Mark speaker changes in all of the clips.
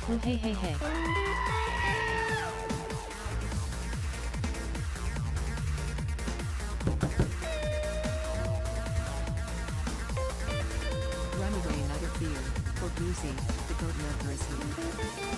Speaker 1: Oh hey hey hey. Run away another fear, for Goosey, the goat milker is here.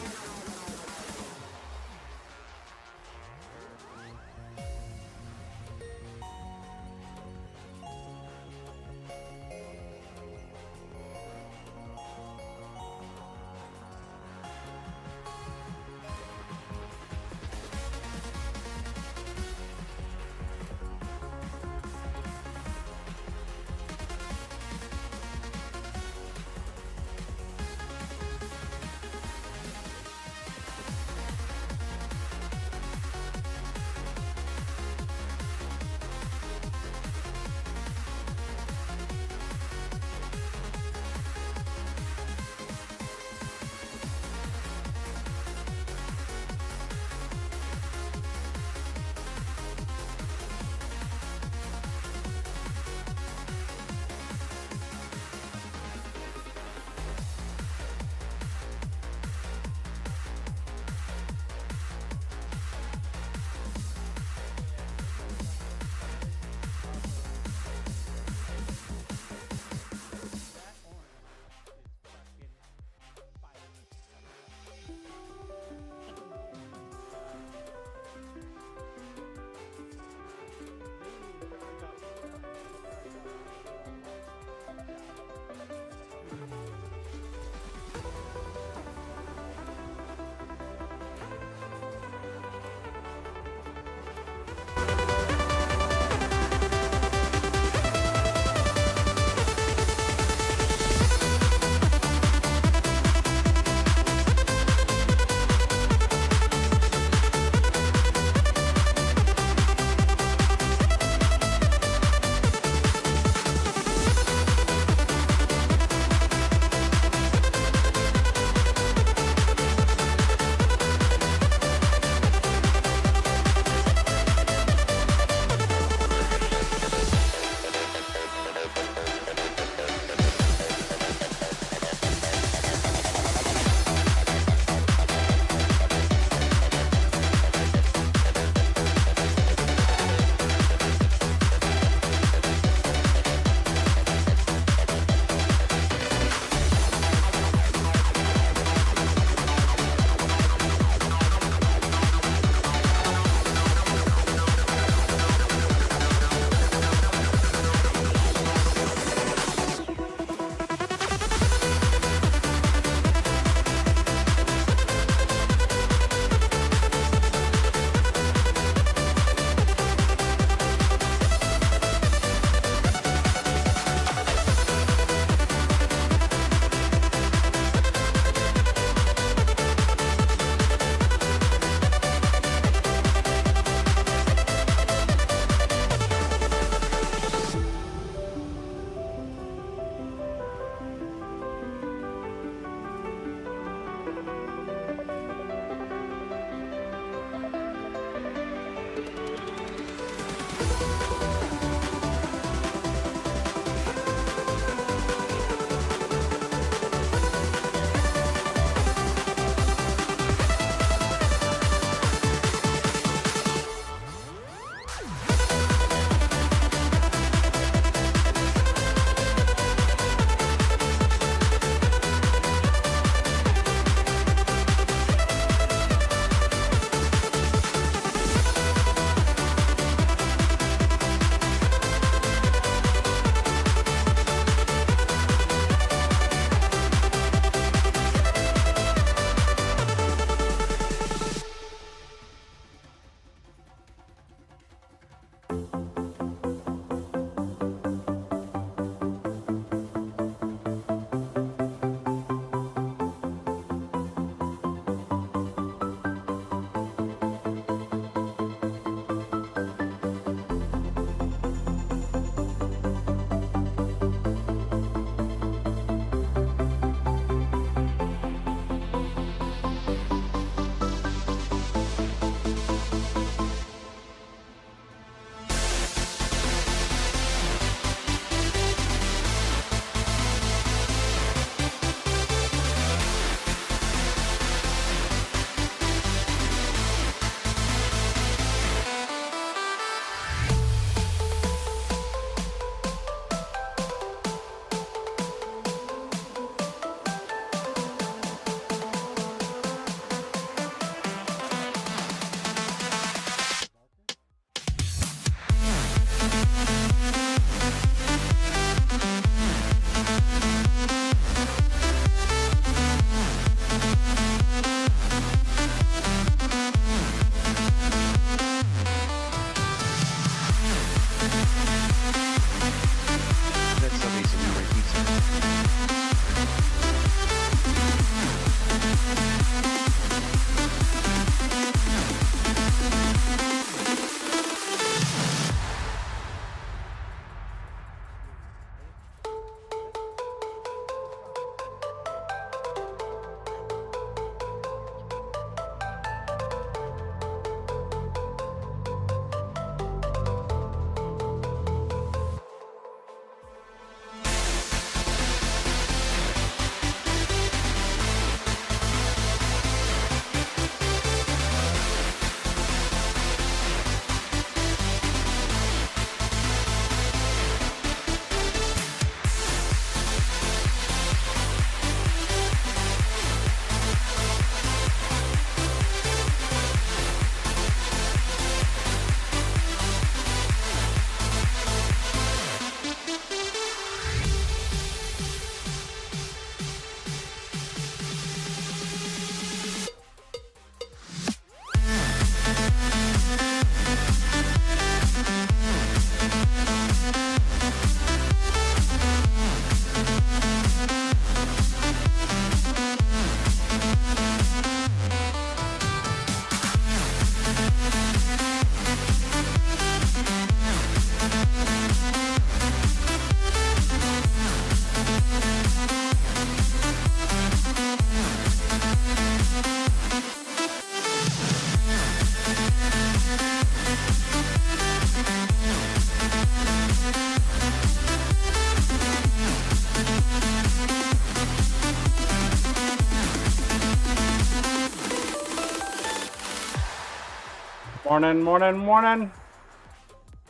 Speaker 2: Morning, morning, morning.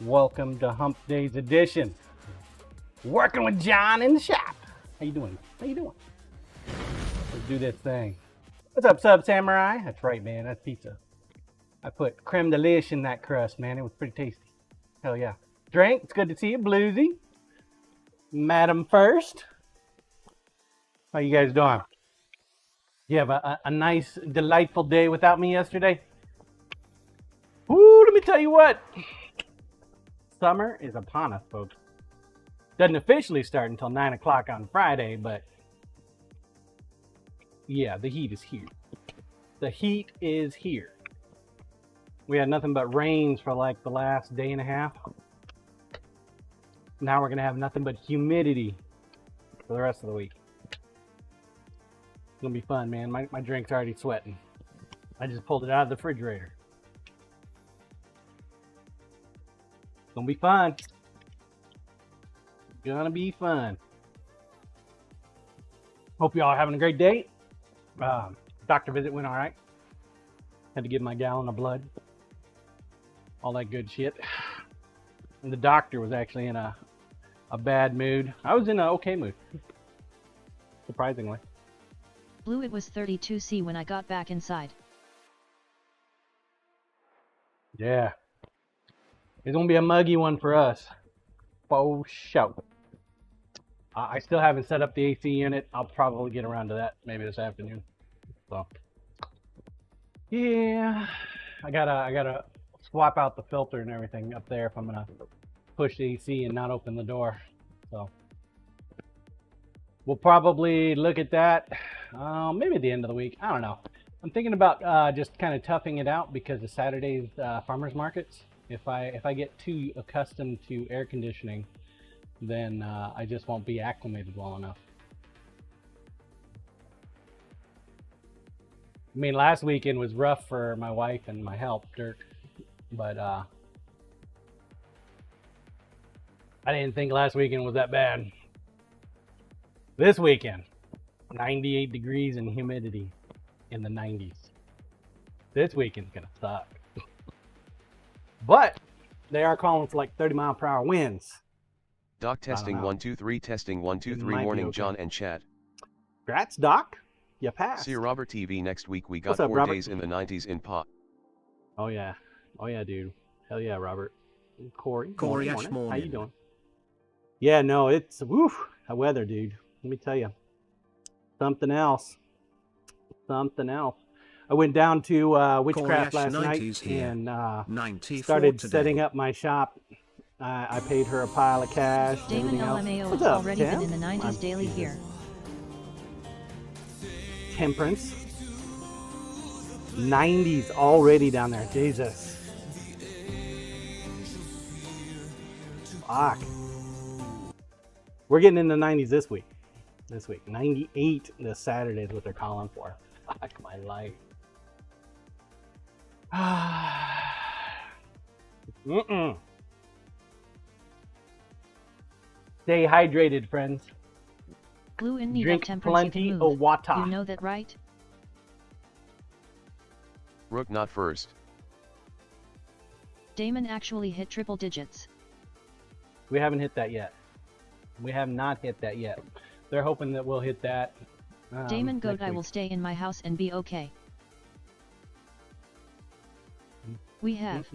Speaker 2: Welcome to Hump Days edition. Working with John in the shop. How you doing? How you doing? Let's do this thing. What's up, Sub Samurai? That's right, man. That's pizza. I put creme de lish in that crust, man. It was pretty tasty. Hell yeah. Drink. It's good to see you, Bluesy. Madam First. How you guys doing? You have a nice, delightful day without me yesterday? Ooh, let me tell you what. Summer is upon us, folks. Doesn't officially start until 9 o'clock on Friday, but yeah, the heat is here. The heat is here. We had nothing but rains for like the last day and a half. Now we're going to have nothing but humidity for the rest of the week. It's going to be fun, man. My drink's already sweating. I just pulled it out of the refrigerator. It's going to be fun. Gonna be fun. Hope y'all are having a great day. Doctor visit went all right. Had to give my gallon of blood. All that good shit. And the doctor was actually in a bad mood. I was in an okay mood. Surprisingly.
Speaker 3: Blue, it was 32°C when I got back inside.
Speaker 2: Yeah. It's gonna be a muggy one for us. For sure. I still haven't set up the AC unit. I'll probably get around to that maybe this afternoon. So, yeah, I gotta swap out the filter and everything up there if I'm gonna push the AC and not open the door. So, we'll probably look at that maybe at the end of the week. I don't know. I'm thinking about just kind of toughing it out because of Saturday's farmers markets. If I get too accustomed to air conditioning, then I just won't be acclimated well enough. I mean, last weekend was rough for my wife and my help, Dirk, but I didn't think last weekend was that bad. This weekend, 98 degrees and humidity in the 90s. This weekend's gonna suck. But they are calling for like 30-mile-per-hour winds.
Speaker 4: Doc testing 1 2 3 testing 1 2 3 morning
Speaker 2: okay.
Speaker 4: John and chat.
Speaker 2: Congrats, Doc. You passed.
Speaker 4: See Robert TV next week. We got
Speaker 2: What's up,
Speaker 4: 4
Speaker 2: Robert?
Speaker 4: days in the 90s in pot.
Speaker 2: Oh yeah, dude. Hell yeah, Robert. Corey.
Speaker 5: Corey,
Speaker 2: morning. How you doing? Yeah, no, it's woof. The weather, dude. Let me tell you, something else. Something else. I went down to Witchcraft last night and started setting up my shop. I paid her a pile of cash.
Speaker 3: Damon LMAO has already been in the 90s daily here.
Speaker 2: Temperance. 90s already down there. Jesus. Fuck. We're getting in the 90s this week. 98 this Saturday is what they're calling for. Fuck my life. Stay hydrated, friends.
Speaker 3: Blue in need
Speaker 2: Drink
Speaker 3: of temperance.
Speaker 2: plenty of water.
Speaker 3: You know that, right?
Speaker 4: Rook not first.
Speaker 3: Damon actually hit triple digits.
Speaker 2: We haven't hit that yet. We have not hit that yet. They're hoping that we'll hit that.
Speaker 3: Damon Goat,
Speaker 2: next
Speaker 3: I
Speaker 2: week.
Speaker 3: will stay in my house and be okay. We have.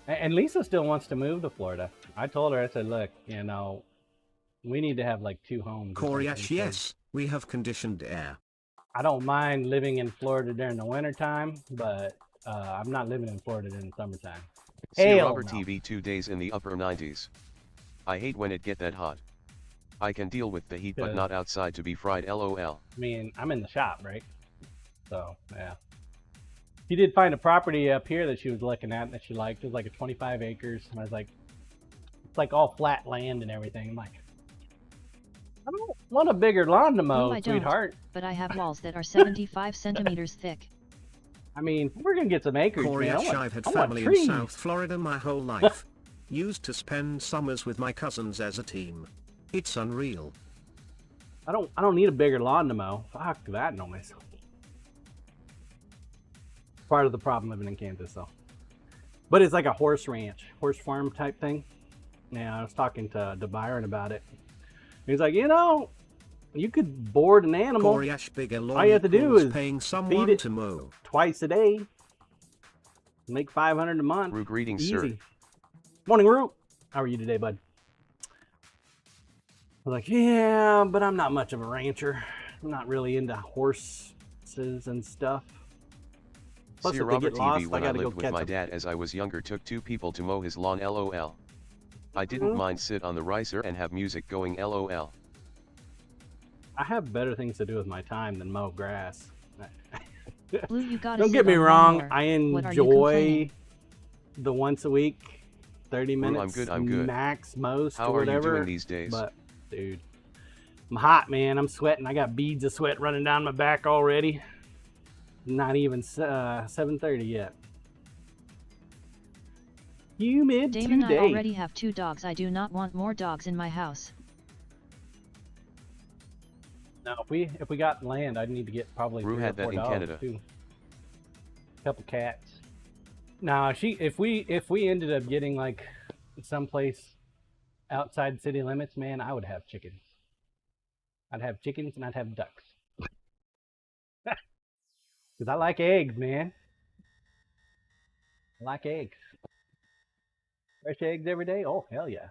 Speaker 2: And Lisa still wants to move to Florida. I told her, I said, look, you know, we need to have like 2 homes.
Speaker 5: Corey, yes, we have conditioned air.
Speaker 2: I don't mind living in Florida during the wintertime, but I'm not living in Florida during the summertime.
Speaker 4: See
Speaker 2: Hell
Speaker 4: Robert
Speaker 2: no.
Speaker 4: TV 2 days in the upper 90s. I hate when it get that hot. I can deal with the heat but not outside to be fried lol.
Speaker 2: I mean, I'm in the shop, right? So, yeah. She did find a property up here that she was looking at that she liked. It was like a 25 acres. And I was like, it's like all flat land and everything. I'm like, I don't want a bigger lawn to mow,
Speaker 3: I
Speaker 2: sweetheart.
Speaker 3: don't, but I have walls that are 75 centimeters thick.
Speaker 2: I mean, we're going to get some acreage,
Speaker 5: Corey,
Speaker 2: man.
Speaker 5: I've had family in South Florida my whole life. Used to spend summers with my cousins as a team. It's unreal.
Speaker 2: I don't need a bigger lawn to mow. Fuck that noise. Part of the problem living in Kansas, though. But it's like a horse ranch, horse farm type thing. Yeah, I was talking to Byron about it. He's like, you know, you could board an animal. All you have to do is
Speaker 5: paying
Speaker 2: feed
Speaker 5: someone
Speaker 2: it
Speaker 5: to mow
Speaker 2: twice a day. Make $500 a month.
Speaker 4: Rue, greetings,
Speaker 2: easy.
Speaker 4: sir.
Speaker 2: Morning, Rue. How are you today, bud? I was like, yeah, but I'm not much of a rancher. I'm not really into horses and stuff. Plus,
Speaker 4: See,
Speaker 2: if they
Speaker 4: Robert
Speaker 2: get lost,
Speaker 4: TV, when I
Speaker 2: gotta go
Speaker 4: lived with
Speaker 2: catch
Speaker 4: my
Speaker 2: them.
Speaker 4: dad as I was younger, took 2 people to mow his lawn, lol. I didn't mind sit on the ricer and have music going, lol.
Speaker 2: I have better things to do with my time than mow grass.
Speaker 3: Blue, you gotta
Speaker 2: Don't
Speaker 3: sit
Speaker 2: get me
Speaker 3: on one
Speaker 2: wrong,
Speaker 3: more.
Speaker 2: I
Speaker 3: What are you
Speaker 2: enjoy
Speaker 3: complaining?
Speaker 2: the once a week, 30 minutes
Speaker 4: I'm good.
Speaker 2: max most
Speaker 4: How
Speaker 2: or
Speaker 4: are you
Speaker 2: whatever.
Speaker 4: doing these days?
Speaker 2: But dude, I'm hot, man. I'm sweating. I got beads of sweat running down my back already. Not even 7:30 yet. Humid
Speaker 3: Damon,
Speaker 2: today.
Speaker 3: I already have 2 dogs. I do not want more dogs in my house.
Speaker 2: No, if we got land, I'd need to get probably
Speaker 4: Rue
Speaker 2: 3
Speaker 4: had
Speaker 2: or
Speaker 4: that
Speaker 2: 4
Speaker 4: in
Speaker 2: dogs
Speaker 4: Canada.
Speaker 2: too. Couple cats. Now, if we ended up getting like someplace outside city limits, man, I would have chickens. I'd have chickens and I'd have ducks. Because I like eggs, man. I like eggs. Fresh eggs every day? Oh, hell yeah.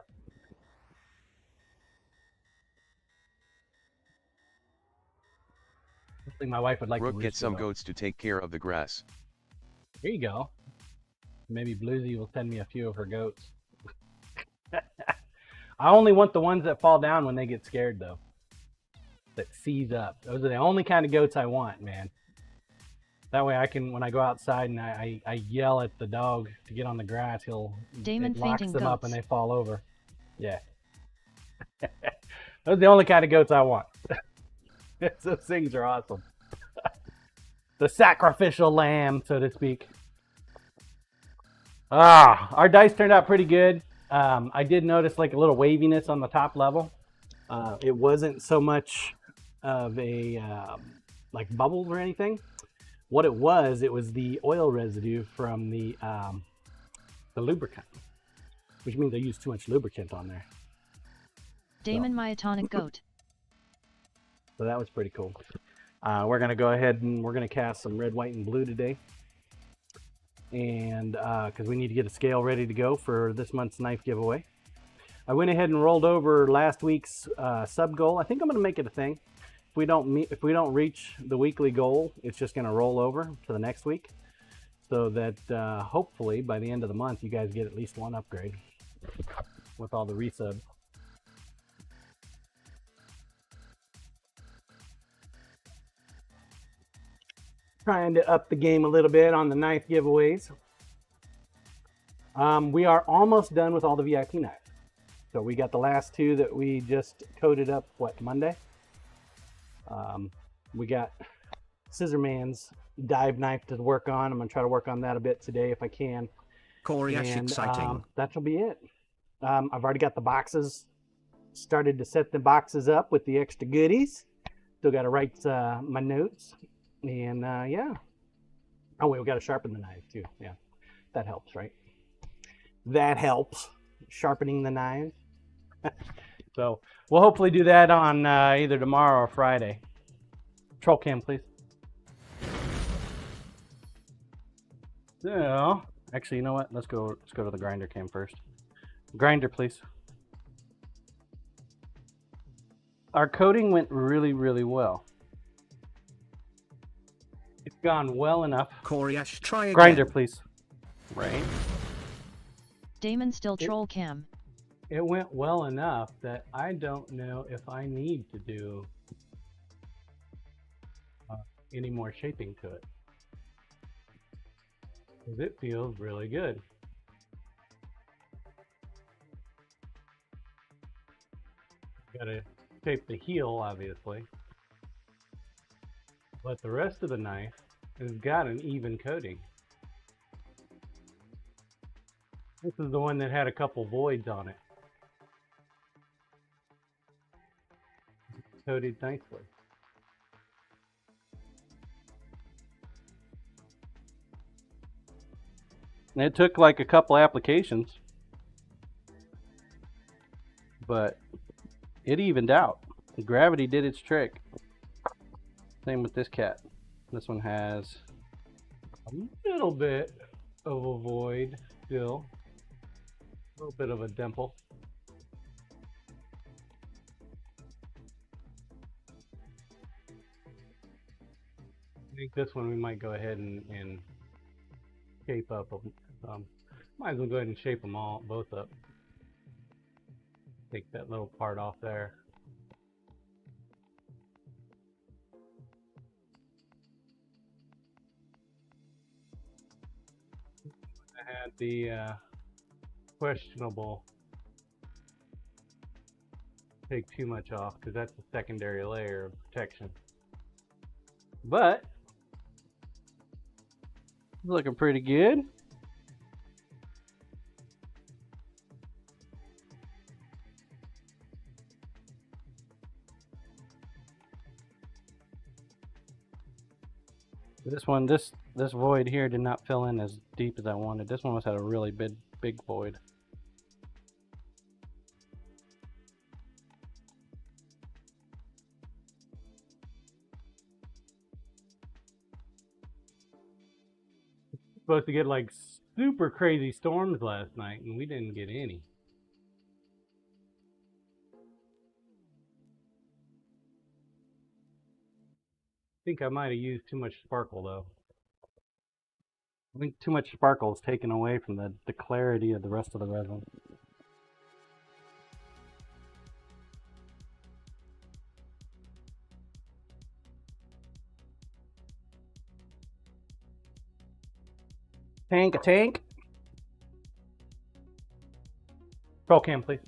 Speaker 2: I think my wife would like
Speaker 4: Brooke,
Speaker 2: to
Speaker 4: get some
Speaker 2: though.
Speaker 4: goats to take care of the grass.
Speaker 2: Here you go. Maybe Bluesy will send me a few of her goats. I only want the ones that fall down when they get scared, though. That seize up. Those are the only kind of goats I want, man. That way I can, when I go outside and I yell at the dog to get on the grass, it locks
Speaker 3: fainting
Speaker 2: them up
Speaker 3: goats.
Speaker 2: and they fall over. Yeah. Those are the only kind of goats I want. Those things are awesome. The sacrificial lamb, so to speak. Our dice turned out pretty good. I did notice like a little waviness on the top level. It wasn't so much of a like bubbles or anything. What it was the oil residue from the lubricant, which means I used too much lubricant on there.
Speaker 3: Damon, my atonic goat.
Speaker 2: So that was pretty cool. We're gonna go ahead and we're gonna cast some red, white, and blue today. And because we need to get a scale ready to go for this month's knife giveaway. I went ahead and rolled over last week's sub goal. I think I'm going to make it a thing. If we don't reach the weekly goal, it's just going to roll over to the next week, so that hopefully by the end of the month you guys get at least 1 upgrade with all the resubs. Trying to up the game a little bit on the knife giveaways. We are almost done with all the VIP knives. So we got the last 2 that we just coded up, Monday? We got Scissorman's dive knife to work on. I'm going to try to work on that a bit today if I can.
Speaker 5: Coriash exciting.
Speaker 2: That'll be it. I've already got the boxes, started to set the boxes up with the extra goodies. Still got to write my notes. And yeah. Oh wait, we got to sharpen the knife too. Yeah, that helps, right? That helps, sharpening the knives. So we'll hopefully do that on either tomorrow or Friday. Troll cam, please. So actually, you know what? Let's go to the grinder cam first. Grinder, please. Our coating went really, really well. It's gone well enough.
Speaker 5: Coriash, try again.
Speaker 2: Grinder, please. Right.
Speaker 3: Damon still troll cam.
Speaker 2: It went well enough that I don't know if I need to do any more shaping to it, because it feels really good. Gotta shape the heel, obviously, but the rest of the knife has got an even coating. This is the one that had a couple voids on it. Coated nicely. And it took like a couple applications, but it evened out. The gravity did its trick. Same with this cat. This one has a little bit of a void still. A little bit of a dimple. I think this one we might go ahead and shape up. Might as well go ahead and shape them all, both up. Take that little part off there. I had the questionable take too much off because that's the secondary layer of protection. But it's looking pretty good. This one, this void here did not fill in as deep as I wanted. This one must have a really big void. Supposed to get like super crazy storms last night, and we didn't get any. I think I might have used too much sparkle though. I think too much sparkle is taken away from the clarity of the rest of the resin. Tank, a tank. Roll cam, please.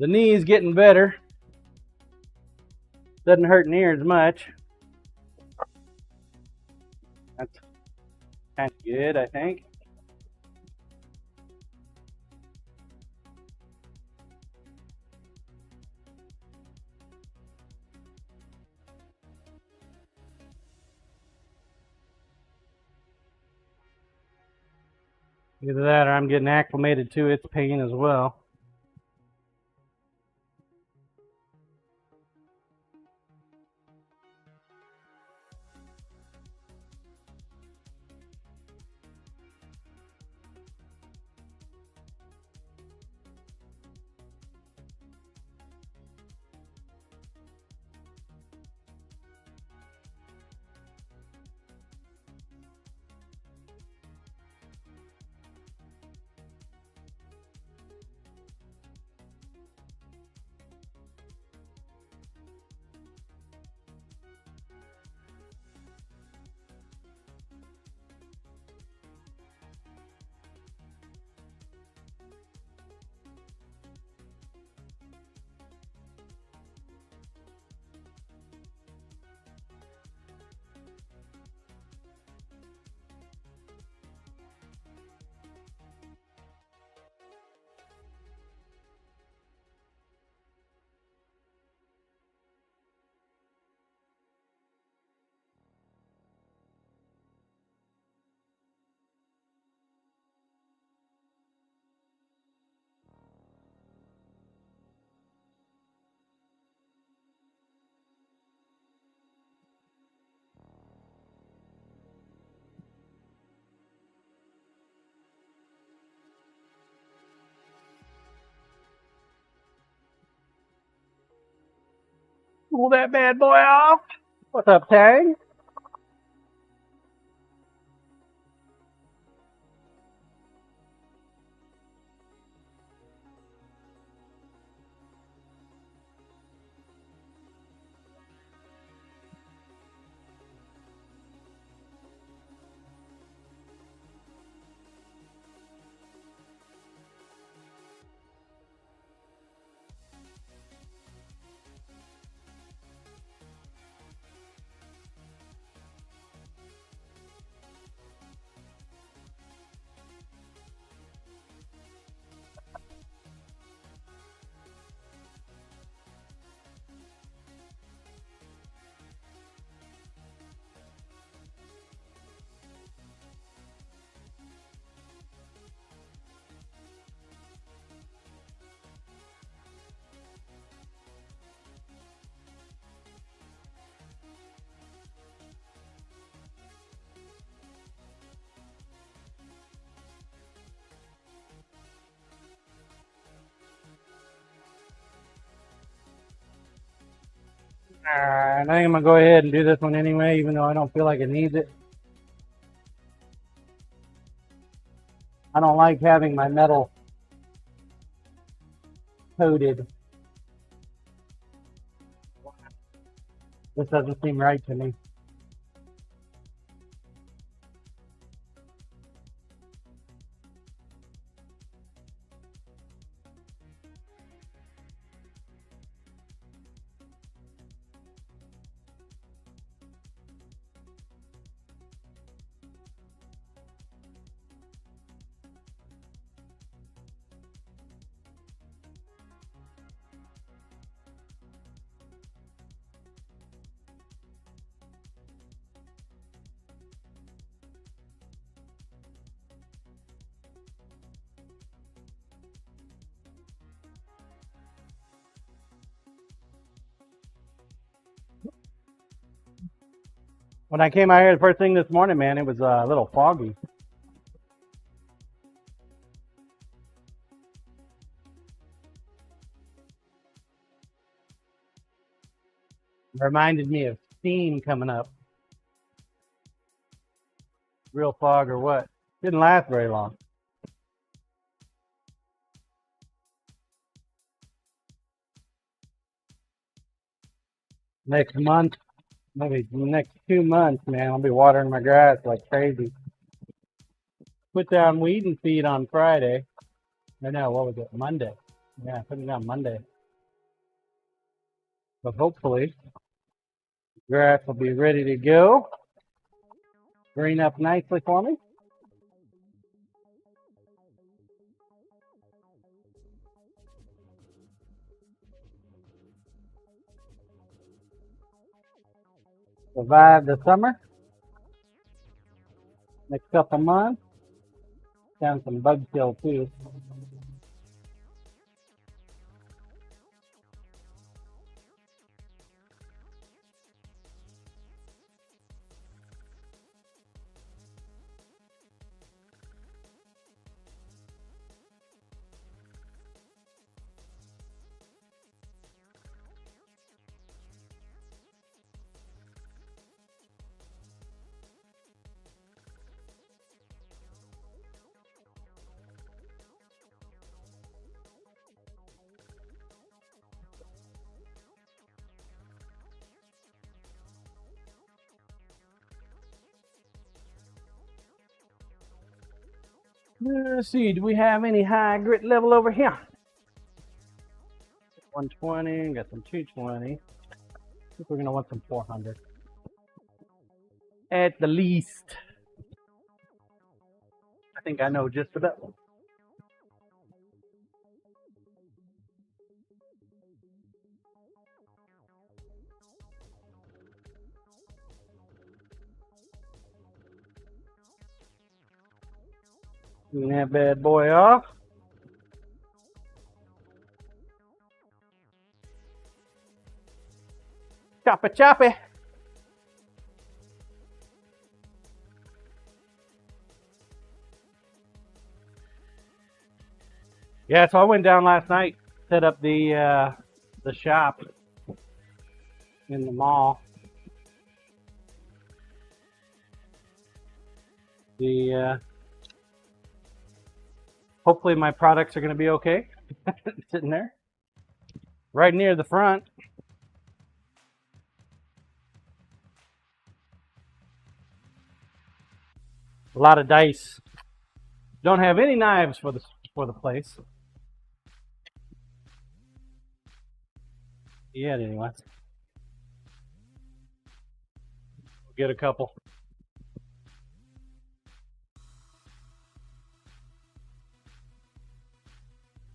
Speaker 2: The knee is getting better. Doesn't hurt near as much. That's kind of good, I think. Either that or I'm getting acclimated to its pain as well. Pull that bad boy off. What's up, Tang? Alright, I think I'm gonna go ahead and do this one anyway, even though I don't feel like it needs it. I don't like having my metal coated. This doesn't seem right to me. When I came out here the first thing this morning, man, it was a little foggy. Reminded me of steam coming up. Real fog or what? Didn't last very long. Next month, maybe next 2 months, man, I'll be watering my grass like crazy. Put down weed and feed on Friday. Or no, what was it? Monday. Yeah, put it down Monday. But hopefully, grass will be ready to go. Green up nicely for me. Survive the summer. Next couple months. Down some bug kill too. Let's see, do we have any high grit level over here? 120, got some 220. I think we're gonna want some 400. At the least. I think I know just about one. Clean that bad boy off. Chop it, chop it. Yeah, so I went down last night, set up the shop in the mall. Hopefully my products are going to be okay. Sitting there, right near the front. A lot of dice. Don't have any knives for the place. Yet anyway. We'll get a couple.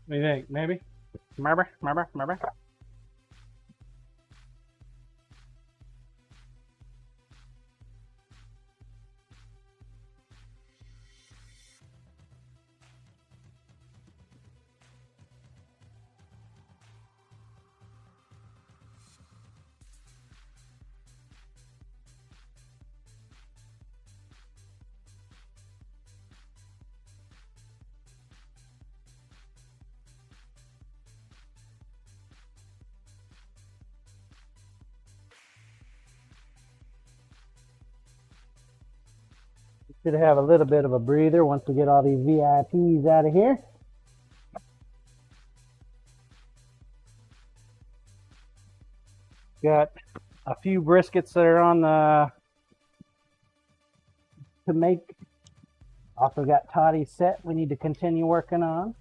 Speaker 2: What do you think? Maybe? Maybe? Should have a little bit of a breather once we get all these VIPs out of here. Got a few briskets that are on the to make. Also got Toddy's set we need to continue working on.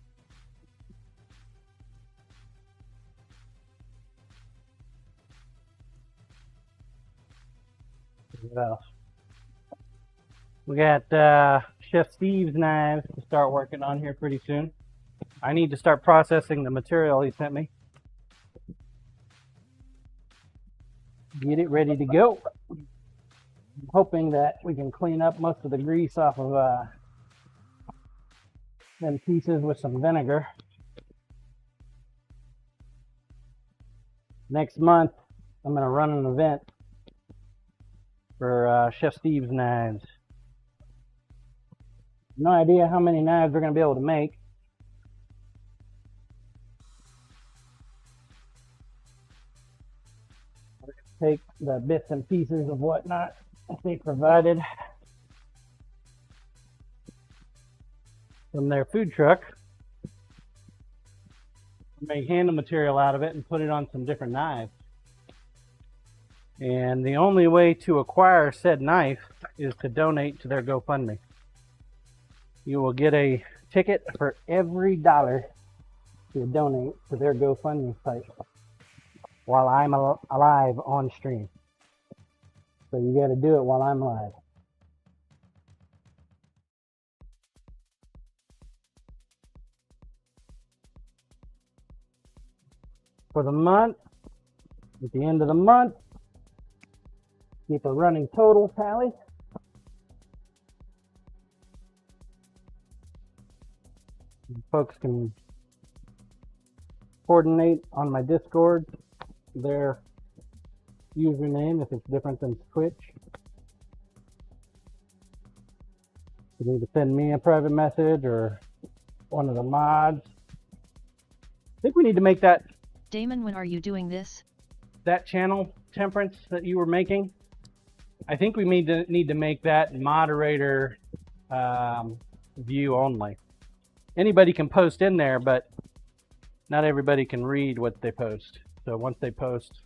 Speaker 2: What else? We got Chef Steve's knives to start working on here pretty soon. I need to start processing the material he sent me. Get it ready to go. I'm hoping that we can clean up most of the grease off of them pieces with some vinegar. Next month, I'm going to run an event for Chef Steve's knives. No idea how many knives we're going to be able to make. We're going to take the bits and pieces of whatnot that they provided from their food truck, make handle material out of it and put it on some different knives. And the only way to acquire said knife is to donate to their GoFundMe. You will get a ticket for every dollar you donate to their GoFundMe site while I'm alive on stream. So you got to do it while I'm live. For the month, at the end of the month, keep a running total tally. Folks can coordinate on my Discord their username if it's different than Twitch. You need to send me a private message or one of the mods. I think we need to make that
Speaker 3: Damon, when are you doing this?
Speaker 2: that channel temperance that you were making. I think we need to make that moderator view only. Anybody can post in there, but not everybody can read what they post. So once they post,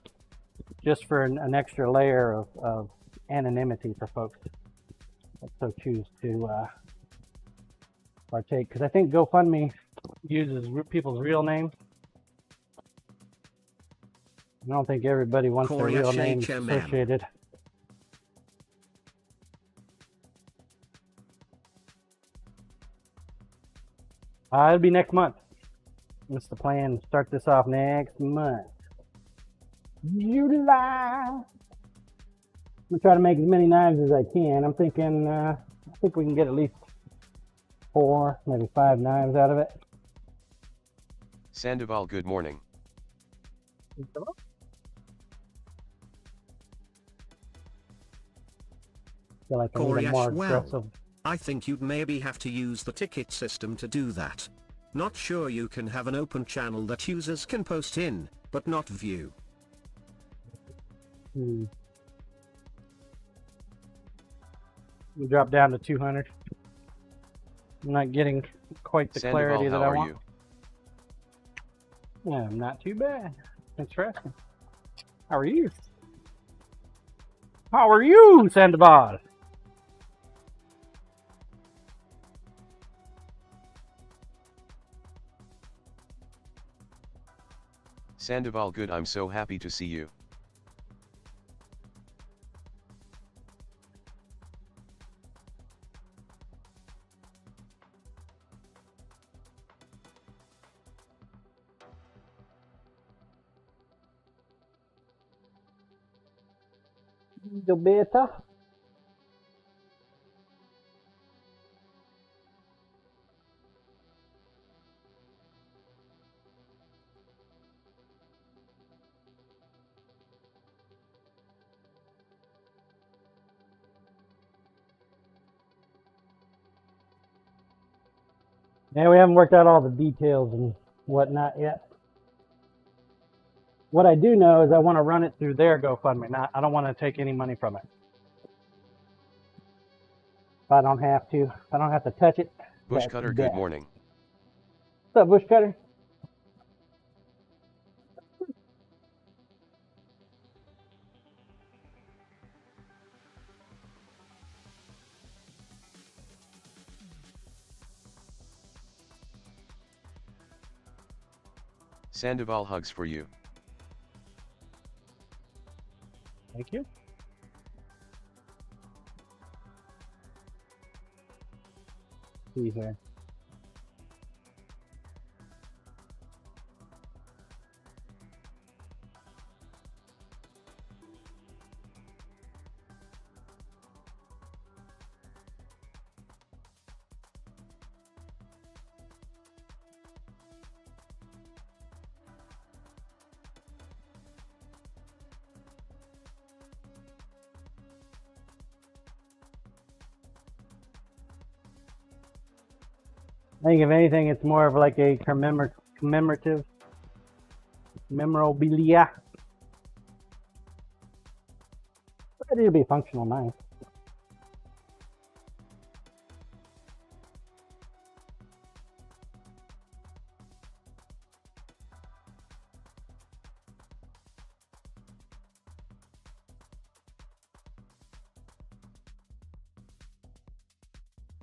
Speaker 2: just for an extra layer of anonymity for folks that so choose to partake. Because I think GoFundMe uses people's real names. I don't think everybody wants their real names associated. It'll be next month. That's the plan. Start this off next month. July. I'm gonna try to make as many knives as I can. I'm thinking, I think we can get at least 4, maybe 5 knives out of it.
Speaker 4: Sandoval, good morning.
Speaker 2: Feel like I need a more aggressive.
Speaker 5: Well, I think you'd maybe have to use the ticket system to do that. Not sure you can have an open channel that users can post in, but not view.
Speaker 2: We drop down to 200. I'm not getting quite the
Speaker 4: Sandoval,
Speaker 2: clarity that
Speaker 4: how
Speaker 2: I
Speaker 4: are
Speaker 2: want.
Speaker 4: you?
Speaker 2: Yeah, I'm not too bad. Thanks for asking. How are you? How are you, Sandoval?
Speaker 4: Sandoval, good, I'm so happy to see you.
Speaker 2: The beta. Yeah, we haven't worked out all the details and whatnot yet. What I do know is I want to run it through their GoFundMe. I don't want to take any money from it. I don't have to. If I don't have to touch it.
Speaker 4: Bush
Speaker 2: that's
Speaker 4: Cutter,
Speaker 2: that.
Speaker 4: good morning.
Speaker 2: What's up, Bush Cutter?
Speaker 4: Sandoval hugs for you.
Speaker 2: Thank you. See here. I think if anything, it's more of like a commemorative memorabilia. But it'll be functional, nice.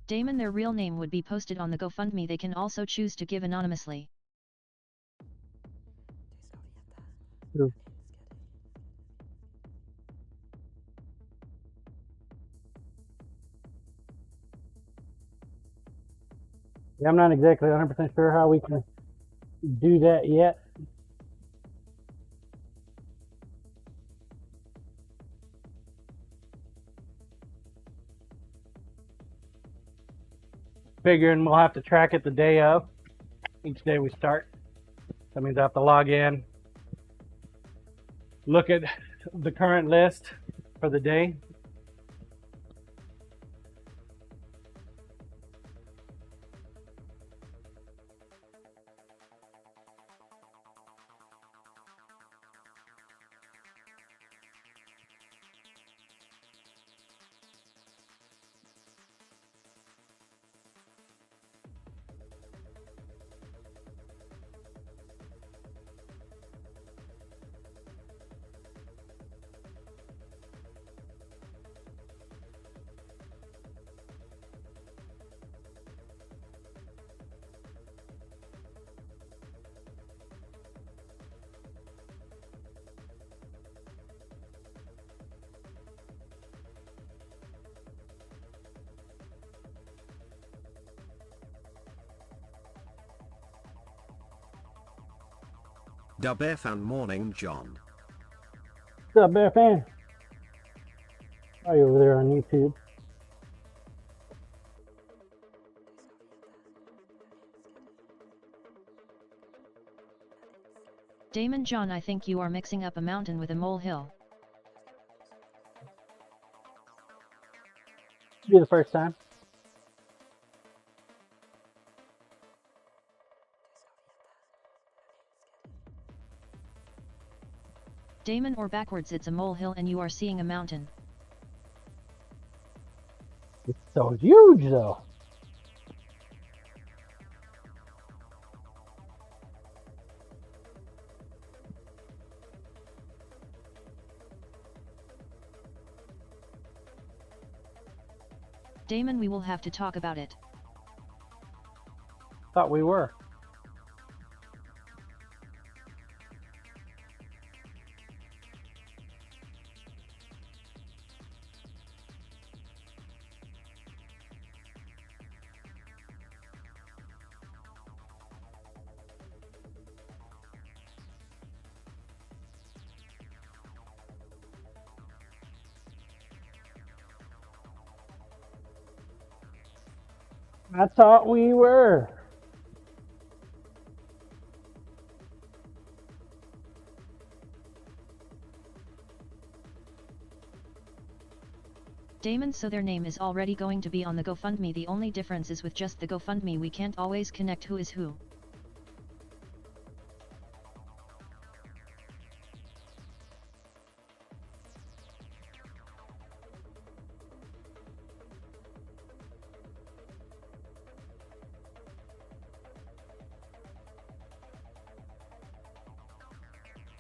Speaker 3: Damon, their real name would be posted on the GoFundMe. They can also choose to give anonymously.
Speaker 2: True. Yeah, I'm not exactly 100% sure how we can do that yet. Figuring we'll have to track it the day of. Each day we start. That means I have to log in, look at the current list for the day.
Speaker 5: Dub F and Morning John.
Speaker 2: What's up, Bear fan? Are you over there on YouTube?
Speaker 3: Damon John, I think you are mixing up a mountain with a molehill.
Speaker 2: Be the first time.
Speaker 3: Damon, or backwards, it's a molehill and you are seeing a mountain.
Speaker 2: It's so huge, though.
Speaker 3: Damon, we will have to talk about it.
Speaker 2: Thought we were. I thought we were.
Speaker 3: Damon, so their name is already going to be on the GoFundMe. The only difference is with just the GoFundMe we can't always connect who is who.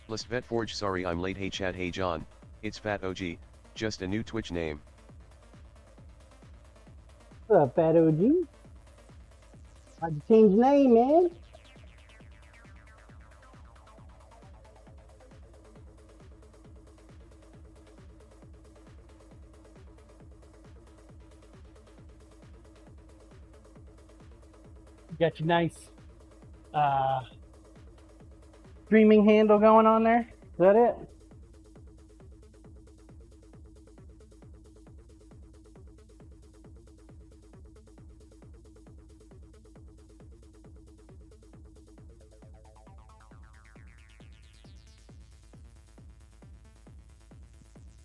Speaker 4: List Vet Forge, sorry I'm late. Hey Chad, hey John, it's Fat OG, just a new Twitch name.
Speaker 2: What's up, Fat OG? Why'd you change your name, man? Got your nice streaming handle going on there? Is that it?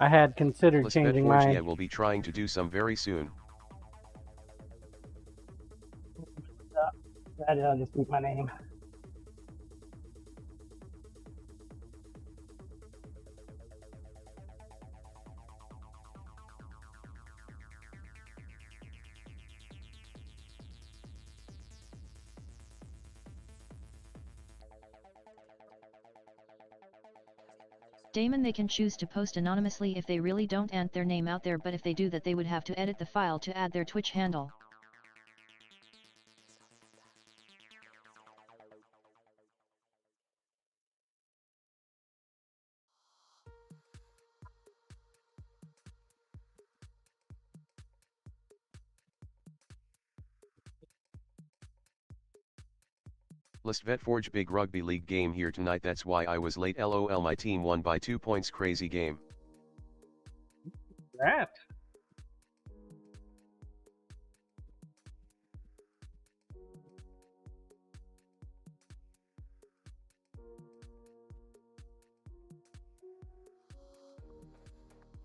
Speaker 2: I had considered
Speaker 4: List Vet
Speaker 2: changing
Speaker 4: Forge,
Speaker 2: my...
Speaker 4: yeah, we'll be trying to do some very soon.
Speaker 2: I'll just keep my name.
Speaker 3: Damon, they can choose to post anonymously if they really don't want their name out there, but if they do that they would have to edit the file to add their Twitch handle.
Speaker 4: List Vet Forge, big rugby league game here tonight, that's why I was late. LOL, my team won by 2 points, crazy game.
Speaker 2: That.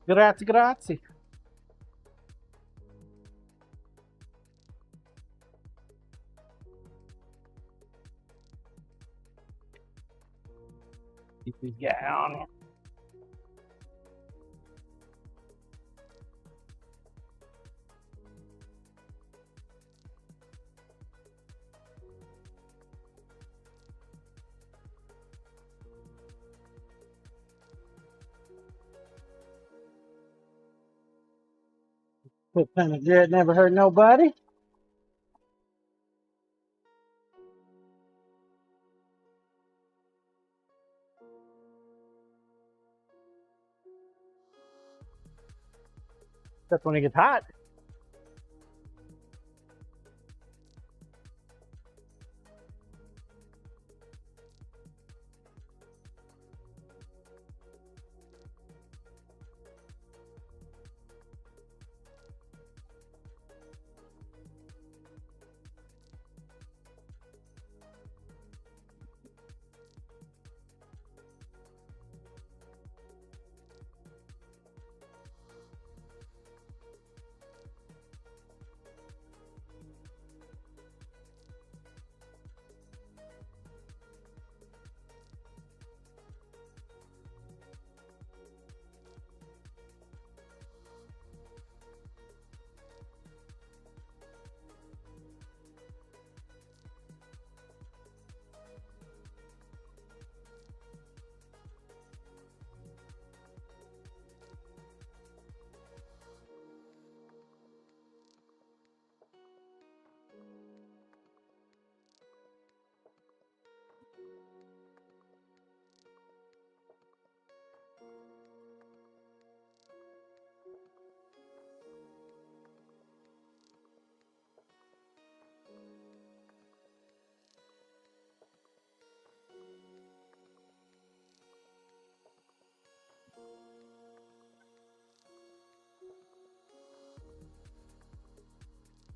Speaker 2: Grazie, grazie. Keep this guy on it. Put kind of good, never hurt nobody. That's when it gets hot.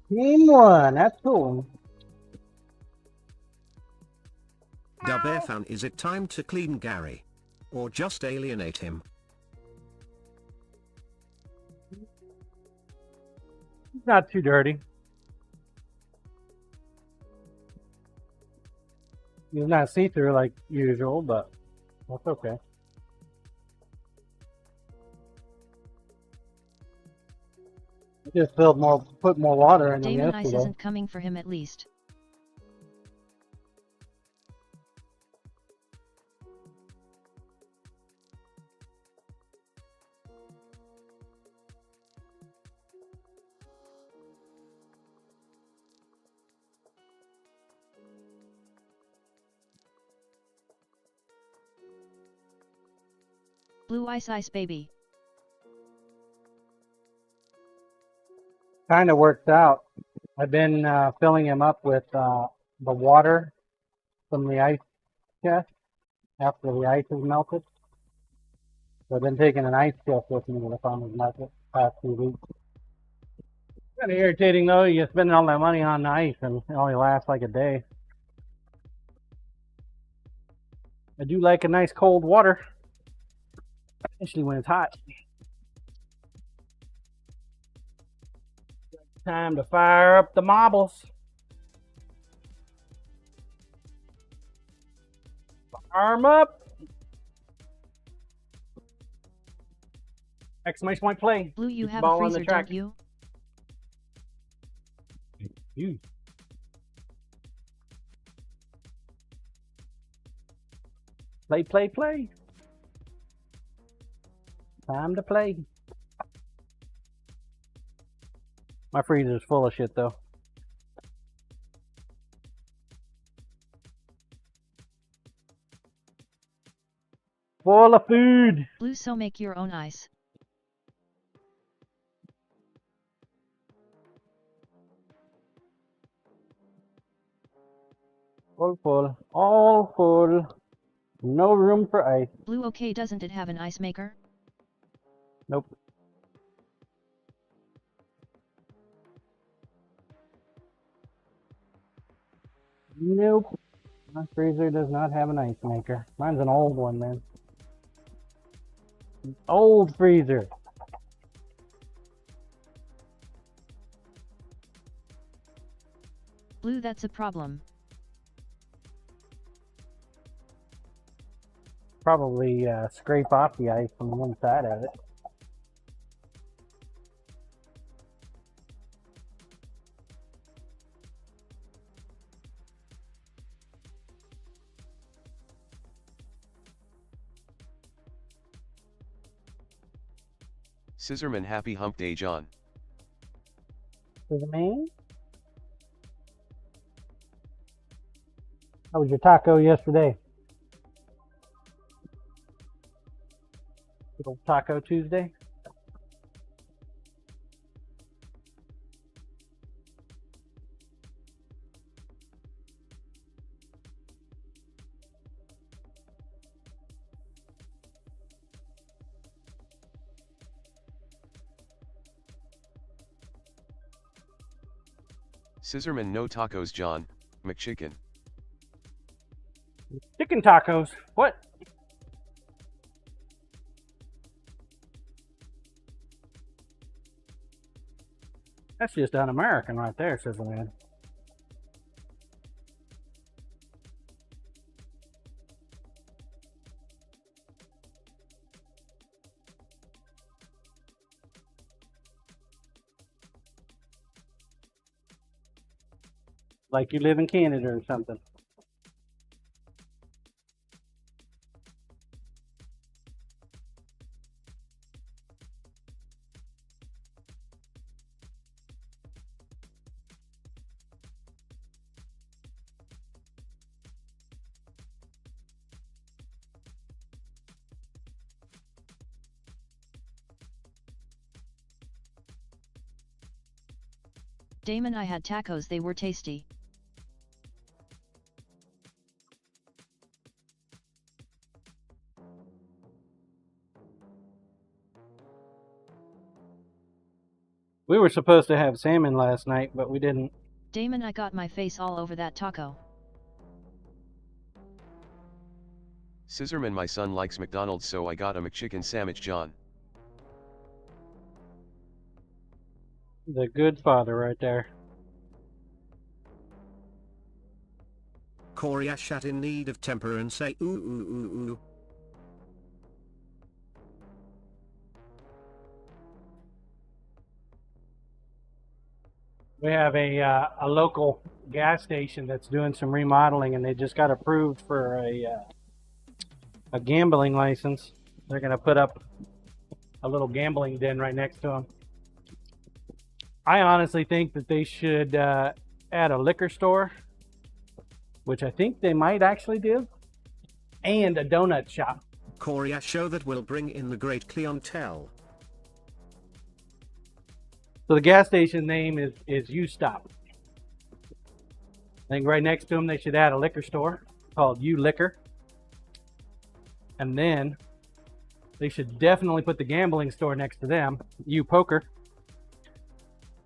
Speaker 2: Team one, that's cool.
Speaker 5: Dubearfan, is it time to clean Gary? Or just alienate him?
Speaker 2: It's not too dirty. He's not see-through like usual, but that's okay. Just put more water in him
Speaker 3: Damon Ice
Speaker 2: yesterday.
Speaker 3: isn't coming for him at least. Blue ice ice baby.
Speaker 2: Kind of worked out. I've been filling him up with the water from the ice chest after the ice is melted. So I've been taking an ice chest with me to the farmer's market the past few weeks. Kind of irritating though, you're spending all that money on ice and it only lasts like a day. I do like a nice cold water, especially when it's hot. Time to fire up the marbles. Fire 'em up. Exclamation point play.
Speaker 3: Blue, you
Speaker 2: Keep the
Speaker 3: have
Speaker 2: ball
Speaker 3: a
Speaker 2: on the
Speaker 3: freezer,
Speaker 2: track.
Speaker 3: don't you?
Speaker 2: You. Play, play, play. Time to play. My freezer's full of shit though. Full of food.
Speaker 3: Blue, so make your own ice.
Speaker 2: Full. All full. No room for ice.
Speaker 3: Blue, okay, doesn't it have an ice maker?
Speaker 2: Nope. Nope. My freezer does not have an ice maker. Mine's an old one, man. Old freezer.
Speaker 3: Blue, that's a problem.
Speaker 2: Probably scrape off the ice from one side of it.
Speaker 4: Scissorman, happy hump day, John.
Speaker 2: For the main? How was your taco yesterday? Good old Taco Tuesday?
Speaker 4: Scissorman, no tacos, John. McChicken.
Speaker 2: Chicken tacos. What? That's just un-American right there, Sizzle Man. Like you live in Canada or something.
Speaker 3: Damon, I had tacos, they were tasty.
Speaker 2: We were supposed to have salmon last night, but we didn't.
Speaker 3: Damon, I got my face all over that taco.
Speaker 4: Scissorman, my son likes McDonald's, so I got a McChicken sandwich, John.
Speaker 2: The good father right there.
Speaker 5: Corey Ashat in need of temper and say ooh ooh ooh ooh.
Speaker 2: We have a local gas station that's doing some remodeling, and they just got approved for a gambling license. They're going to put up a little gambling den right next to them. I honestly think that they should add a liquor store, which I think they might actually do, and a donut shop.
Speaker 5: Korea show that will bring in the great clientele.
Speaker 2: So the gas station name is U Stop. I think right next to them they should add a liquor store called U Liquor. And then they should definitely put the gambling store next to them, U Poker.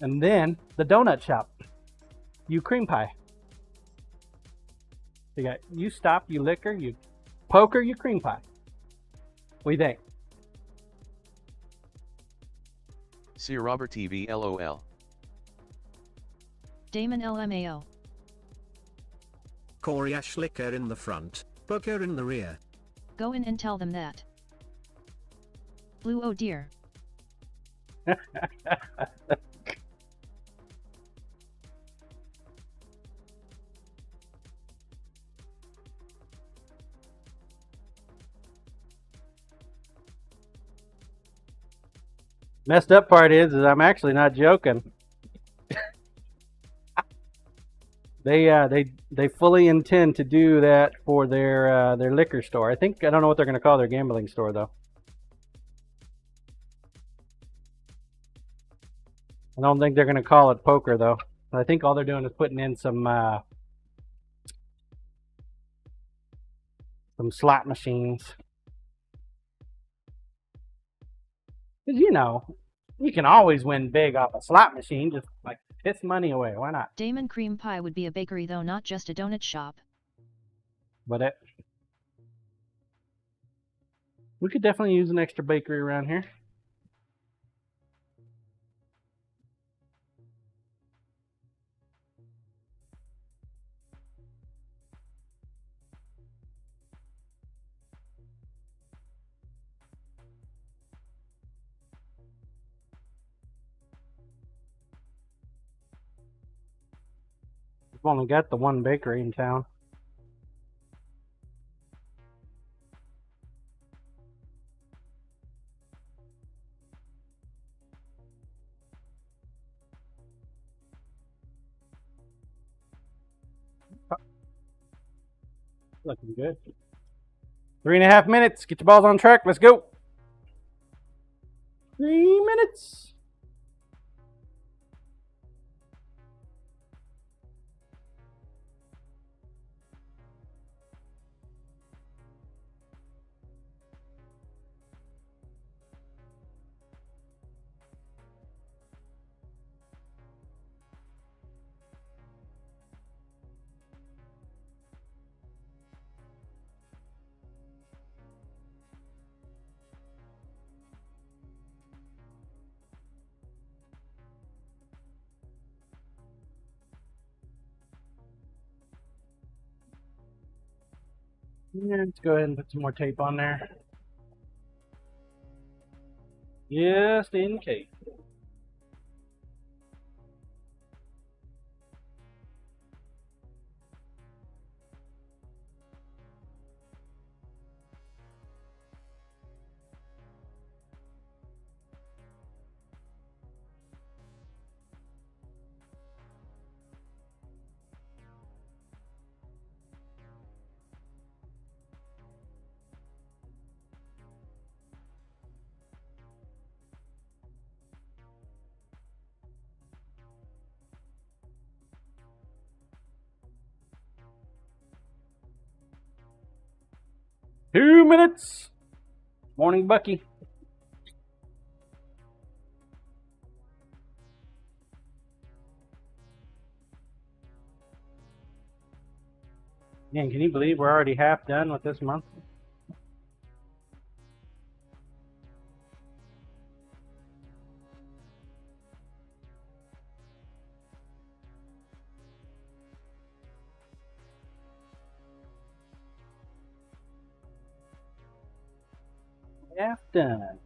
Speaker 2: And then the donut shop, U Cream Pie. You got U Stop, U Liquor, U Poker, U Cream Pie. What do you think?
Speaker 4: See Robert TV LOL.
Speaker 3: Damon LMAO.
Speaker 5: Korea Schlicker in the front, Poker in the rear.
Speaker 3: Go in and tell them that. Blue oh dear.
Speaker 2: Messed up part is I'm actually not joking. They fully intend to do that for their liquor store. I don't know what they're going to call their gambling store though. I don't think they're going to call it poker though. I think all they're doing is putting in some slot machines. Because you know, you can always win big off a slot machine. Just like piss money away. Why not?
Speaker 3: Damon Cream Pie would be a bakery though, not just a donut shop.
Speaker 2: But we could definitely use an extra bakery around here. We've only got the one bakery in town. Looking good. 3.5 minutes. Get your balls on track. Let's go. 3 minutes. Yeah, let's go ahead and put some more tape on there. Just in case. Two minutes. Morning, Bucky. Man, can you believe we're already half done with this month? Half done.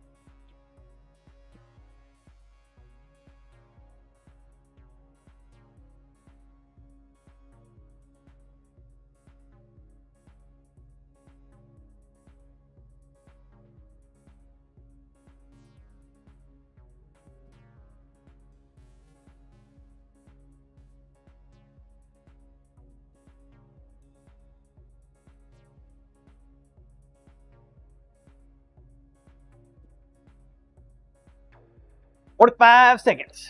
Speaker 2: 45 seconds.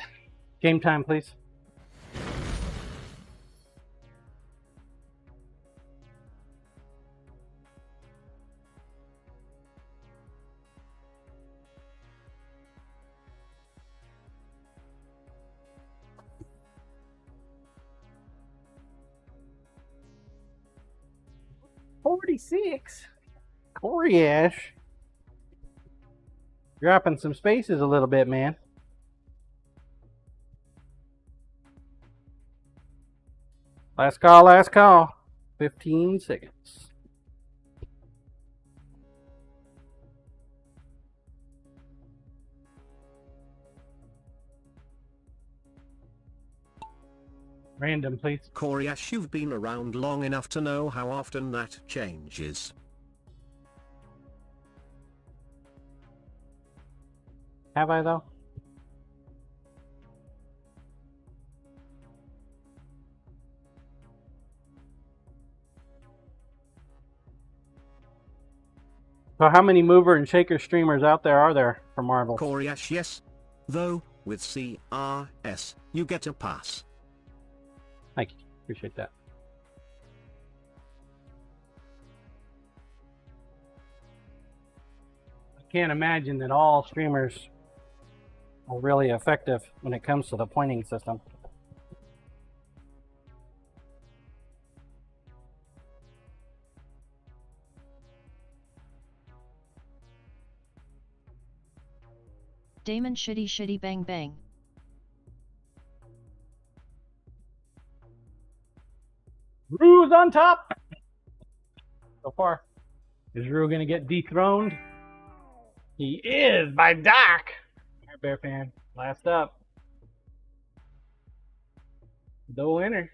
Speaker 2: Game time, please. $46. Corey Ash. Dropping some spaces a little bit, man. Last call, last call. 15 seconds. Random, please.
Speaker 5: Corey Ash, you've been around long enough to know how often that changes.
Speaker 2: Have I, though? So how many mover and shaker streamers out there are there for marbles?
Speaker 5: Corey Ash, yes. Though, with CRS, you get a pass.
Speaker 2: Thank you. Appreciate that. I can't imagine that all streamers are really effective when it comes to the pointing system.
Speaker 3: Damon shitty shitty bang bang.
Speaker 2: Rue's on top! So far. Is Rue going to get dethroned? He is by Doc! Alright, Bear fan. Last up. The winner.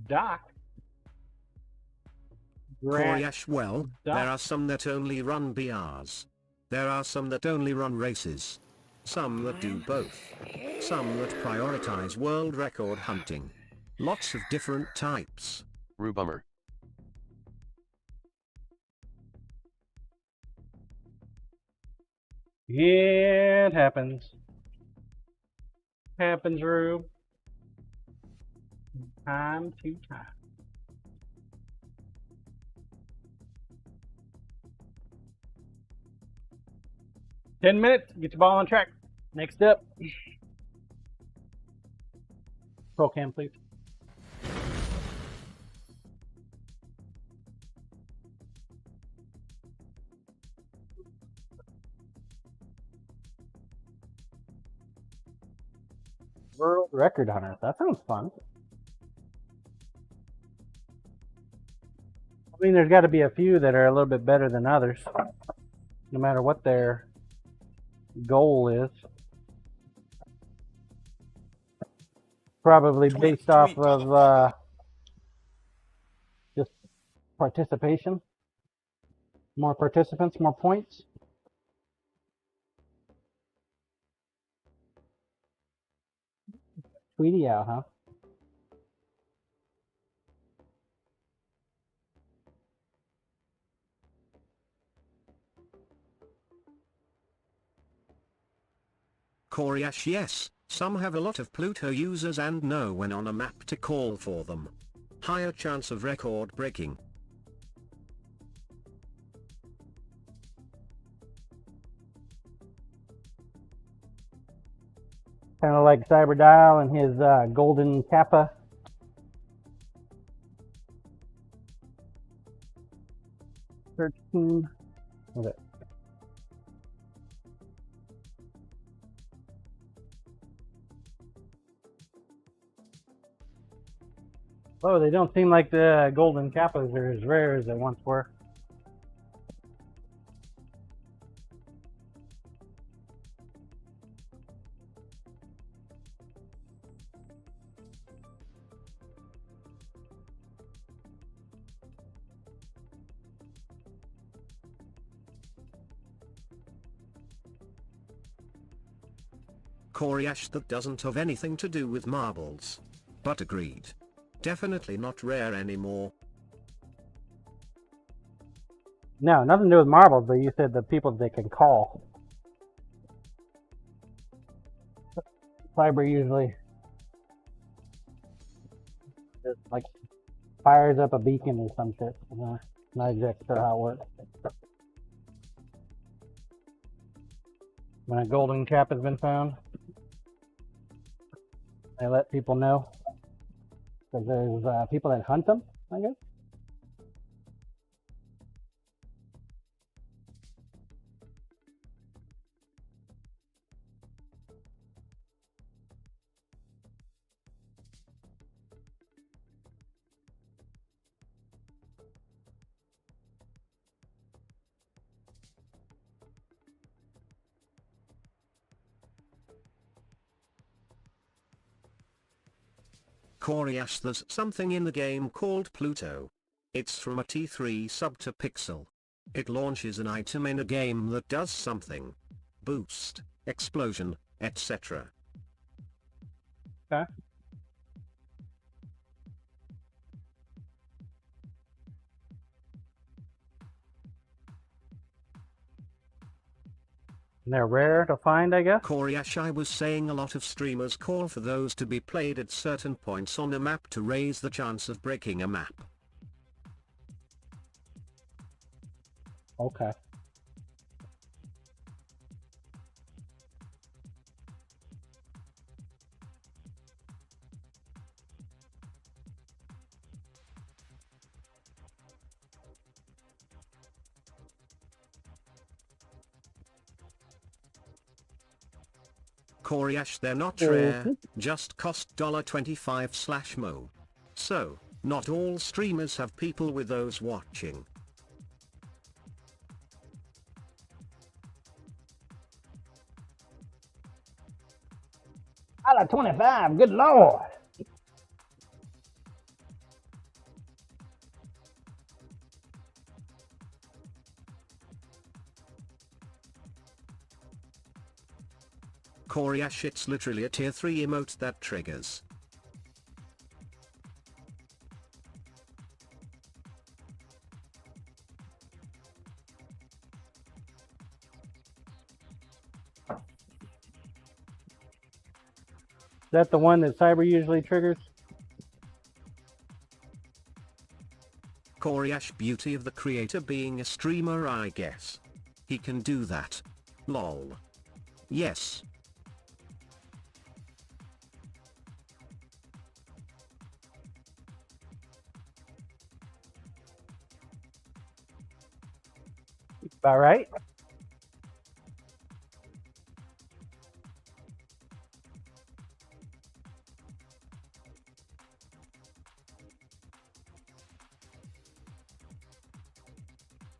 Speaker 2: Doc.
Speaker 5: Corey Ash, well,
Speaker 2: Doc.
Speaker 5: there are some that only run BRs. There are some that only run races. Some that do both. Some that prioritize world record hunting. Lots of different types.
Speaker 4: Rue bummer.
Speaker 2: Yeah, it happens. Happens, Rube. Time to time. Ten minutes, get your ball on track. Next up. Pro cam, please. World record hunter. That sounds fun. I mean, there's got to be a few that are a little bit better than others, no matter what their goal is. Probably based off of just participation. More participants, more points. Tweety out, huh?
Speaker 5: Corey Ash, yes, some have a lot of Pluto users and know when on a map to call for them. Higher chance of record breaking.
Speaker 2: Kind of like Cyberdial and his golden kappa. Search team. Okay. Oh, they don't seem like the golden kappas are as rare as they once were.
Speaker 5: Corey Ash, that doesn't have anything to do with marbles. But agreed. Definitely not rare anymore.
Speaker 2: No, nothing to do with marbles, but you said the people they can call. Cyber usually just like fires up a beacon or some shit. Not exactly sure how it works. When a golden cap has been found, they let people know. Because there's people that hunt them, I guess.
Speaker 5: Coriash, there's something in the game called Pluto. It's from a T3 sub to Pixel. It launches an item in a game that does something. Boost, explosion, etc.
Speaker 2: Okay. And they're rare to find, I guess.
Speaker 5: Coriash, I was saying a lot of streamers call for those to be played at certain points on a map to raise the chance of breaking a map.
Speaker 2: Okay.
Speaker 5: Coriash, they're not rare, just cost $25/mo. So, not all streamers have people with those watching.
Speaker 2: Out of 25, good lord.
Speaker 5: Coriash, it's literally a tier 3 emote that triggers.
Speaker 2: Is that the one that Cyber usually triggers?
Speaker 5: Coriash, beauty of the creator being a streamer, I guess. He can do that. Lol. Yes.
Speaker 2: About right.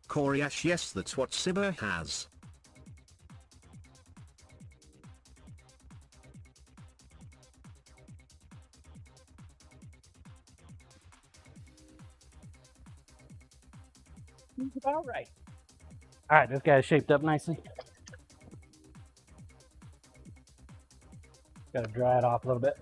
Speaker 5: Coriash, yes, that's what Sibber has.
Speaker 2: About right. All right, this guy's shaped up nicely. Got to dry it off a little bit.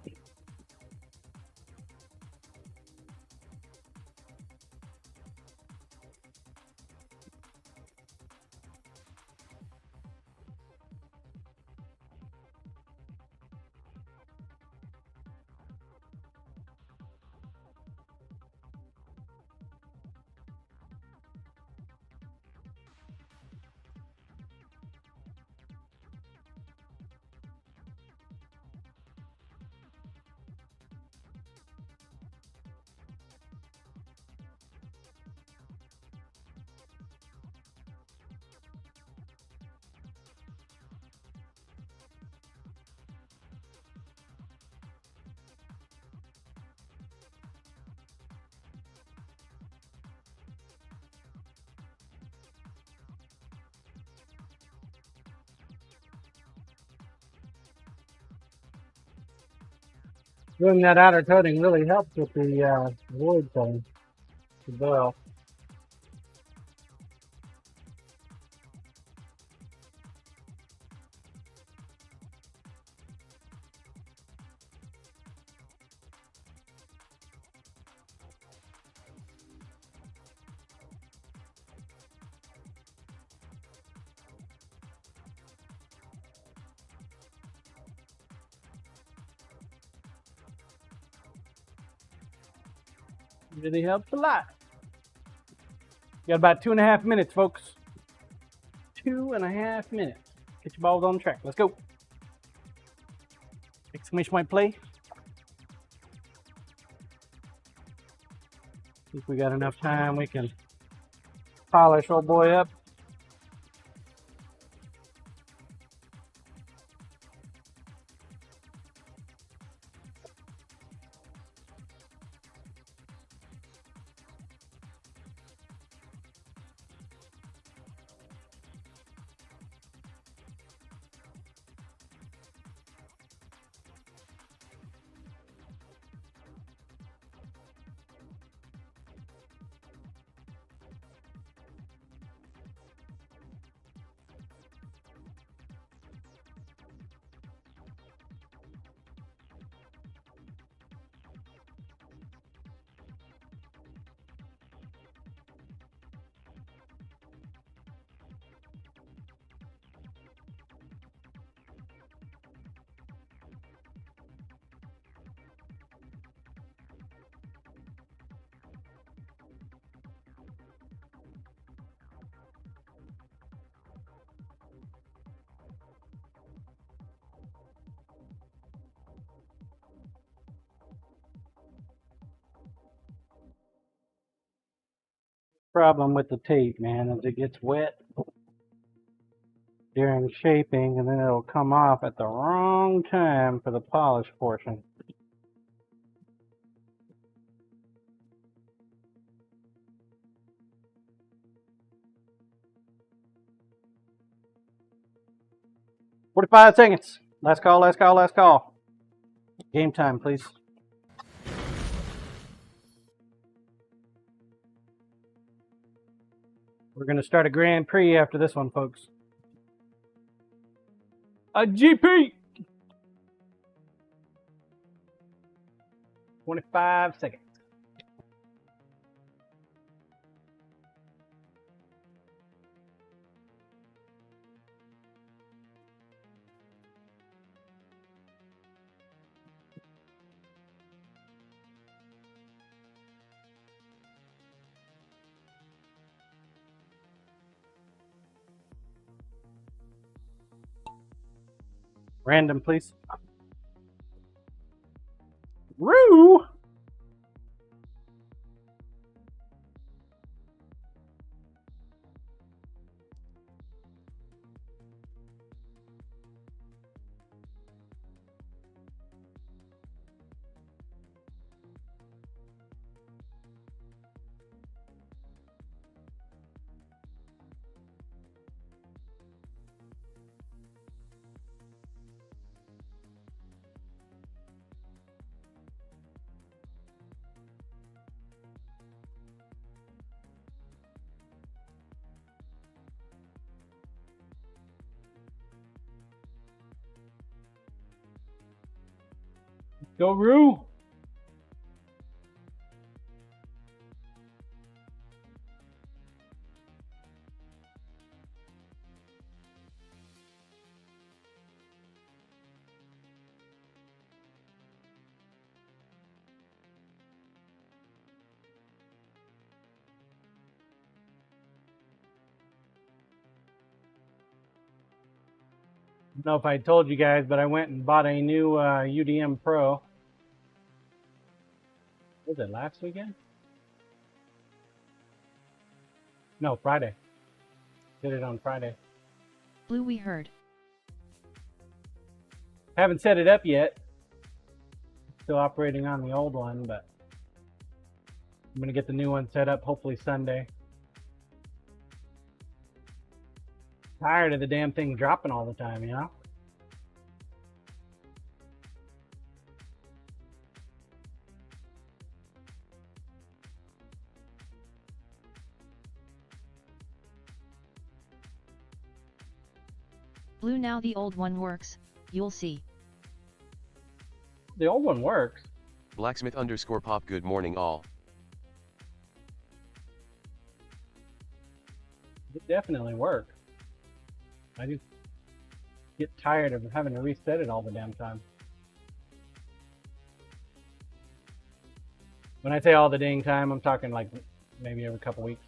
Speaker 2: Doing that outer coating really helps with the void thing as well. Really helps a lot. Got about 2.5 minutes, folks. 2.5 minutes. Get your balls on the track. Let's go. Exclamation point play. If we got enough time, we can polish old boy up. Problem with the tape, man, is it gets wet during shaping and then it'll come off at the wrong time for the polish portion. "45 seconds. Last call, last call, last call. Game time, please." We're going to start a Grand Prix after this one, folks. A GP! 25 seconds. Random, please. Roo! Go Roo! I don't know if I told you guys, but I went and bought a new UDM Pro. Was it last weekend? No, Friday. Did it on Friday.
Speaker 3: Blue, we heard.
Speaker 2: Haven't set it up yet. Still operating on the old one, but I'm gonna get the new one set up hopefully Sunday. Tired of the damn thing dropping all the time, you know?
Speaker 3: Blue, now the old one works, you'll see.
Speaker 2: The old one works.
Speaker 4: Blacksmith_pop, good morning all.
Speaker 2: It definitely works. I just get tired of having to reset it all the damn time. When I say all the dang time, I'm talking like maybe every couple weeks.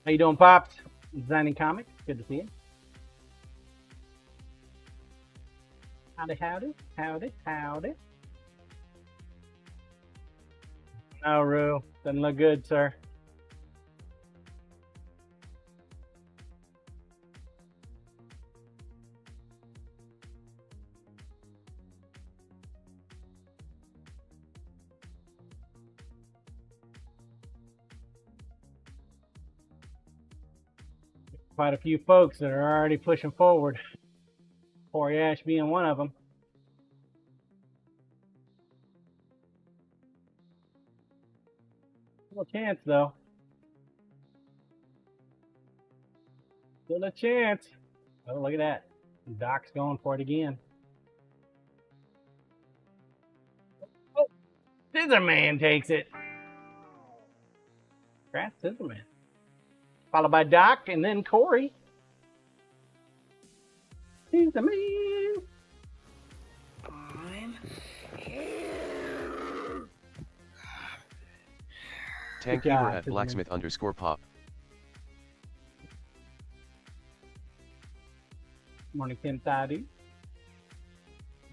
Speaker 2: How you doing, Pops? Designing Comics. Good to see you. Howdy, howdy, howdy, howdy. Oh, Rue. Doesn't look good, sir. Quite a few folks that are already pushing forward. Corey Ash being one of them. Still a chance, though. Still a chance. Oh, look at that. Doc's going for it again. Oh, Scissorman takes it. Congrats, Scissorman. Followed by Doc and then Corey. He's the man.
Speaker 6: I'm
Speaker 4: Tank
Speaker 2: Good job,
Speaker 4: Fever at
Speaker 2: Scissorman.
Speaker 4: blacksmith_pop.
Speaker 2: Morning, Tim Thady.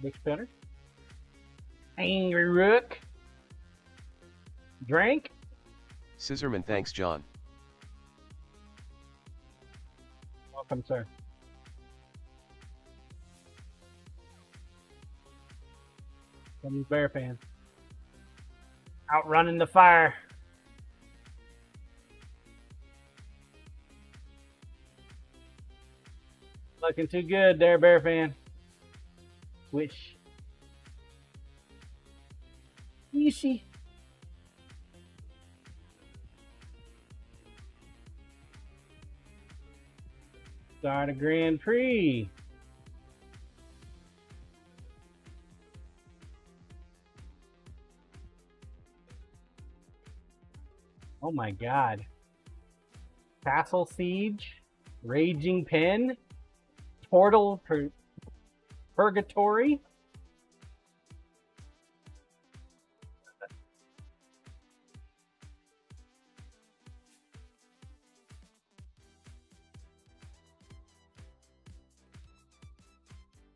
Speaker 2: Big Spitter. Angry Rook. Drink.
Speaker 4: Scissorman, thanks, John.
Speaker 2: Welcome, sir. Some Bear fans. Outrunning the fire. Looking too good there, Bear fan. Wish. Easy. Start a Grand Prix. Oh my God. Castle Siege, Raging Pen, Portal Purgatory.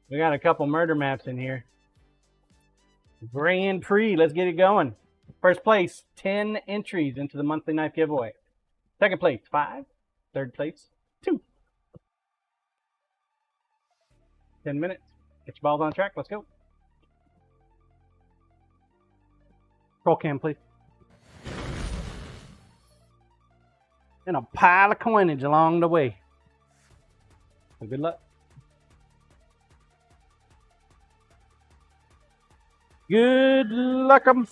Speaker 2: We got a couple murder maps in here. Grand Prix, let's get it going. First place, 10 entries into the monthly knife giveaway. Second place, 5. Third place, 2. 10 minutes. Get your balls on track. Let's go. Roll cam, please. And a pile of coinage along the way. So good luck. Good luck, 'em.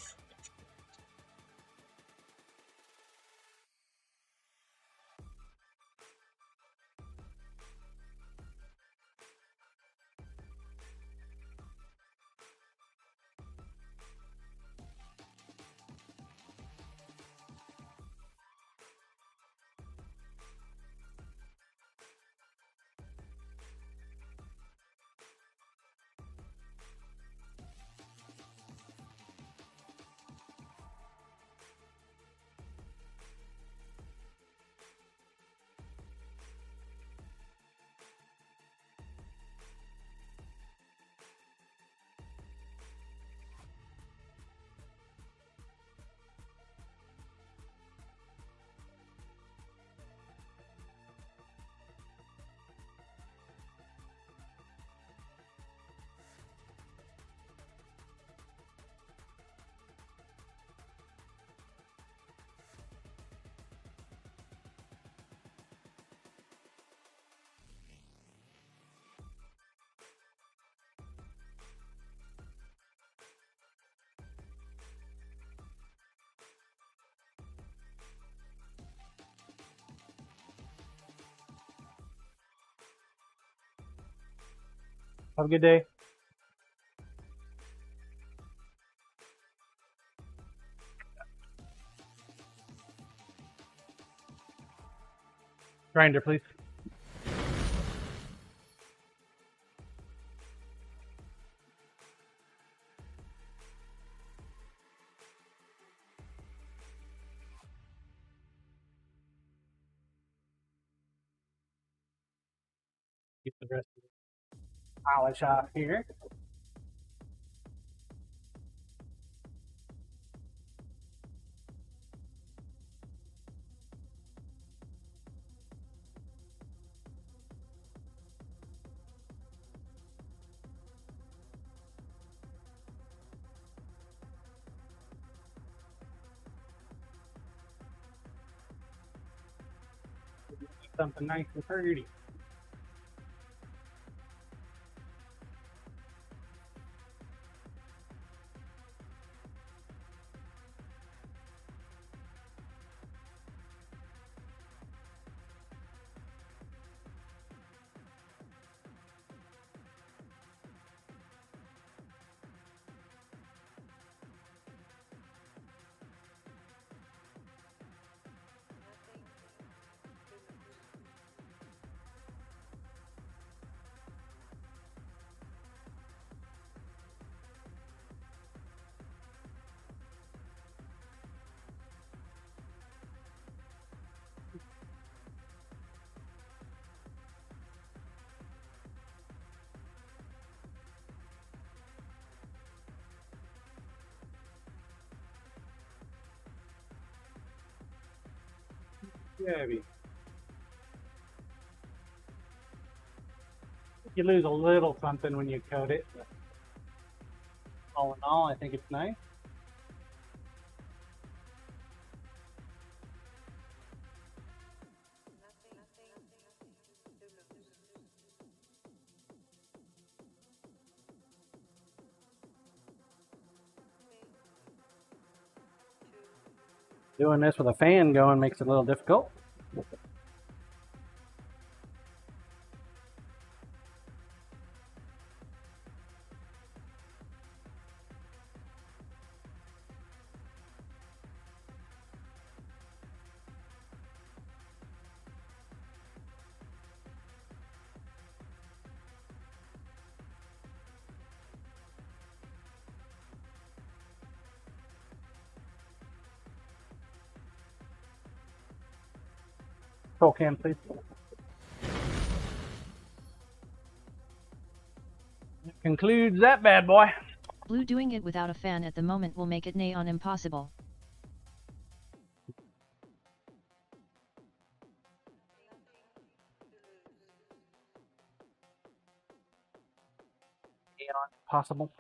Speaker 2: Have a good day. Grinder, please. Get the rest of the polish off here. Something nice and pretty. Heavy. You lose a little something when you coat it. All in all, I think it's nice. Doing this with a fan going makes it a little difficult. Roll cam, please. That concludes that bad boy.
Speaker 3: Blue doing it without a fan at the moment will make it nigh on impossible.
Speaker 2: Possible.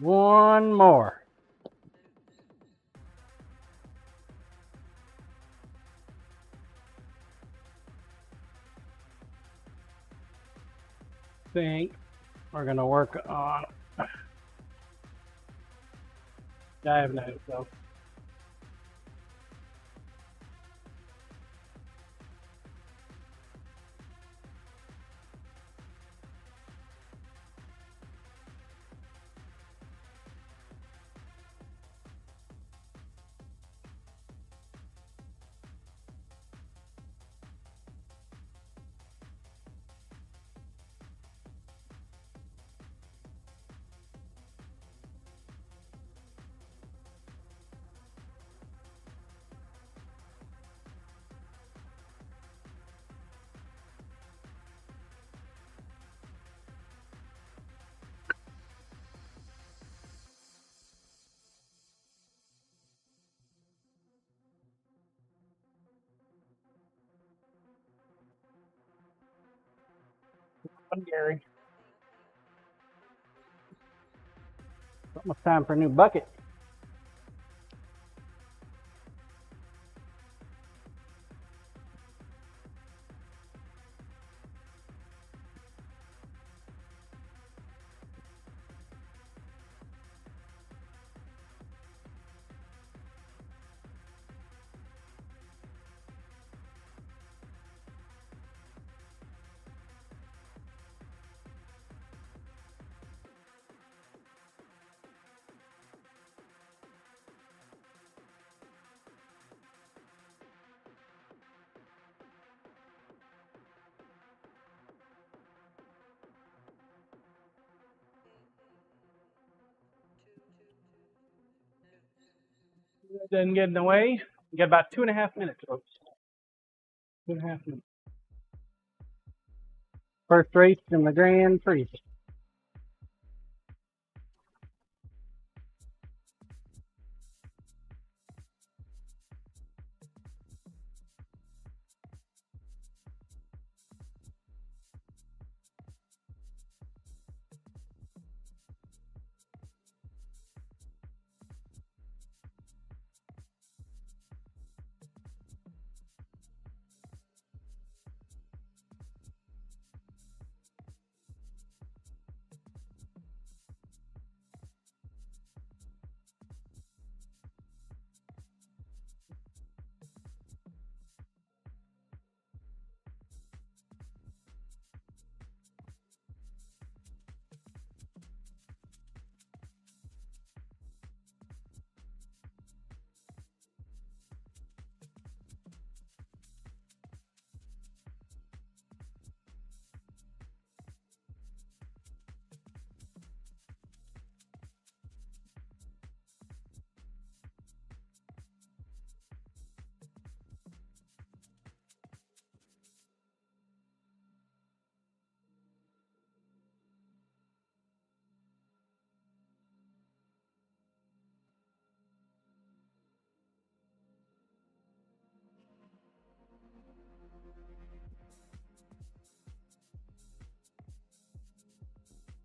Speaker 2: One more. Think we're gonna work on diagonal. So Gary. It's almost time for a new bucket. Doesn't get in the way. You got about 2.5 minutes, folks. 2.5 minutes. First race in the Grand Prix.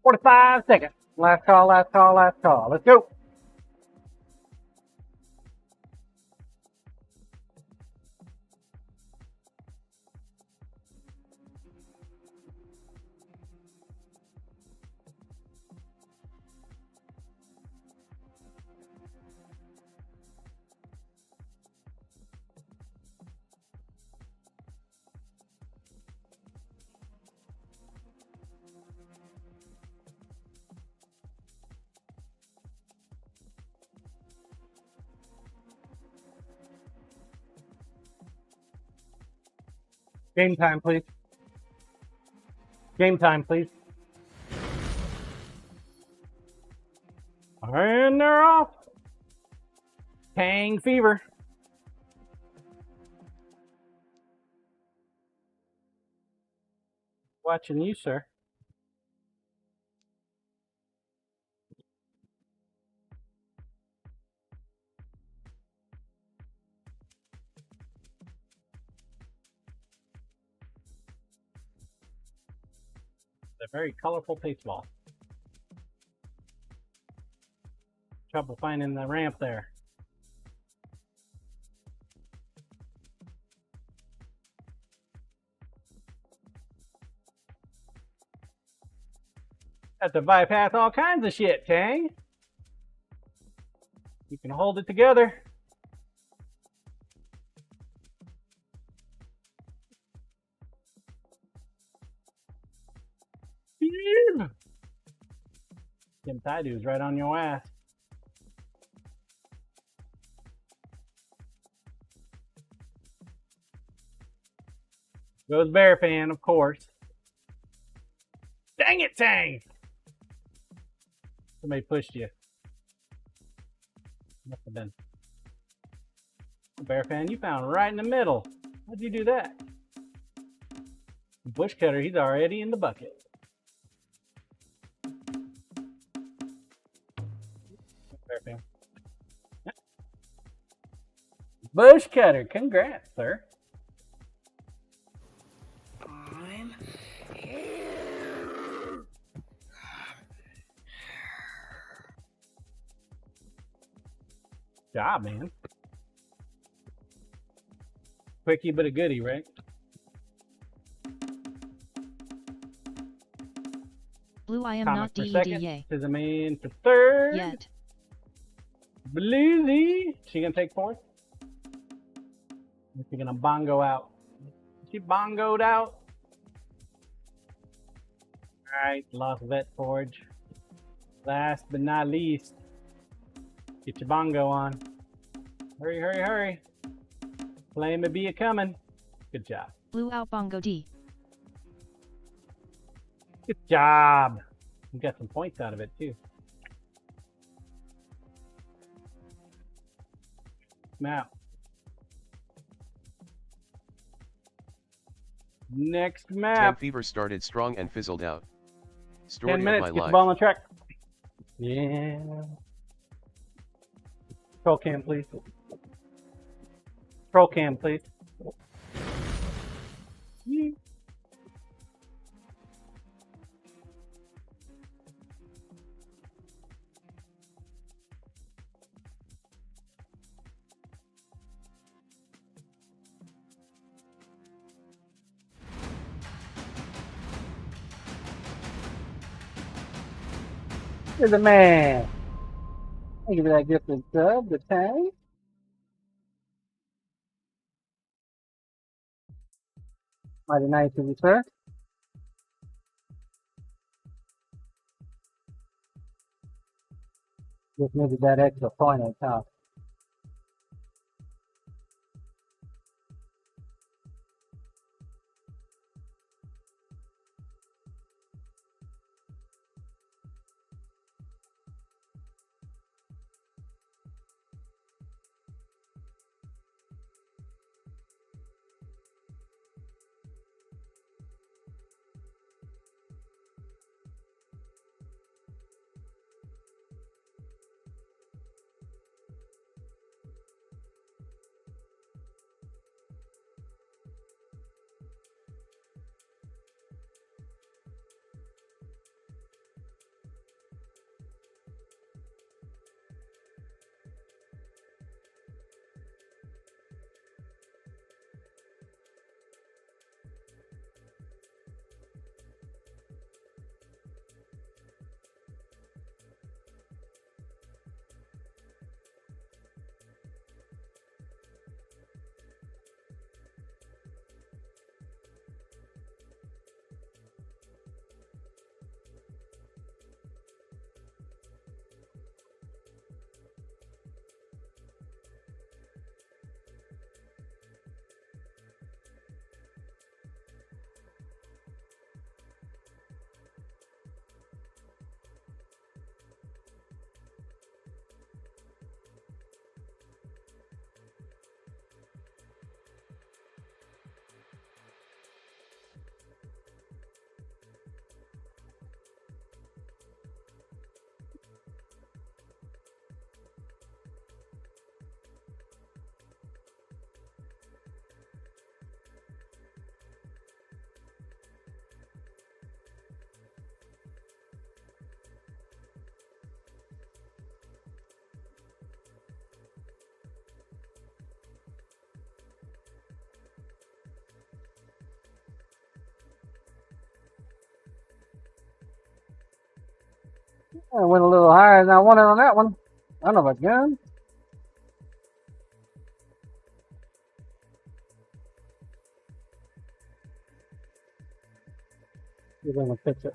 Speaker 2: $45 seconds. Last call, last call, last call. Let's go. Game time, please. Game time, please. And they're off. Tang fever. Watching you, sir. A very colorful baseball. Trouble finding the ramp there. Have to bypass all kinds of shit, Tang. You can hold it together. Them Taidu's right on your ass. Goes Bear fan, of course. Dang it, Tang! Somebody pushed you. Must have been. Bear fan, you found right in the middle. How'd you do that? Bush cutter, he's already in the bucket. Bear fan. Bush cutter, congrats, sir. Job, man. Quickie but a goodie, right?
Speaker 3: Blue, I am
Speaker 2: Comic
Speaker 3: not
Speaker 2: for
Speaker 3: DED
Speaker 2: second.
Speaker 3: yay.
Speaker 2: Is a man for third.
Speaker 3: Yet.
Speaker 2: Bluesy. She gonna take fourth? Is she gonna bongo out? She bongoed out. Alright, Lost Vet Forge. Last but not least. Get your bongo on. Hurry, hurry, hurry. Flame be a coming. Good job.
Speaker 3: Blue out bongo D.
Speaker 2: Good job. You got some points out of it too. map. Next
Speaker 4: 10
Speaker 2: map.
Speaker 4: fever started strong and fizzled out.
Speaker 2: 10
Speaker 4: Story of
Speaker 2: minutes.
Speaker 4: my
Speaker 2: Get the
Speaker 4: life.
Speaker 2: ball on the track. Yeah. Control cam, please. Control cam, please. Yeah. Here's the man. Thank you for that gifted sub, the tank. Mighty nice of you, sir. Just needed that extra point on top. I went a little higher than I wanted on that one. I don't know about gun. You're gonna fix it.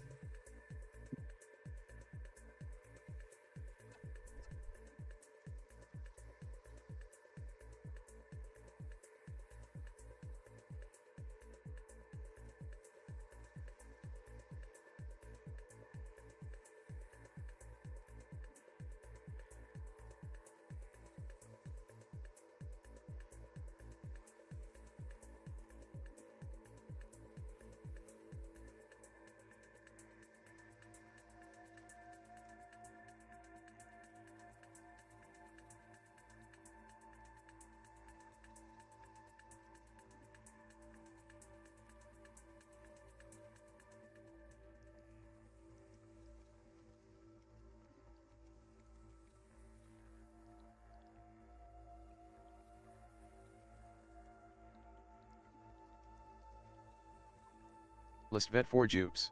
Speaker 4: List vet 4 jupes.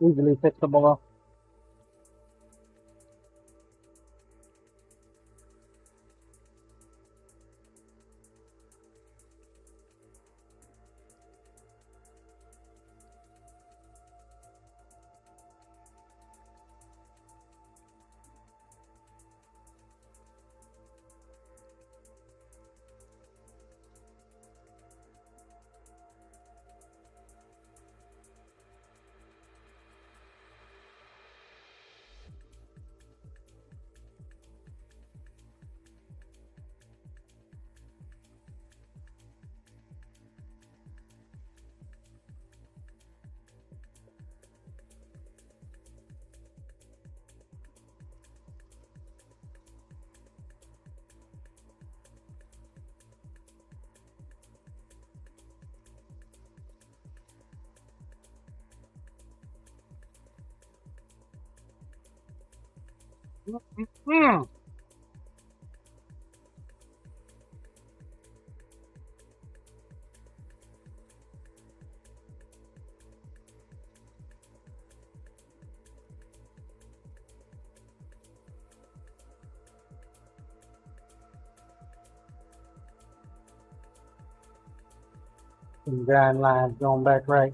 Speaker 2: Easily fixable. Mm. Some grind lines going back right.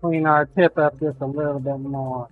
Speaker 2: Clean our tip up just a little bit more.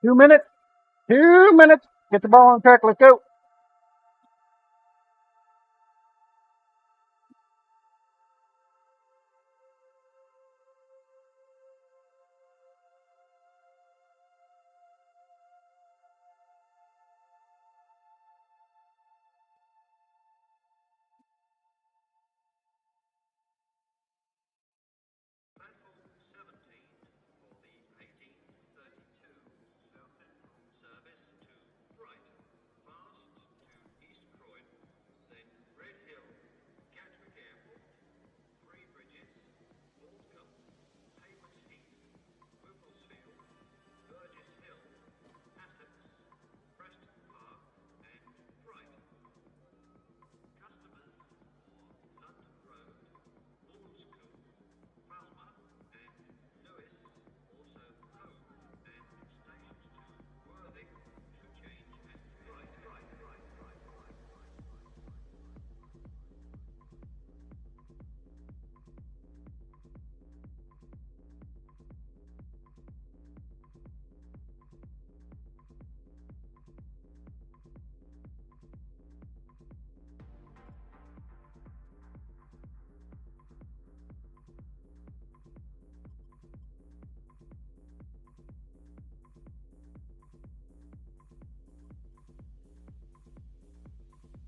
Speaker 2: Two minutes. 2 minutes. Get the ball on track. Let's go.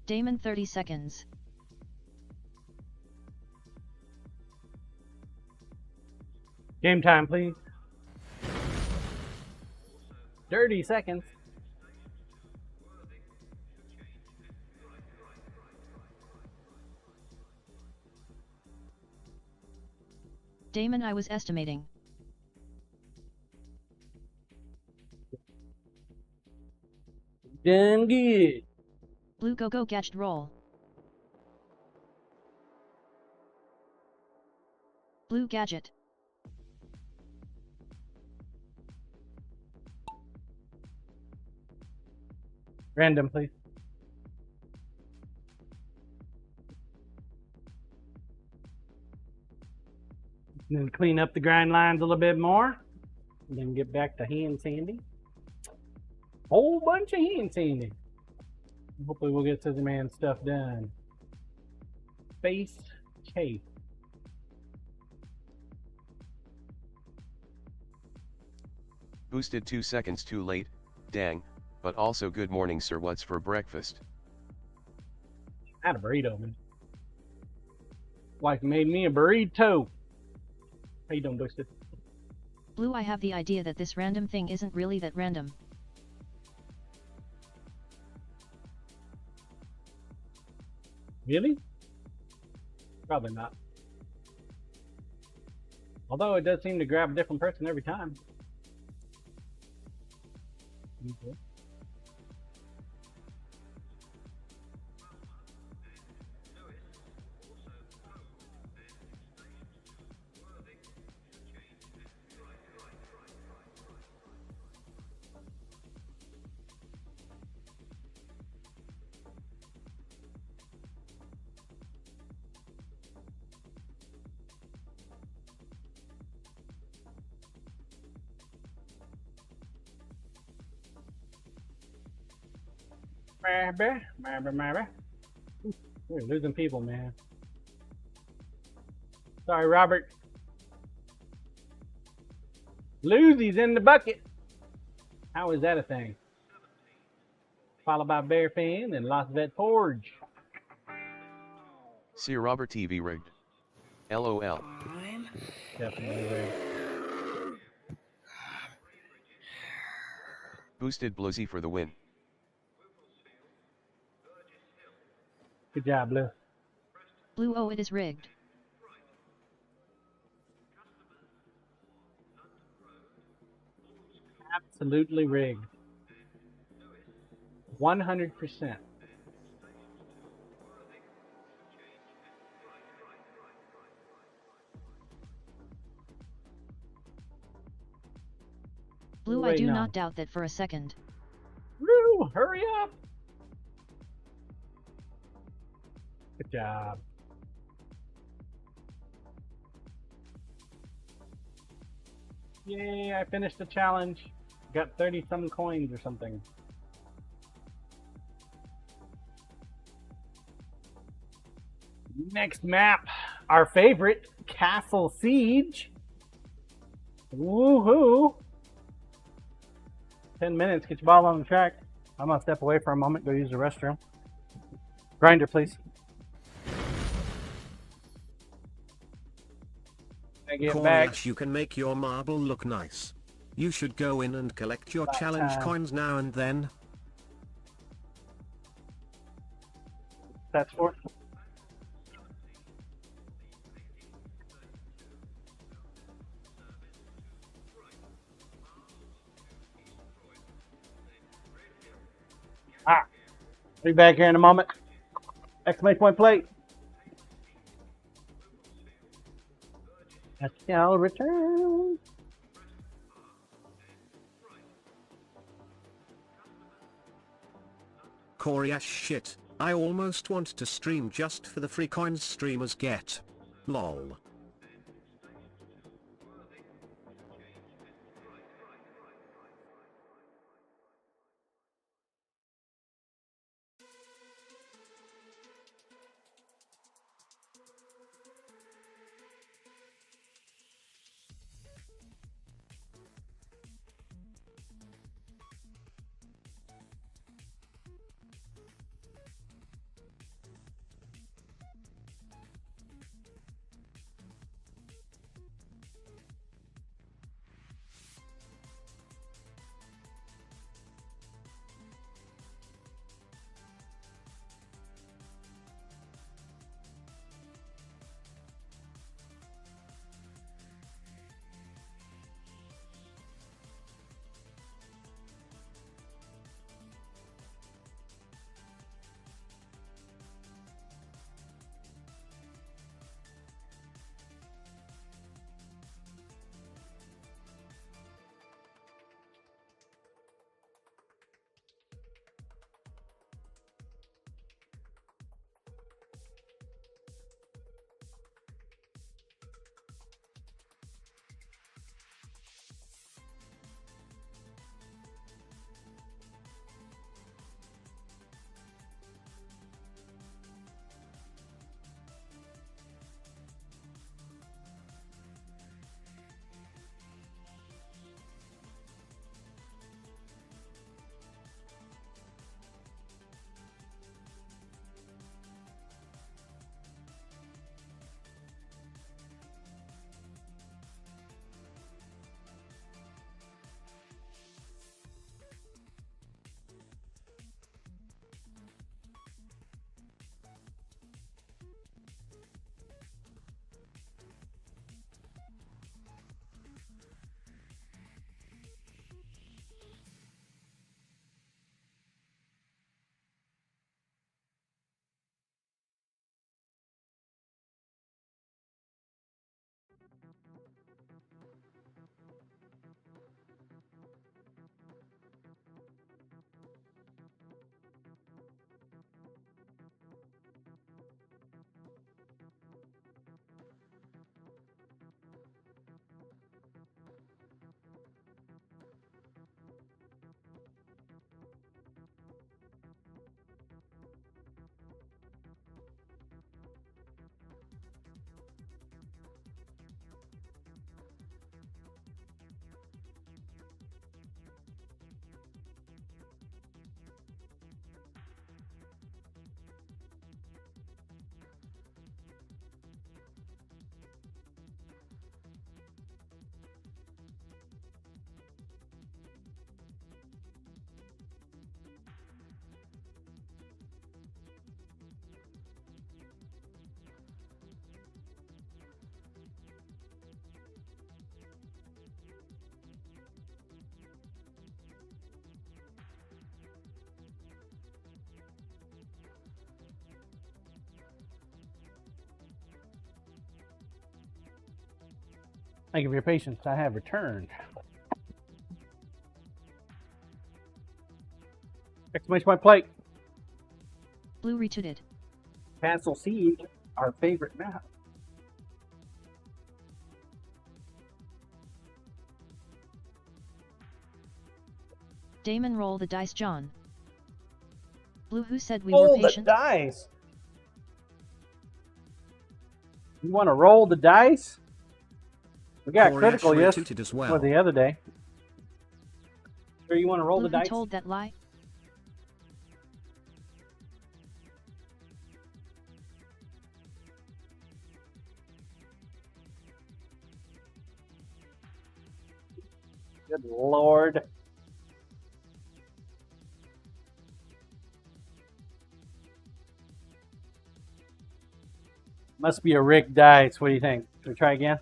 Speaker 3: Damon 30 seconds.
Speaker 2: Game time, please. 30 seconds.
Speaker 3: Damon, I was estimating.
Speaker 2: Done good.
Speaker 3: Blue go gadget roll. Blue gadget.
Speaker 2: Random, please. And then clean up the grind lines a little bit more. And then get back to hand sanding. Whole bunch of hand sanding. Hopefully we'll get Scissor Man stuff done. Face case.
Speaker 4: Boosted 2 seconds too late. Dang, but also good morning sir, what's for breakfast?
Speaker 2: I had a burrito, man. Wife made me a burrito. How you doing, Busted?
Speaker 3: Blue, I have the idea that this random thing isn't really that random.
Speaker 2: Really? Probably not. Although it does seem to grab a different person every time. Okay. Maybe. We're losing people, man. Sorry, Robert. Lucy's in the bucket. How is that a thing? Followed by Bear Fan and Lost Vet Forge.
Speaker 4: See Robert TV rigged. LOL.
Speaker 2: Definitely rigged.
Speaker 4: Boosted Bluzzy for the win.
Speaker 2: Good job, Blue.
Speaker 3: Blue, oh, it is rigged.
Speaker 2: Absolutely rigged. 100%.
Speaker 3: Blue, I do not doubt that for a second.
Speaker 2: Woo, hurry up. Good job. Yay, I finished the challenge. Got 30-some coins or something. Next map, our favorite, Castle Siege. Woohoo! 10 minutes, get your ball on the track. I'm gonna step away for a moment, go use the restroom. Grinder, please. I get back.
Speaker 5: You can make your marble look nice. You should go in and collect your challenge coins now and then.
Speaker 2: That's for. Be back here in a moment. Exclamation point plate. I shall return.
Speaker 5: Corey shit, I almost want to stream just for the free coins streamers get. Lol.
Speaker 2: Thank you for your patience. I have returned. Exclamation point plate.
Speaker 3: Blue retweeted.
Speaker 2: Castle Siege, our favorite map.
Speaker 3: Damon roll the dice John. Blue who said we
Speaker 2: Roll
Speaker 3: were
Speaker 2: the
Speaker 3: patient?
Speaker 2: dice. You want to roll the dice? We got
Speaker 5: Corey
Speaker 2: critical
Speaker 5: Ash
Speaker 2: yes
Speaker 5: retweeted as
Speaker 2: for
Speaker 5: well.
Speaker 2: the other day. Sure you want to roll
Speaker 3: Blue
Speaker 2: the
Speaker 3: who
Speaker 2: dice?
Speaker 3: told that lie?
Speaker 2: Good Lord. Must be a rigged dice. What do you think? Should we try again?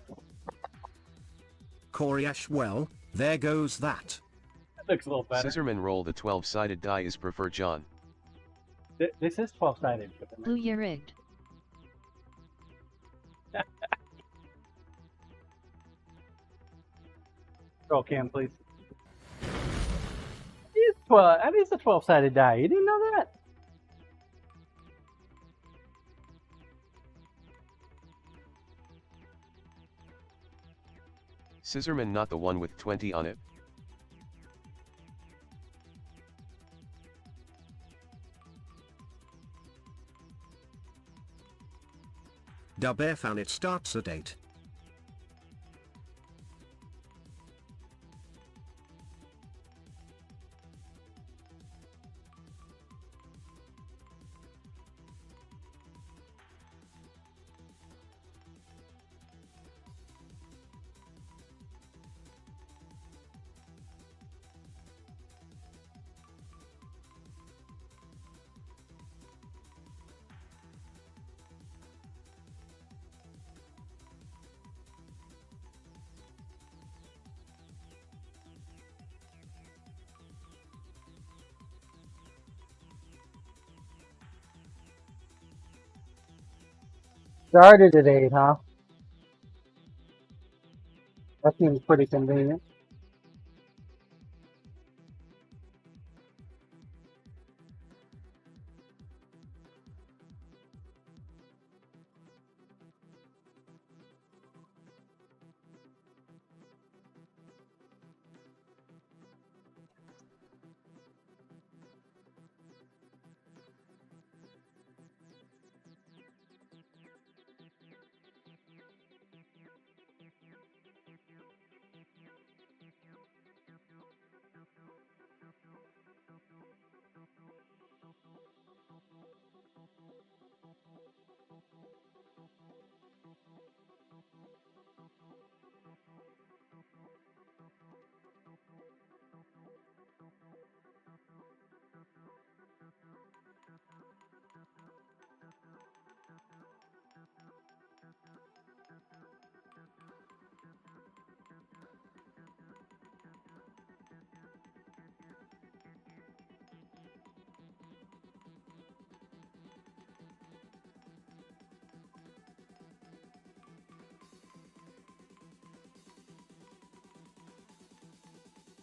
Speaker 5: Corey Ash, well, there goes that.
Speaker 2: That looks a little better.
Speaker 4: Scissorman roll the 12-sided die is prefer John.
Speaker 2: This is 12-sided.
Speaker 3: Blue year rigged.
Speaker 2: Roll cam, please. It's 12. That is a 12-sided die. You didn't know that?
Speaker 4: Scissorman not the one with 20 on it.
Speaker 5: Dubbear found it starts at 8.
Speaker 2: Started at 8, huh? That seems pretty convenient.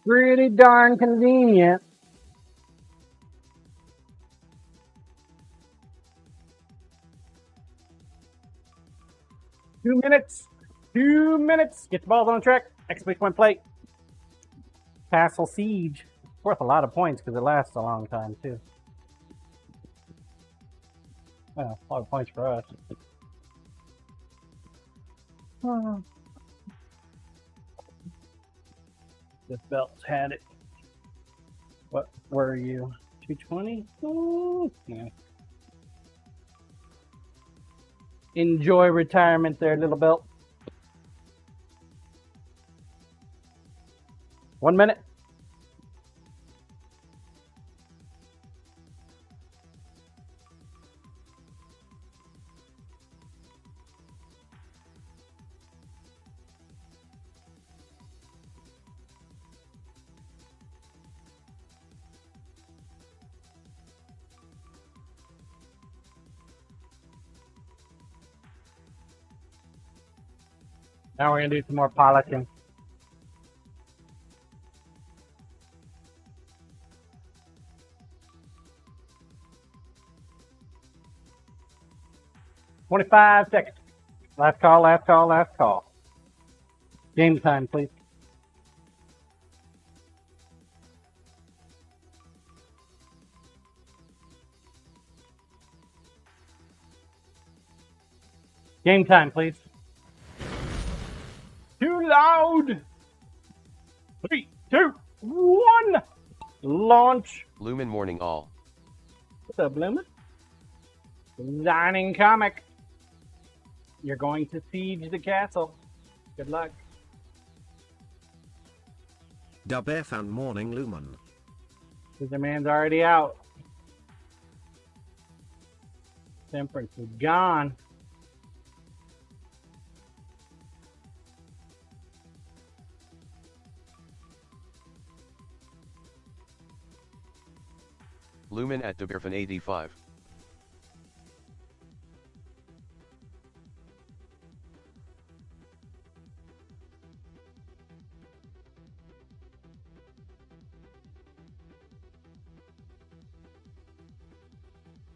Speaker 2: Pretty darn convenient. Two minutes. 2 minutes. Get the balls on the track. Exclamation point plate. Castle Siege. It's worth a lot of points because it lasts a long time, too. Well, a lot of points for us. This belt's had it. What were you? 220? Oh, yeah. Enjoy retirement there, little belt. 1 minute. Now we're gonna do some more polishing. "25 seconds. Last call, last call, last call. Game time, please." Game time, please. Too loud! 3, 2, 1! Launch!
Speaker 4: Lumen morning all.
Speaker 2: What's up, Lumen? Designing comic. You're going to siege the castle. Good luck.
Speaker 5: Dub F and morning Lumen.
Speaker 2: Scissor Man's already out. Temperance is gone.
Speaker 4: Lumen at Deberfin 85.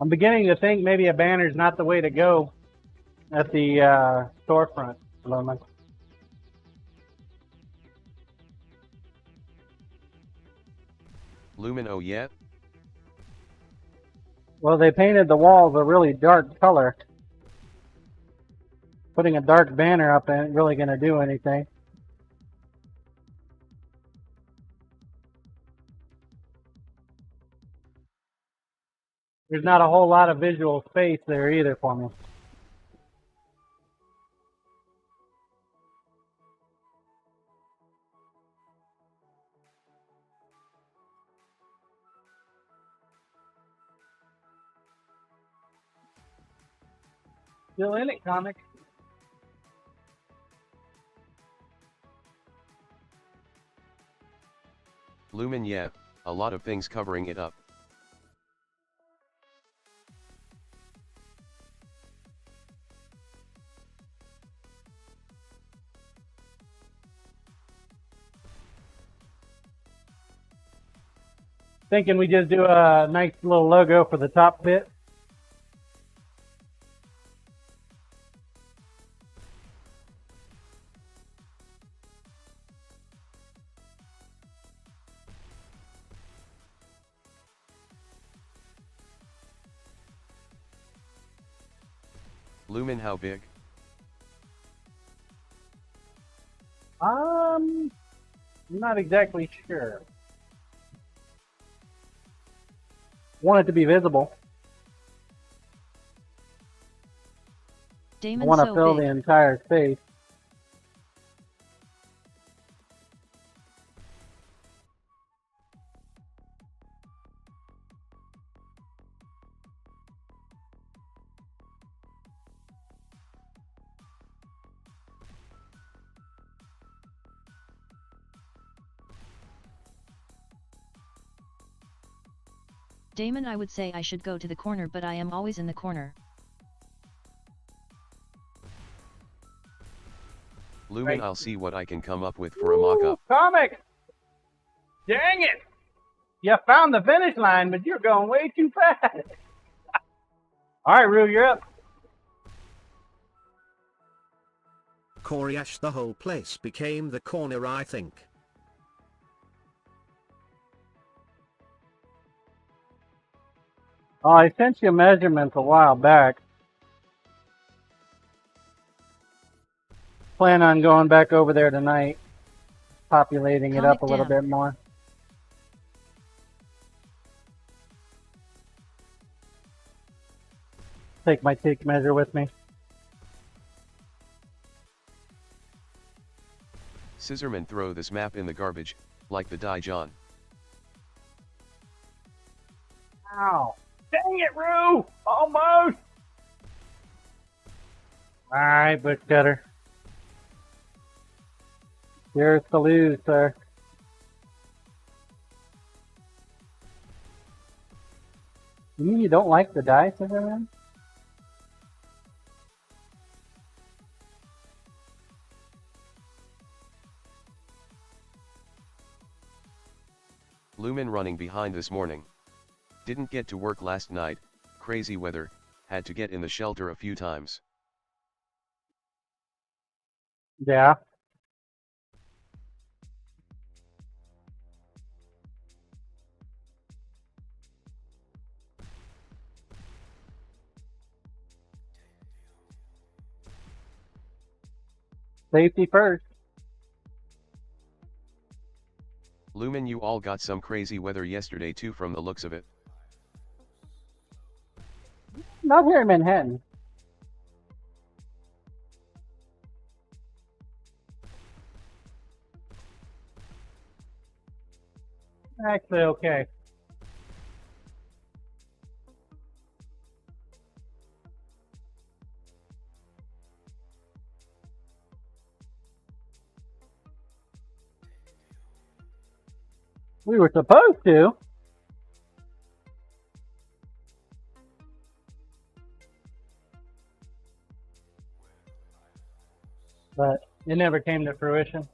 Speaker 2: I'm beginning to think maybe a banner's not the way to go at the storefront, Lumen.
Speaker 4: Lumen oh yeah?
Speaker 2: Well, they painted the walls a really dark color. Putting a dark banner up ain't really going to do anything. There's not a whole lot of visual space there either for me. Still in it, comic.
Speaker 4: Lumen yeah, a lot of things covering it up.
Speaker 2: Thinking we just do a nice little logo for the top bit.
Speaker 4: Lumen how big?
Speaker 2: I'm not exactly sure. Want it to be visible. I
Speaker 3: Damon's
Speaker 2: want to
Speaker 3: so
Speaker 2: fill
Speaker 3: big.
Speaker 2: the entire space.
Speaker 3: Damon, I would say I should go to the corner, but I am always in the corner.
Speaker 4: Lumen I'll see what I can come up with for a mock-up.
Speaker 2: Comic! Dang it! You found the finish line, but you're going way too fast. Alright, Rue, you're up.
Speaker 5: Coriash, the whole place became the corner, I think.
Speaker 2: Oh, I sent you measurements a while back. Plan on going back over there tonight, populating it up a little bit more. Take my tape measure with me.
Speaker 4: Scissorman throw this map in the garbage, like the die John.
Speaker 2: Ow. Dang it, Rue! Almost! Alright, bush cutter. Yours to lose, sir. You mean you don't like the dice, everyone?
Speaker 4: Lumen running behind this morning. Didn't get to work last night, crazy weather, had to get in the shelter a few times.
Speaker 2: Yeah. Safety first.
Speaker 4: Lumen, you all got some crazy weather yesterday too from the looks of it.
Speaker 2: Not here in Manhattan. Actually, okay. We were supposed to. But it never came to fruition.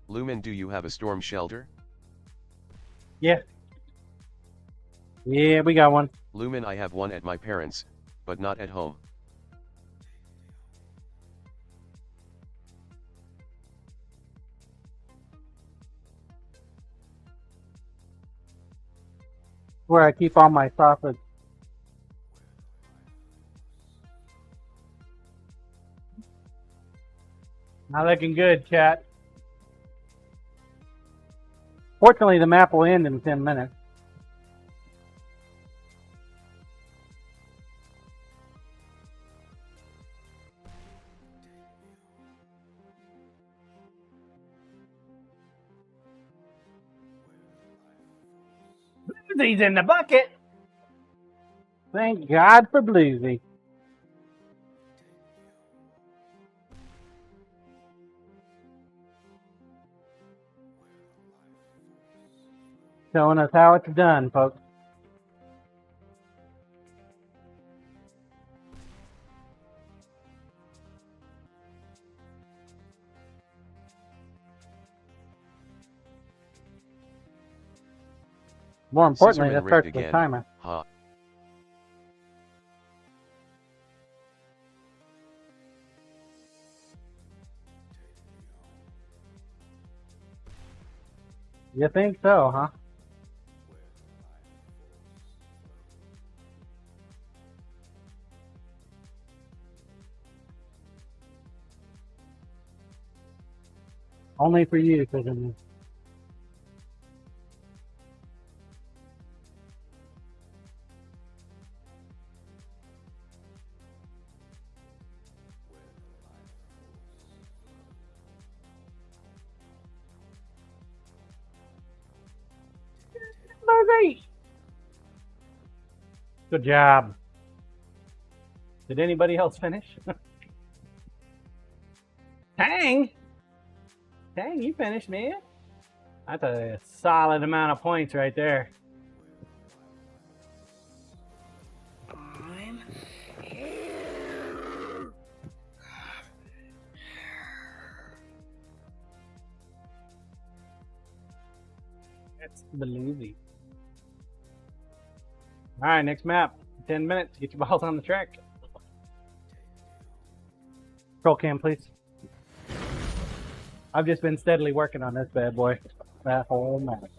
Speaker 4: Lumen, do you have a storm shelter?
Speaker 2: Yeah. Yeah, we got one.
Speaker 4: Lumen, I have one at my parents', but not at home.
Speaker 2: Where I keep all my sausage. Not looking good, chat. Fortunately, the map will end in 10 minutes. Bluesy's in the bucket. Thank God for Bluesy. Showing us how it's done, folks. More importantly,
Speaker 4: Scissorman
Speaker 2: that
Speaker 4: rigged
Speaker 2: starts the
Speaker 4: again.
Speaker 2: timer.
Speaker 4: Ha.
Speaker 2: You think so, huh? Only for you, Scissorman. Bluesy! Good job. Did anybody else finish? Tang! Tang, you finished, man. That's a solid amount of points right there. That's Bluesy. Alright, next map. 10 minutes. Get your balls on the track. Control cam, please. I've just been steadily working on this bad boy. That whole map.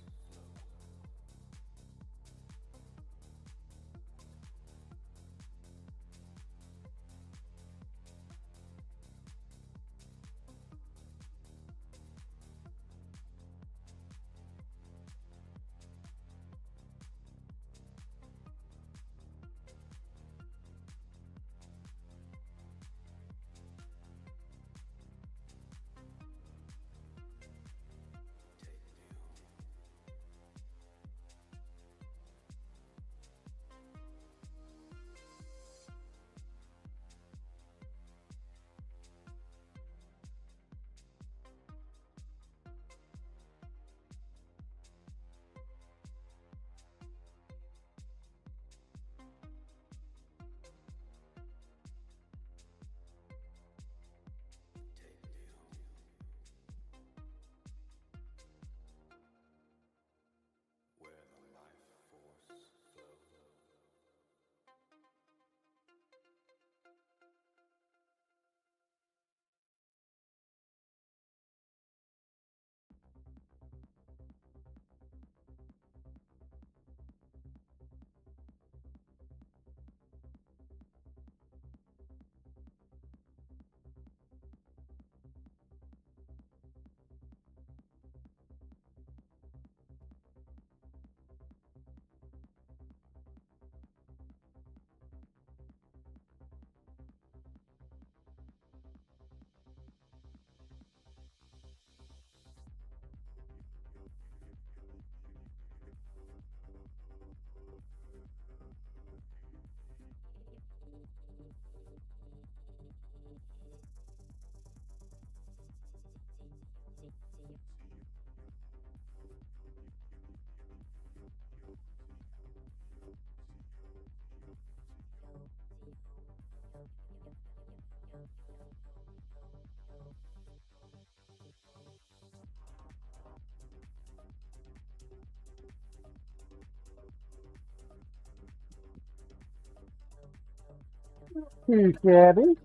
Speaker 2: too shabby.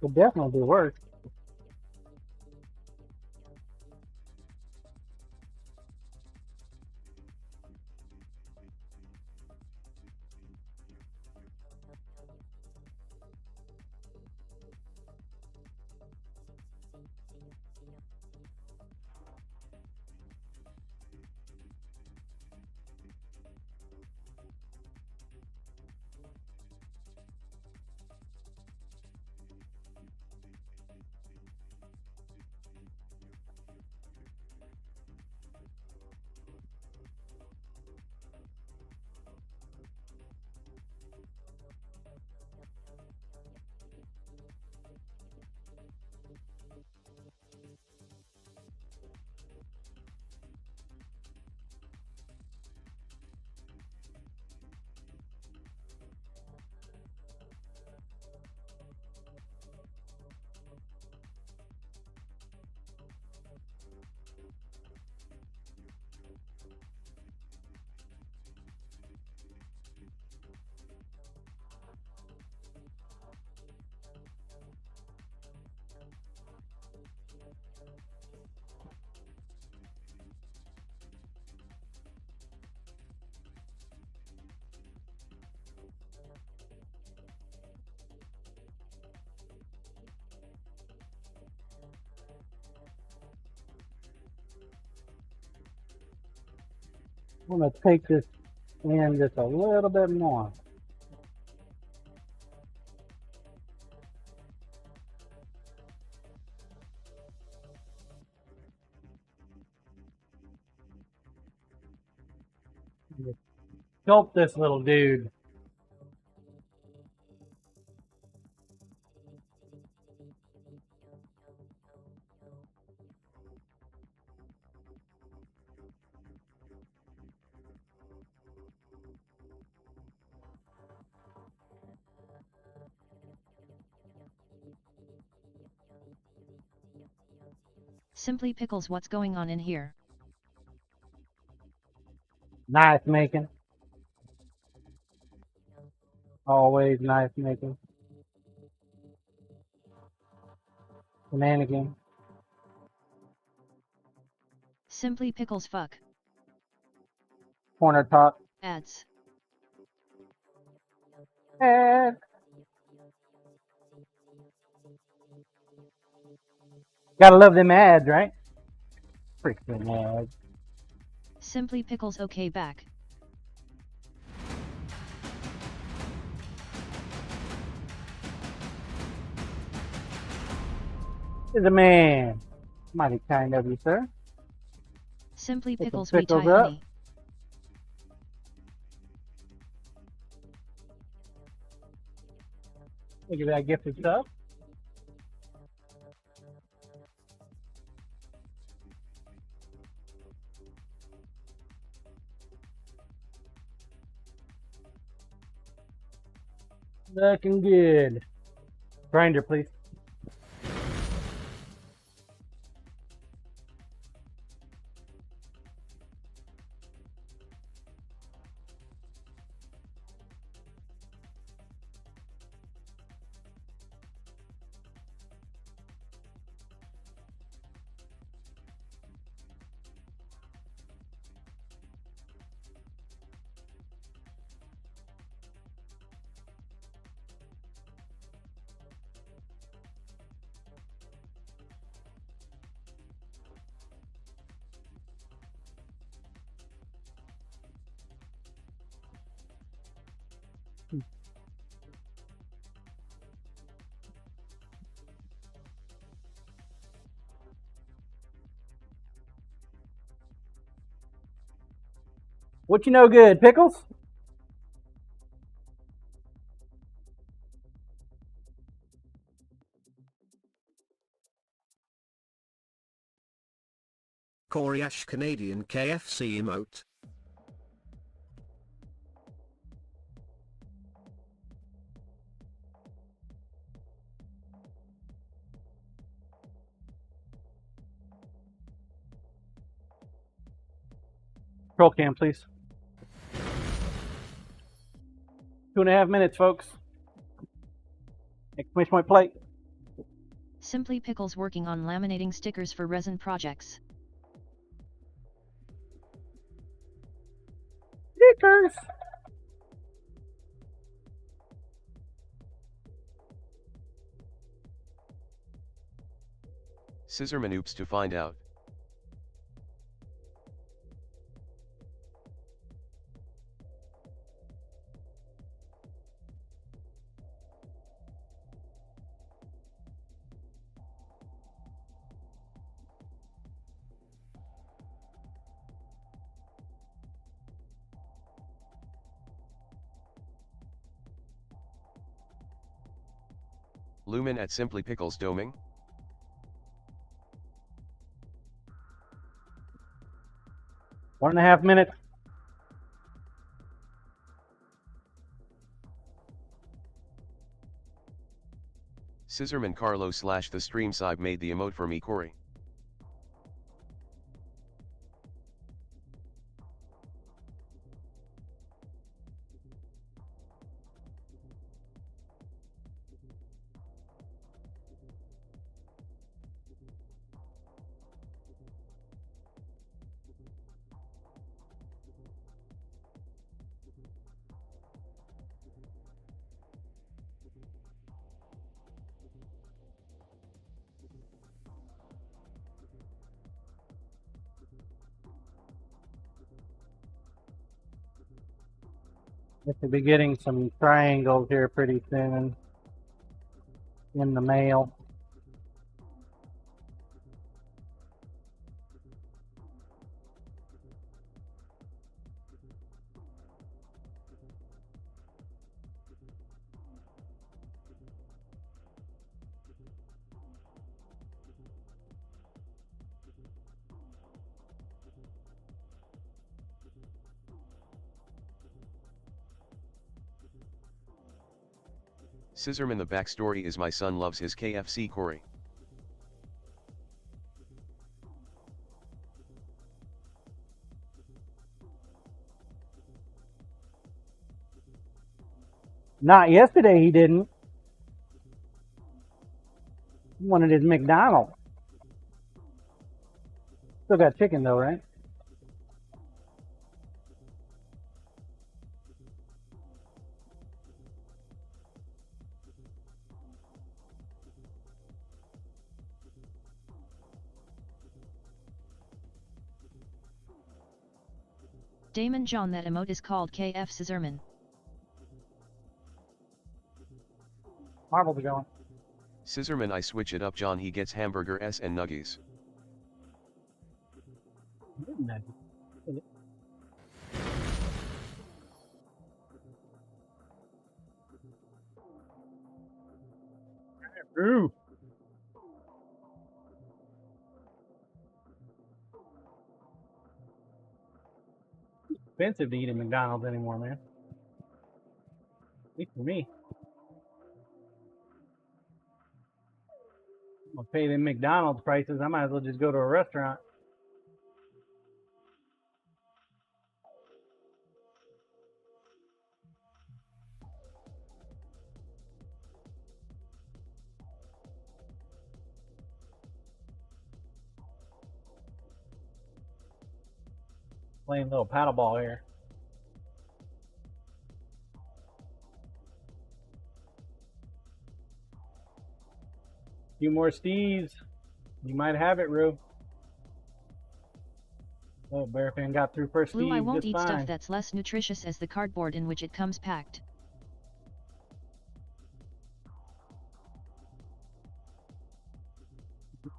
Speaker 2: Could definitely be worse. I'm gonna take this in just a little bit more. Sculpt this little dude.
Speaker 3: Simply Pickles, what's going on in here?
Speaker 2: Knife making. Always knife making. Shenanigan.
Speaker 3: Simply Pickles, fuck.
Speaker 2: Corner top.
Speaker 3: Ads.
Speaker 2: And gotta love them ads, right? Freaking ads.
Speaker 3: Simply Pickles, okay, back.
Speaker 2: Is a man. Mighty kind of you, sir.
Speaker 3: Simply
Speaker 2: Put some
Speaker 3: Pickles, we
Speaker 2: pickles
Speaker 3: tie
Speaker 2: up.
Speaker 3: honey.
Speaker 2: Look at that gifted stuff. Looking good. Grinder, please. What you know good, Pickles?
Speaker 5: Coriash Canadian KFC emote.
Speaker 2: Control cam, please. 2.5 minutes, folks. Finish my plate.
Speaker 3: Simply Pickles working on laminating stickers for resin projects.
Speaker 2: Stickers.
Speaker 4: Scissorman oops to find out. Lumen at Simply Pickles doming.
Speaker 2: One and a half minutes.
Speaker 4: Scissorman Carlo / the stream side made the emote for me, Corey.
Speaker 2: We should be getting some triangles here pretty soon in the mail.
Speaker 4: Scissorman the backstory is my son loves his KFC, Corey.
Speaker 2: Not yesterday, he didn't. He wanted his McDonald's. Still got chicken though, right?
Speaker 3: Damon John, that emote is called KF Scissorman.
Speaker 2: Marbles are going.
Speaker 4: Scissorman I switch it up John, he gets hamburger S and nuggies.
Speaker 2: Ooh. It's expensive to eat at McDonald's anymore, man. At least for me. I'm gonna pay them McDonald's prices. I might as well just go to a restaurant. Playing a little paddleball here. Few more Steves. You might have it, Rue. Oh, Bear Fan got through first
Speaker 3: Blue,
Speaker 2: Steve.
Speaker 3: I won't
Speaker 2: just
Speaker 3: eat
Speaker 2: fine.
Speaker 3: stuff that's less nutritious as the cardboard in which it comes packed.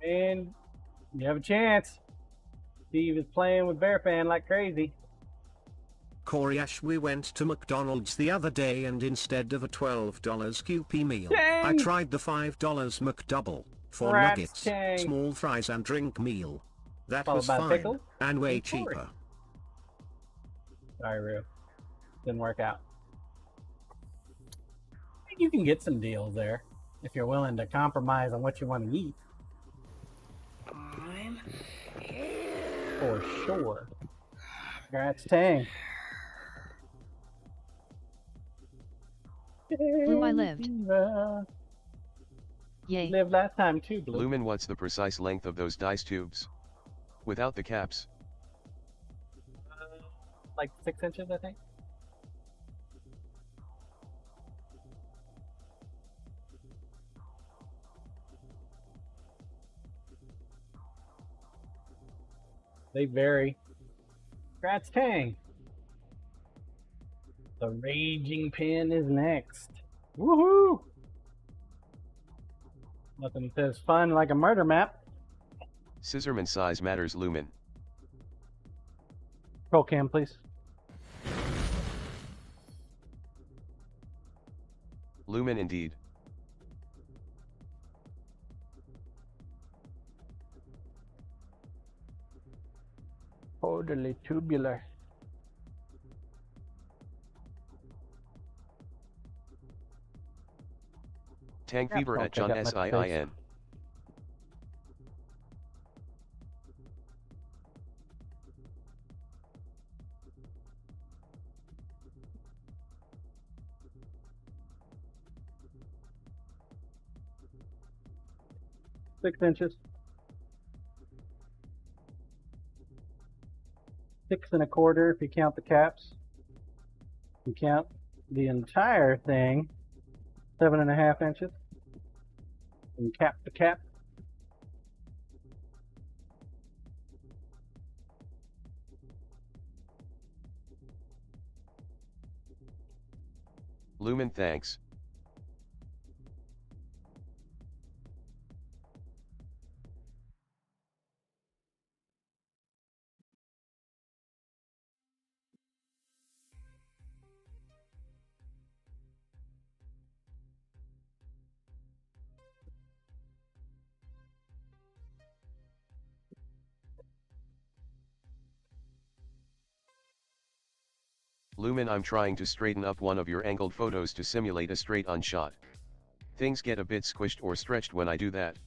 Speaker 2: And you have a chance. Steve is playing with Bear Fan like crazy.
Speaker 5: Corey Ash, we went to McDonald's the other day and instead of a $12 QP meal, I
Speaker 2: Dang!
Speaker 5: tried the $5 McDouble, 4
Speaker 2: Rats,
Speaker 5: nuggets,
Speaker 2: dang.
Speaker 5: small fries and drink meal. That
Speaker 2: Followed
Speaker 5: was
Speaker 2: by
Speaker 5: fine,
Speaker 2: pickles
Speaker 5: and way
Speaker 2: and Corey.
Speaker 5: cheaper.
Speaker 2: Sorry, Rue. Didn't work out. I think you can get some deals there if you're willing to compromise on what you want to eat. For sure. Congrats, Tang.
Speaker 3: Blue, I lived.
Speaker 2: You
Speaker 3: Yay.
Speaker 2: lived last time too, Blue.
Speaker 4: Lumen, what's the precise length of those dice tubes? Without the caps.
Speaker 2: Like 6 inches, I think. They vary. Congrats, Tang. The Raging Pin is next. Woohoo! Nothing says fun like a murder map.
Speaker 4: Scissorman size matters, Lumen.
Speaker 2: Roll cam, please.
Speaker 4: Lumen indeed.
Speaker 2: Totally tubular.
Speaker 4: Tang
Speaker 2: Yep,
Speaker 4: Fever
Speaker 2: don't
Speaker 4: at
Speaker 2: take
Speaker 4: John
Speaker 2: up much space.
Speaker 4: SIIN.
Speaker 2: Six inches. 6 1/4 if you count the caps. If you count the entire thing, 7 1/2 inches. And cap to cap.
Speaker 4: Lumen, thanks. Lumen, I'm trying to straighten up one of your angled photos to simulate a straight-on shot. Things get a bit squished or stretched when I do that.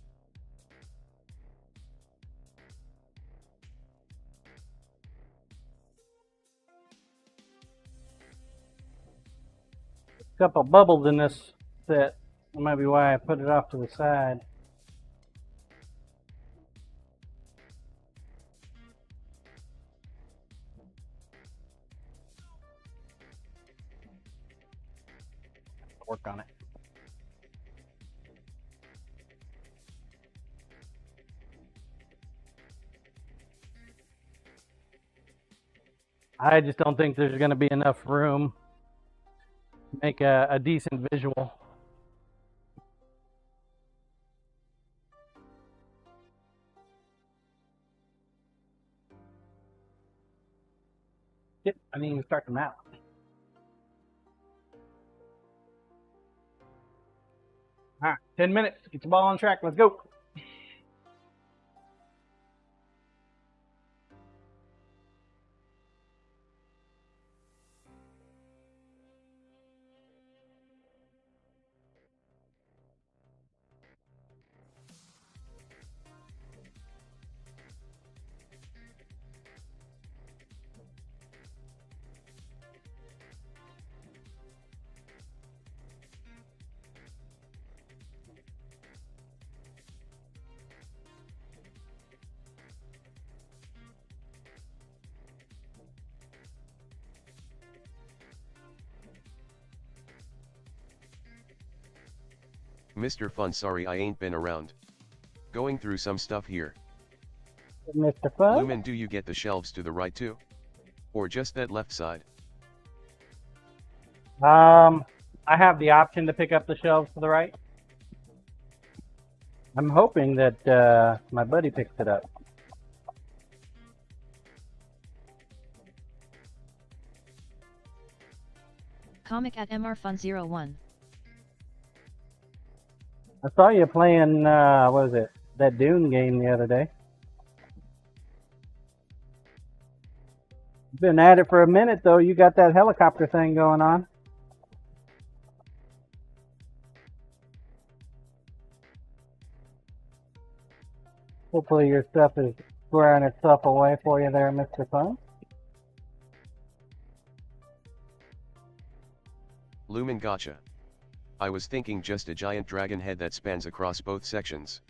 Speaker 2: Couple bubbles in this set. That might be why I put it off to the side. Work on it. I just don't think there's going to be enough room to make a decent visual. Yep, I didn't even start them out. All right, 10 minutes. Get the ball on track. Let's go.
Speaker 4: Mr. Fun, sorry I ain't been around. Going through some stuff here.
Speaker 2: Mr. Fun?
Speaker 4: Lumen, do you get the shelves to the right too? Or just that left side?
Speaker 2: I have the option to pick up the shelves to the right. I'm hoping that my buddy picks it up.
Speaker 3: Comic at MRFun01.
Speaker 2: I saw you playing, what was it, that Dune game the other day. Been at it for a minute though. You got that helicopter thing going on. Hopefully your stuff is squaring itself away for you there, Mr. Fun.
Speaker 4: Lumen, gotcha. I was thinking just a giant dragon head that spans across both sections.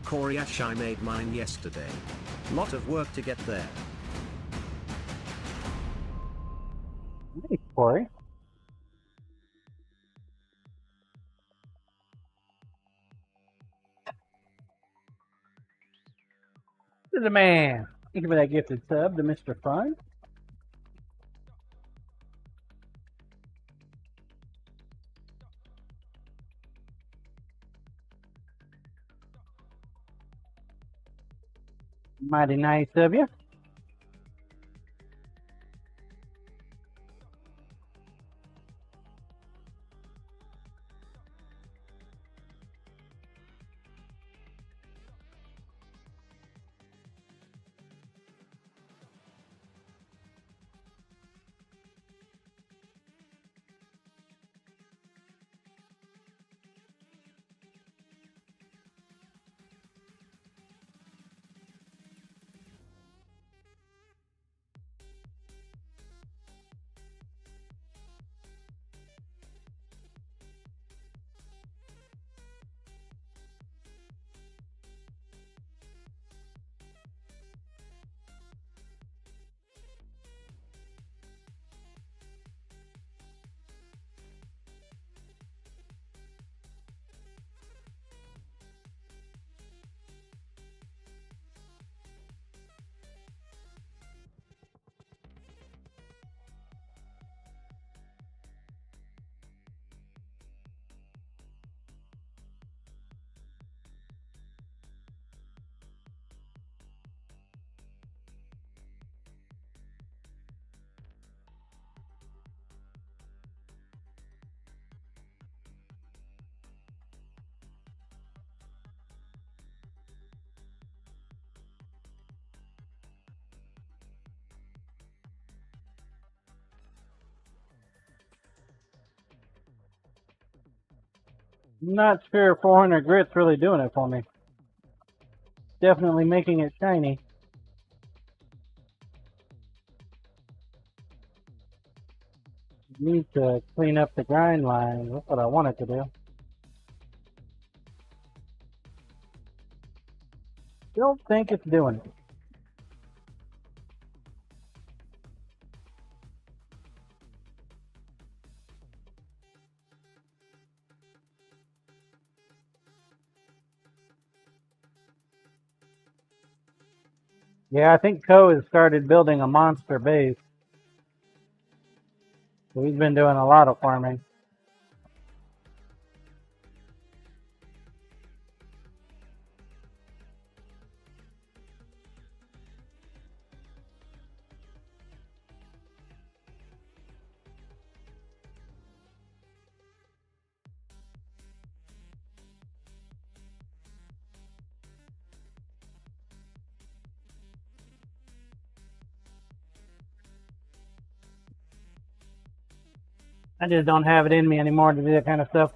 Speaker 5: Koryash, I made mine yesterday. Lot of work to get there.
Speaker 2: Hey, Corey. This is the man. Thank you for that gifted sub to Mr. Fun. Mighty nice of you. I'm not sure 400 grit's really doing it for me. Definitely making it shiny. Need to clean up the grind line. That's what I wanted to do. Don't think it's doing it. Yeah, I think Ko has started building a monster base. So he's been doing a lot of farming. I just don't have it in me anymore to do that kind of stuff.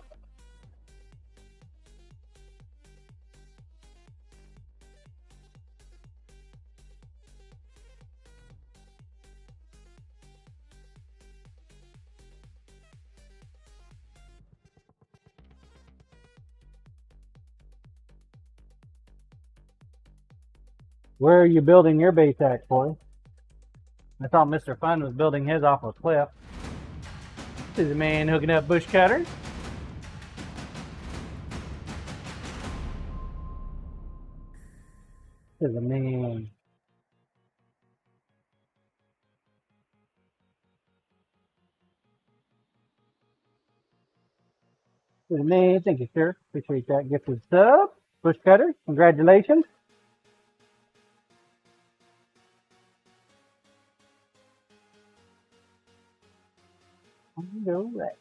Speaker 2: Where are you building your base at, Corey? I thought Mr. Fun was building his off a cliff. This is a man hooking up bush cutters. This is a man. This is a man. Thank you, sir. Appreciate that gifted sub. Bush cutter. Congratulations. All right.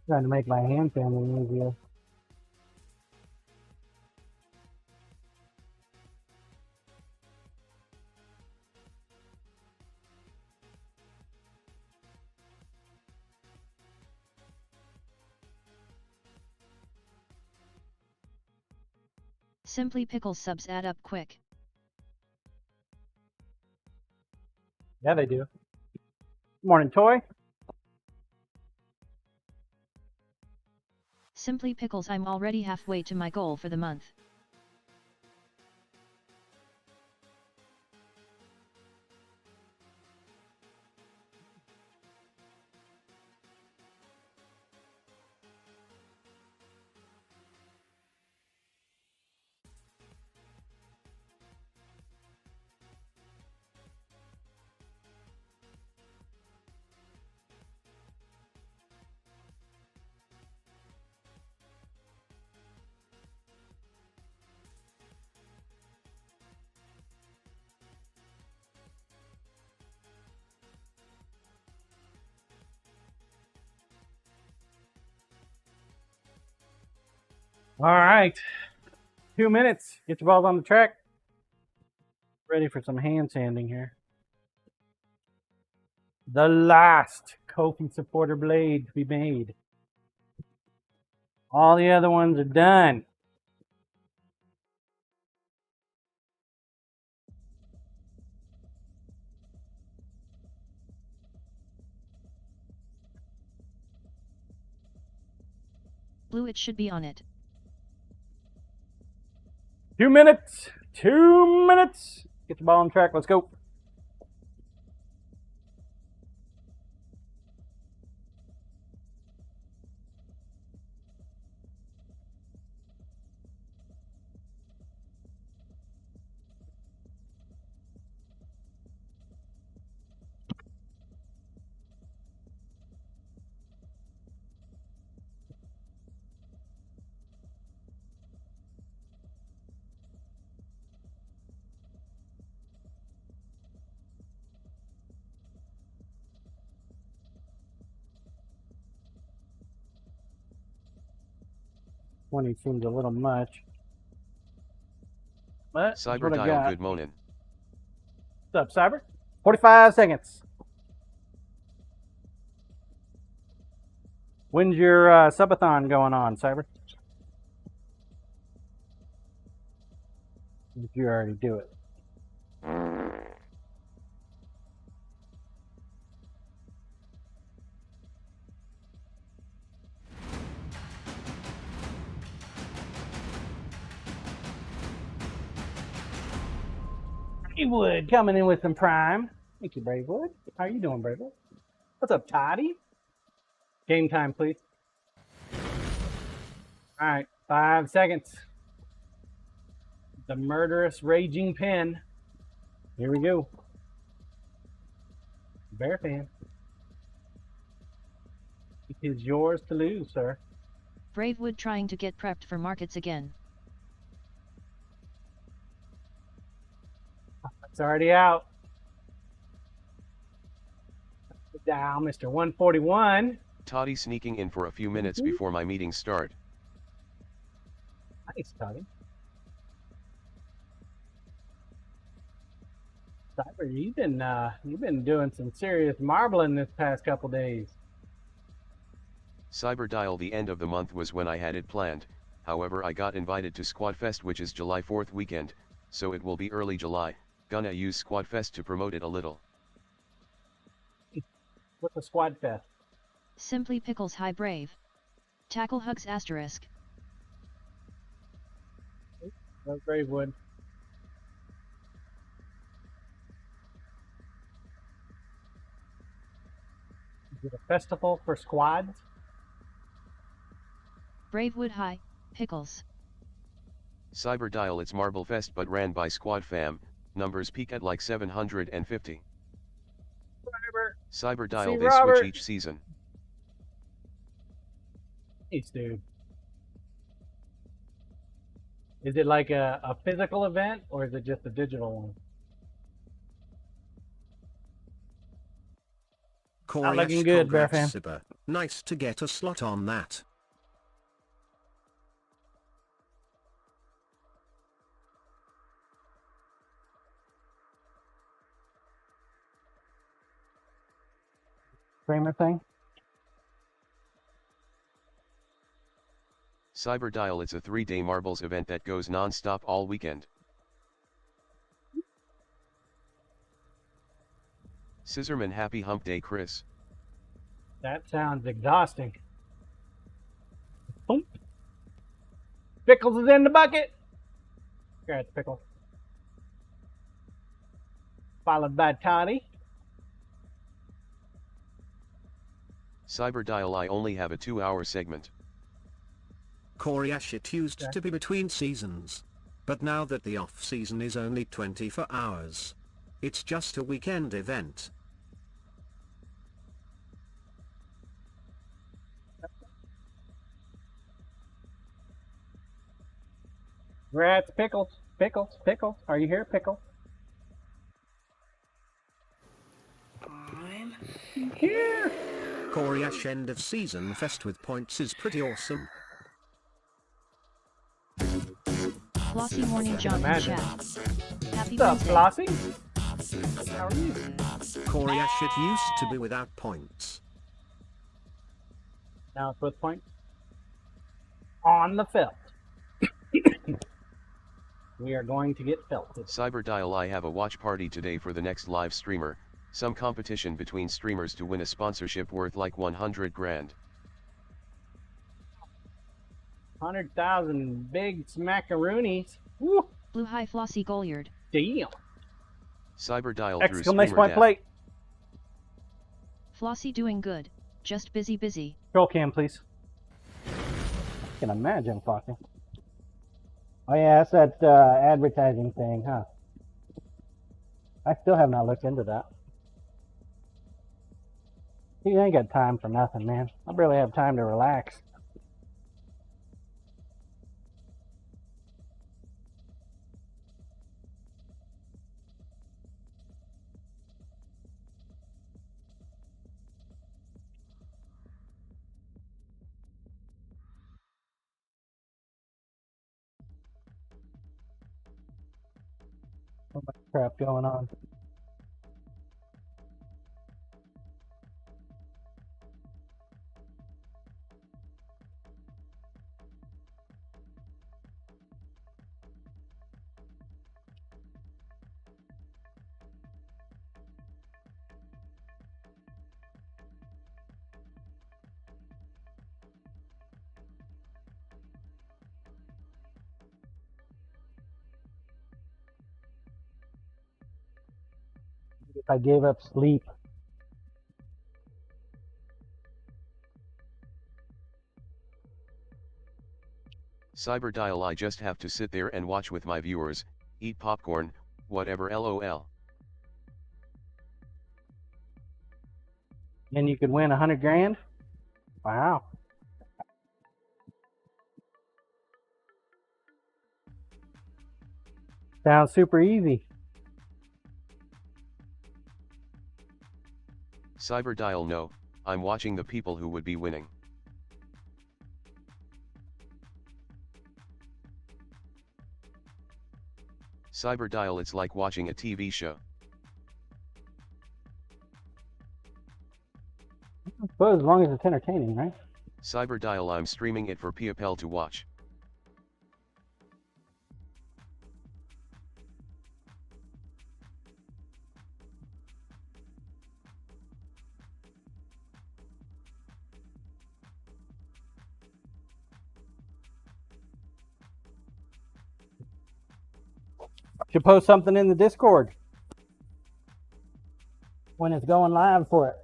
Speaker 2: Trying to make my hand family easier.
Speaker 3: Simply Pickles subs add up quick.
Speaker 2: Yeah, they do. Morning, Toy.
Speaker 3: Simply Pickles, I'm already halfway to my goal for the month.
Speaker 2: All right. 2 minutes. Get your balls on the track. Ready for some hand sanding here. The last Kofi supporter blade to be made. All the other ones are done.
Speaker 3: Blue, it should be on it.
Speaker 2: 2 minutes. 2 minutes. Get the ball on track. Let's go. Twenty seems a little much. But that's what I
Speaker 4: Cyberdial,
Speaker 2: got.
Speaker 4: good morning.
Speaker 2: What's up, Cyber? 45 seconds. When's your subathon going on, Cyber? Did you already do it? Bravewood coming in with some prime. Thank you, Bravewood. How are you doing, Bravewood? What's up, Toddy? Game time, please. All right, 5 seconds. The murderous raging pen. Here we go. Bear fan. It is yours to lose, sir.
Speaker 3: Bravewood trying to get prepped for markets again.
Speaker 2: It's already out. Down, Mr. 141.
Speaker 4: Toddy sneaking in for a few minutes before my meeting start.
Speaker 2: Nice, Toddy. Cyber, you've been doing some serious marbling this past couple days.
Speaker 4: Cyberdial, the end of the month was when I had it planned, however I got invited to Squadfest, which is July 4th weekend, so it will be early July. Gonna use Squadfest to promote it a little.
Speaker 2: What's the Squad Fest?
Speaker 3: Simply Pickles, hi Brave. Tackle hugs asterisk.
Speaker 2: That's Bravewood. Is it a festival for squads?
Speaker 3: Bravewood, hi, Pickles.
Speaker 4: Cyberdial, it's Marble Fest but ran by Squad Fam, numbers peak at like 750. Cyberdial,
Speaker 2: See
Speaker 4: they
Speaker 2: Robert.
Speaker 4: switch each season.
Speaker 2: Nice, dude. Is it like a physical event or is it just a digital one?
Speaker 5: Koresh,
Speaker 2: looking good, Bear
Speaker 5: congrats,
Speaker 2: Fan.
Speaker 5: Sibber. Nice to get a slot on that.
Speaker 2: Framer thing?
Speaker 4: Cyberdial, it's a 3-day marbles event that goes non-stop all weekend. Scissorman, happy hump day, Chris.
Speaker 2: That sounds exhausting. Boom. Pickles is in the bucket. Congrats, Pickle. Followed by Toddy.
Speaker 4: Cyberdial, I only have a 2-hour segment.
Speaker 5: Koreash, it used to be between seasons. But now that the off-season is only 24 hours. It's just a weekend event.
Speaker 2: Congrats, Pickles. Pickles, Pickles. Are you here, Pickle?
Speaker 6: I'm
Speaker 2: Here.
Speaker 5: Koreash end of season fest with points is pretty awesome.
Speaker 3: Flossy Morning John in
Speaker 2: imagine.
Speaker 3: chat. Happy
Speaker 2: What's up,
Speaker 3: Wednesday.
Speaker 2: Flossie? How are you?
Speaker 5: Koreash, it used to be without points.
Speaker 2: Now it's with points. On the felt. We are going to get felted.
Speaker 4: Cyberdial, I have a watch party today for the next live streamer, some competition between streamers to win a sponsorship worth like 100 grand.
Speaker 2: 100,000 big smackaroonies. Woo!
Speaker 3: Blue High Flossy Goliard.
Speaker 2: Damn.
Speaker 4: Cyberdial, Drew
Speaker 2: Exclamation
Speaker 4: streamer
Speaker 2: point
Speaker 4: dad.
Speaker 2: plate.
Speaker 3: Flossy doing good. Just busy.
Speaker 2: Scroll cam, please. I can imagine, fucking. Oh yeah, that's that advertising thing, huh? I still have not looked into that. You ain't got time for nothing, man. I barely have time to relax. So much crap going on. If I gave up sleep.
Speaker 4: Cyberdial, I just have to sit there and watch with my viewers, eat popcorn, whatever, lol.
Speaker 2: And you could win 100 grand? Wow. Sounds super easy.
Speaker 4: Cyberdial, no, I'm watching the people who would be winning. Cyberdial, it's like watching a TV show.
Speaker 2: I suppose as long as it's entertaining, right?
Speaker 4: Cyberdial, I'm streaming it for PayPal to watch.
Speaker 2: Should post something in the Discord when it's going live for it.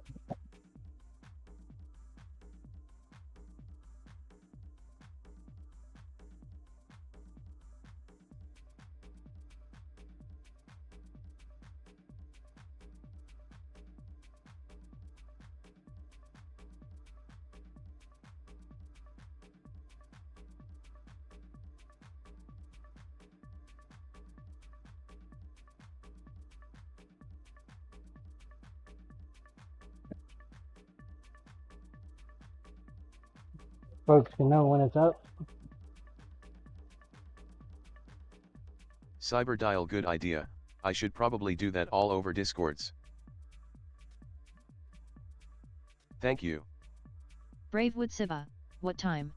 Speaker 2: Folks can know when it's up.
Speaker 4: Cyberdial, good idea, I should probably do that all over Discords. Thank you.
Speaker 3: Bravewood Siva. What time?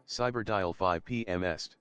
Speaker 4: Cyber dial 5 p.m. est.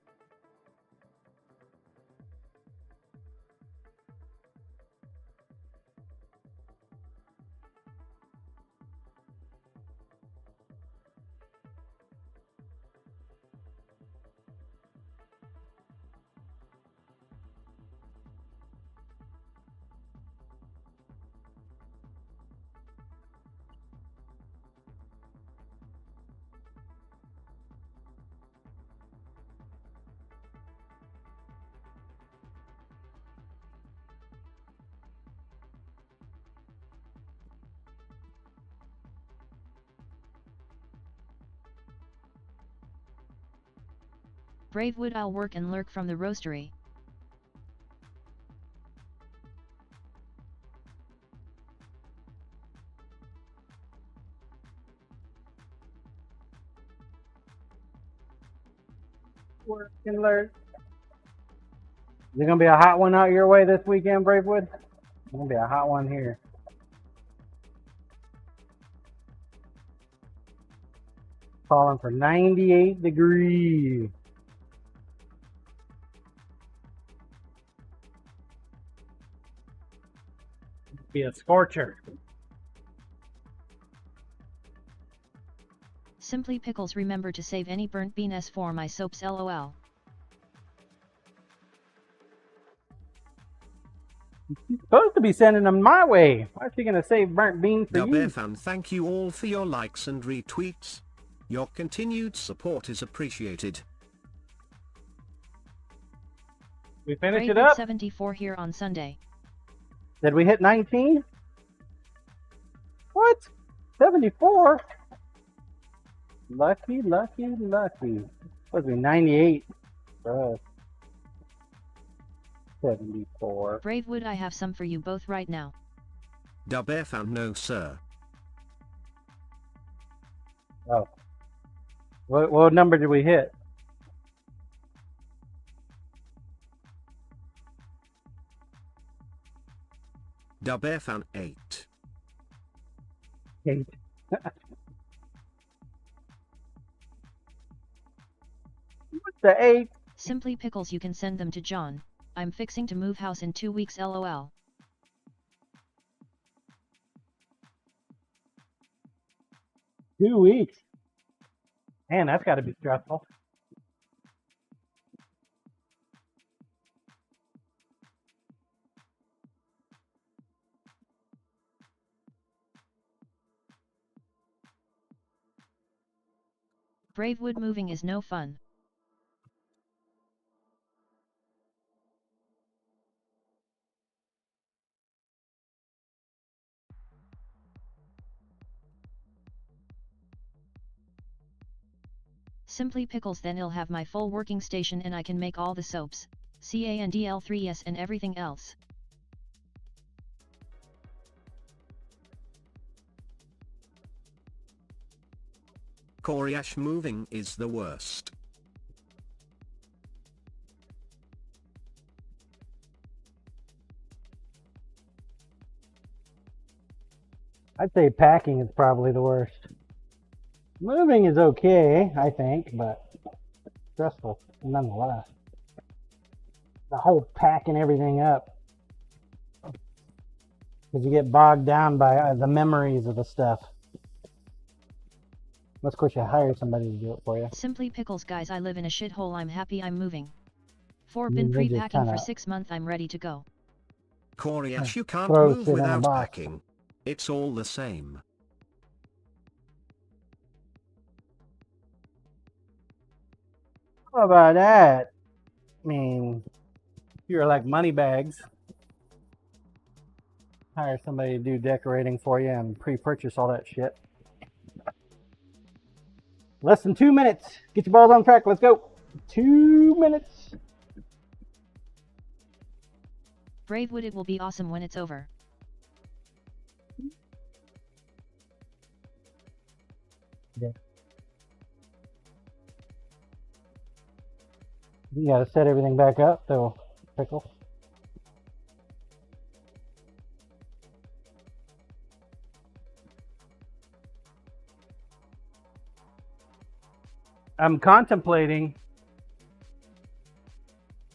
Speaker 3: Bravewood, I'll work and lurk from the roastery.
Speaker 2: Work and lurk. Is it gonna be a hot one out your way this weekend, Bravewood? It's gonna be a hot one here. Calling for 98 degrees. Be a scorcher.
Speaker 3: Simply Pickles, remember to save any burnt beans for my soaps, lol.
Speaker 2: She's supposed to be sending them my way. Why is she gonna save burnt beans for you?
Speaker 5: Fan, thank you all for your likes and retweets. Your continued support is appreciated.
Speaker 2: We finish it
Speaker 3: Bravewood
Speaker 2: up.
Speaker 3: 74 here on Sunday.
Speaker 2: Did we hit 19? What? 74? Lucky, lucky, lucky. Supposed to be 98 for us. 74.
Speaker 3: Bravewood, I have some for you both right now.
Speaker 5: Fan, no sir.
Speaker 2: Oh. What number did we hit?
Speaker 5: Fan 8.
Speaker 2: 8. What's the 8?
Speaker 3: Simply Pickles, you can send them to John. I'm fixing to move house in 2 weeks, lol.
Speaker 2: 2 weeks. Man, that's got to be stressful.
Speaker 3: Bravewood, moving is no fun. Simply Pickles, then I'll have my full working station and I can make all the soaps, CANDL3S and everything else.
Speaker 5: Koryash, moving is the worst.
Speaker 2: I'd say packing is probably the worst. Moving is okay, I think, but stressful nonetheless. The whole packing everything up. Because you get bogged down by the memories of the stuff. Unless, of course, you hire somebody to do it for you.
Speaker 3: Simply Pickles, guys, I live in a shithole, I'm happy I'm moving.
Speaker 2: They
Speaker 3: Been
Speaker 2: just
Speaker 3: pre-packing for
Speaker 2: kinda
Speaker 3: 6 months, I'm ready to go.
Speaker 5: Koryash, you can't
Speaker 2: throw
Speaker 5: move
Speaker 2: shit in a
Speaker 5: without
Speaker 2: box.
Speaker 5: packing. It's all the same.
Speaker 2: How about that? I mean, if you're like money bags, hire somebody to do decorating for you and pre-purchase all that shit. Less than 2 minutes. Get your balls on track. Let's go. 2 minutes.
Speaker 3: Bravewood, it will be awesome when it's over.
Speaker 2: Yeah. You gotta set everything back up, though, Pickle. I'm contemplating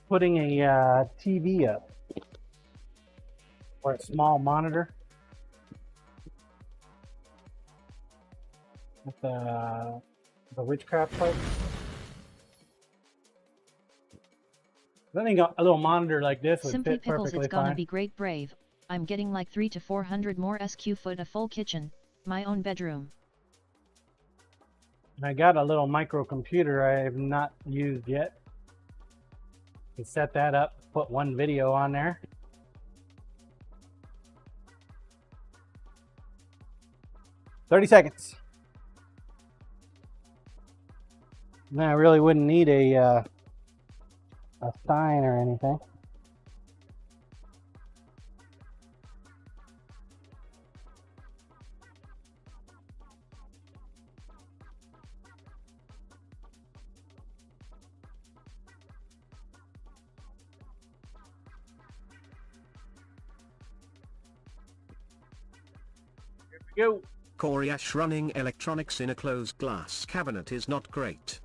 Speaker 2: putting a TV up or a small monitor with the witchcraft part. I think a little monitor like this would
Speaker 3: Simply
Speaker 2: fit
Speaker 3: Pickles,
Speaker 2: perfectly
Speaker 3: it's gonna
Speaker 2: fine.
Speaker 3: be great, Brave. I'm getting like 300 to 400 more SQ foot, a full kitchen, my own bedroom.
Speaker 2: I got a little microcomputer I have not used yet. You set that up, put one video on there. "30 seconds. No, I really wouldn't need a sign or anything. Here we go.
Speaker 5: Corey Ash running electronics in a closed glass cabinet is not great.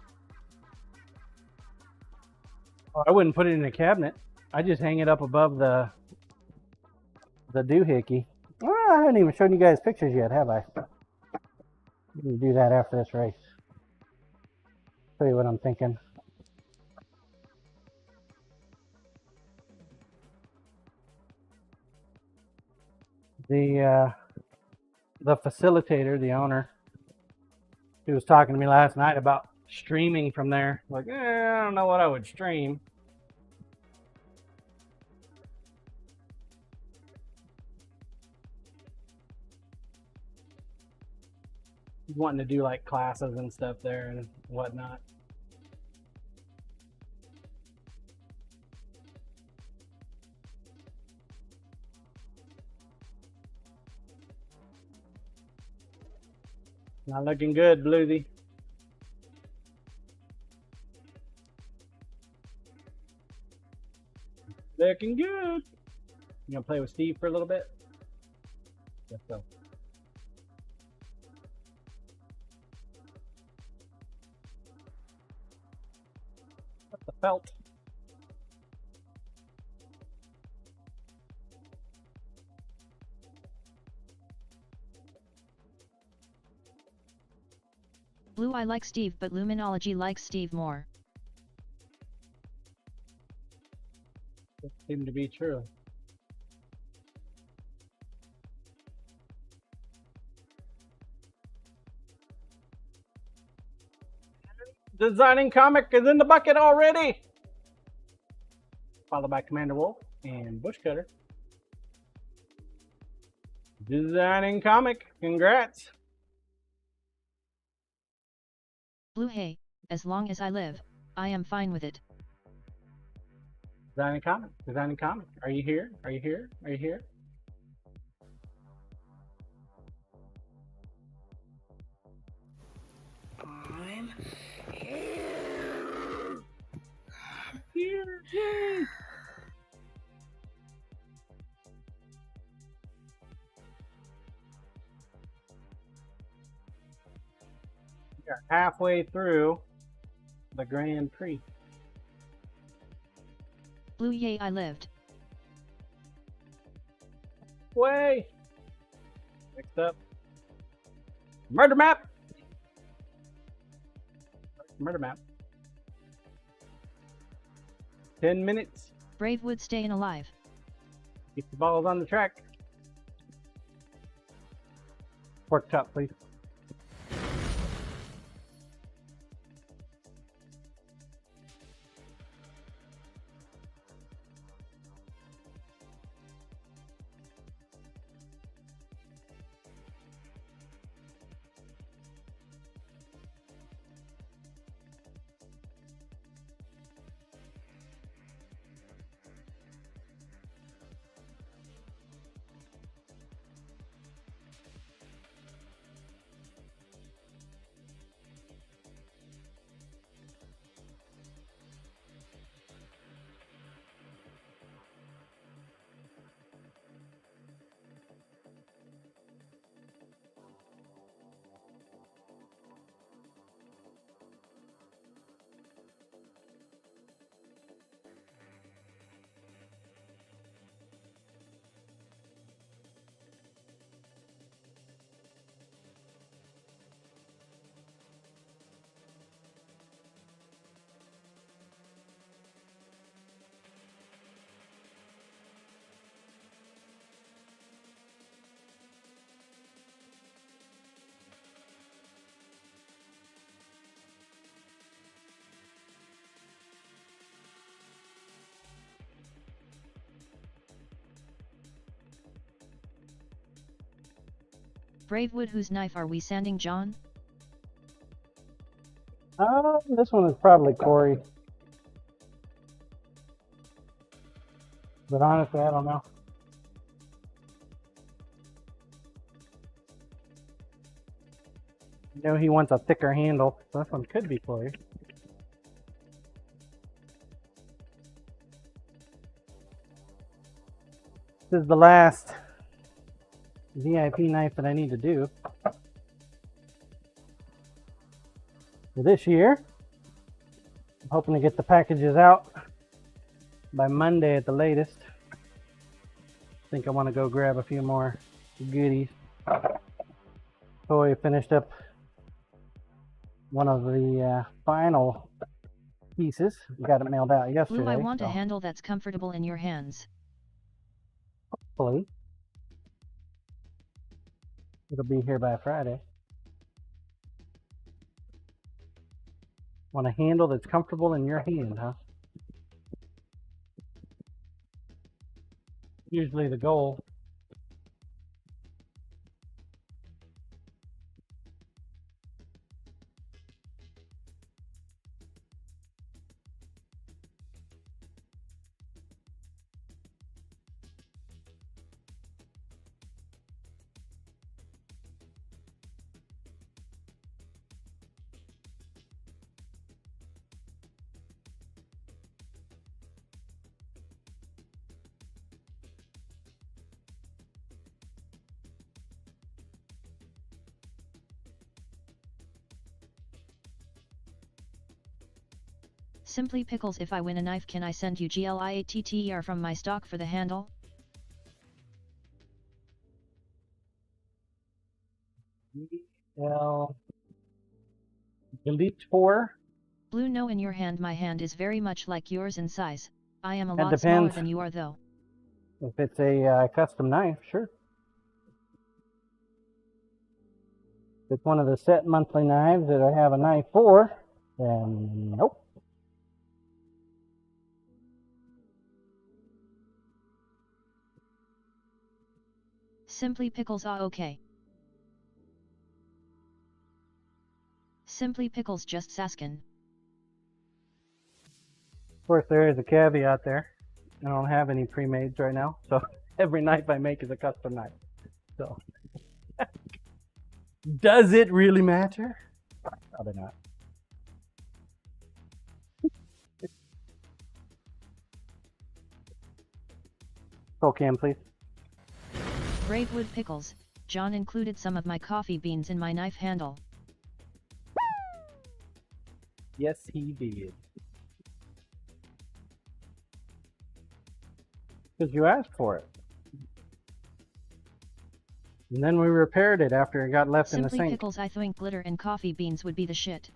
Speaker 2: Oh, I wouldn't put it in a cabinet. I just hang it up above the doohickey. Well, I haven't even shown you guys pictures yet, have I? We can do that after this race. Show you what I'm thinking. The facilitator, the owner, he was talking to me last night about streaming from there. Like, I don't know what I would stream. He's wanting to do like classes and stuff there and whatnot. Not looking good, Bluesy. Looking good. You gonna play with Steve for a little bit? Guess so. What's the felt?
Speaker 3: Blue, I like Steve, but Luminology likes Steve more.
Speaker 2: That seemed to be true. Designing comic is in the bucket already. Followed by Commander Wolf and Bushcutter. Designing comic, congrats.
Speaker 3: Blue, hey, as long as I live, I am fine with it.
Speaker 2: Designing comic, designing comic. Are you here? Are you here? Are you here?
Speaker 6: I'm here.
Speaker 2: Here, yay! We are halfway through the Grand Prix.
Speaker 3: Blue, yay, I lived.
Speaker 2: Way! Next up, Murder Map! Murder Map. 10 minutes.
Speaker 3: Brave would staying alive.
Speaker 2: Keep the balls on the track. Pork chop, please.
Speaker 3: Bravewood, whose knife are we sanding, John?
Speaker 2: This one is probably Corey. But honestly, I don't know. You know, he wants a thicker handle, so this one could be Corey. This is the last VIP knife that I need to do for this year. I'm hoping to get the packages out by Monday at the latest. I think I want to go grab a few more goodies. Toy finished up one of the final pieces. We got it mailed out yesterday.
Speaker 3: Blue, I want a handle that's comfortable in your hands.
Speaker 2: Hopefully it'll be here by Friday. Want a handle that's comfortable in your hand, huh? Usually the goal.
Speaker 3: Simply Pickles, if I win a knife, can I send you GLIATTER from my stock for the handle?
Speaker 2: Well, delete 4.
Speaker 3: Blue, no, in your hand. My hand is very much like yours in size. I am a
Speaker 2: That
Speaker 3: lot smaller
Speaker 2: depends.
Speaker 3: than you are, though.
Speaker 2: If it's a custom knife, sure. If it's one of the set monthly knives that I have a knife for, then nope.
Speaker 3: Simply Pickles, ah, okay. Simply Pickles, just saskin.
Speaker 2: Of course, there is a caveat there. I don't have any pre-mades right now, so every knife I make is a custom knife. So, does it really matter? Probably not. Roll cam, please.
Speaker 3: Bravewood Pickles, John included some of my coffee beans in my knife handle.
Speaker 2: Yes, he did. Because you asked for it. And then we repaired it after it got left in the
Speaker 3: Simply
Speaker 2: sink.
Speaker 3: Pickles, I think glitter and coffee beans would be the shit.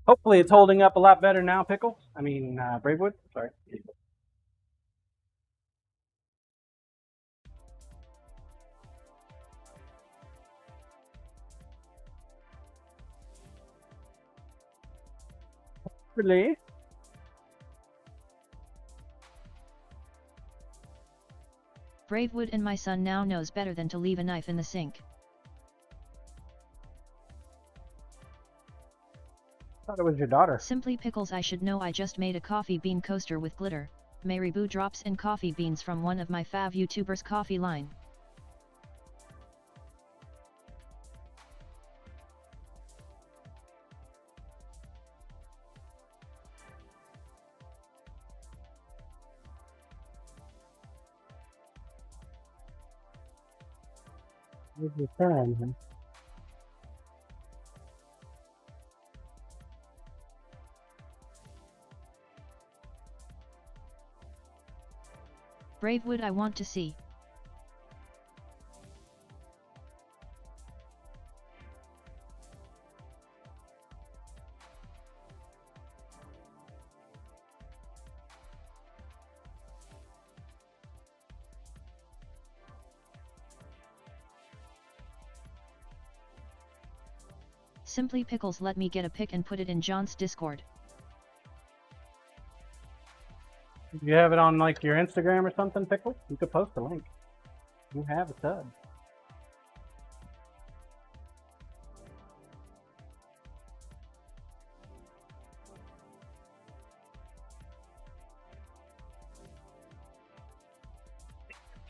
Speaker 2: Hopefully it's holding up a lot better now, Pickle. I mean, Bravewood. Sorry. Really?
Speaker 3: Bravewood, and my son now knows better than to leave a knife in the sink.
Speaker 2: I thought it was your daughter.
Speaker 3: Simply Pickles, I should know. I just made a coffee bean coaster with glitter. Mary Boo drops in coffee beans from one of my fav YouTubers' coffee line.
Speaker 2: Where's your turn?
Speaker 3: Bravewood, I want to see. Simply Pickles, let me get a pic and put it in John's Discord.
Speaker 2: If you have it on like your Instagram or something, Pickle, you could post a link. You have a sub.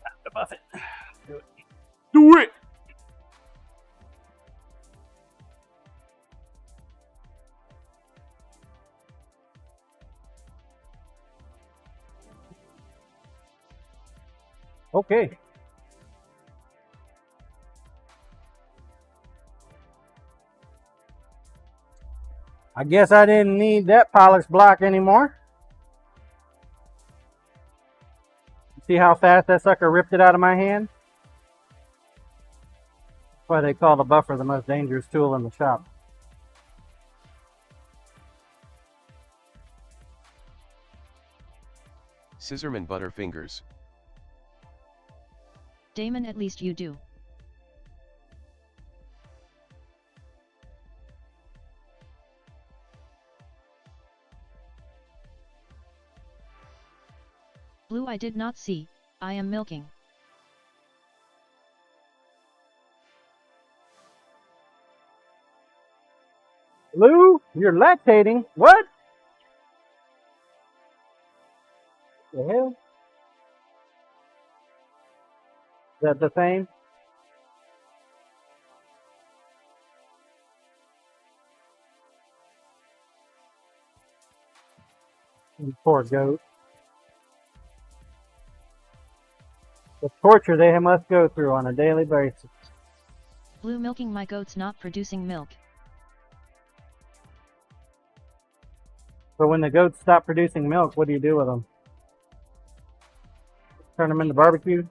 Speaker 2: Time to buff it. Do it. Do it! Okay. I guess I didn't need that polish block anymore. See how fast that sucker ripped it out of my hand? That's why they call the buffer the most dangerous tool in the shop.
Speaker 4: Scissorman Butterfingers.
Speaker 3: Damon, at least you do. Blue, I did not see. I am milking.
Speaker 2: Lou, you're lactating. What? The hell? Is that the same? Poor goat. The torture they must go through on a daily basis.
Speaker 3: Blue, milking my goats not producing milk.
Speaker 2: So when the goats stop producing milk, what do you do with them? Turn them into barbecue?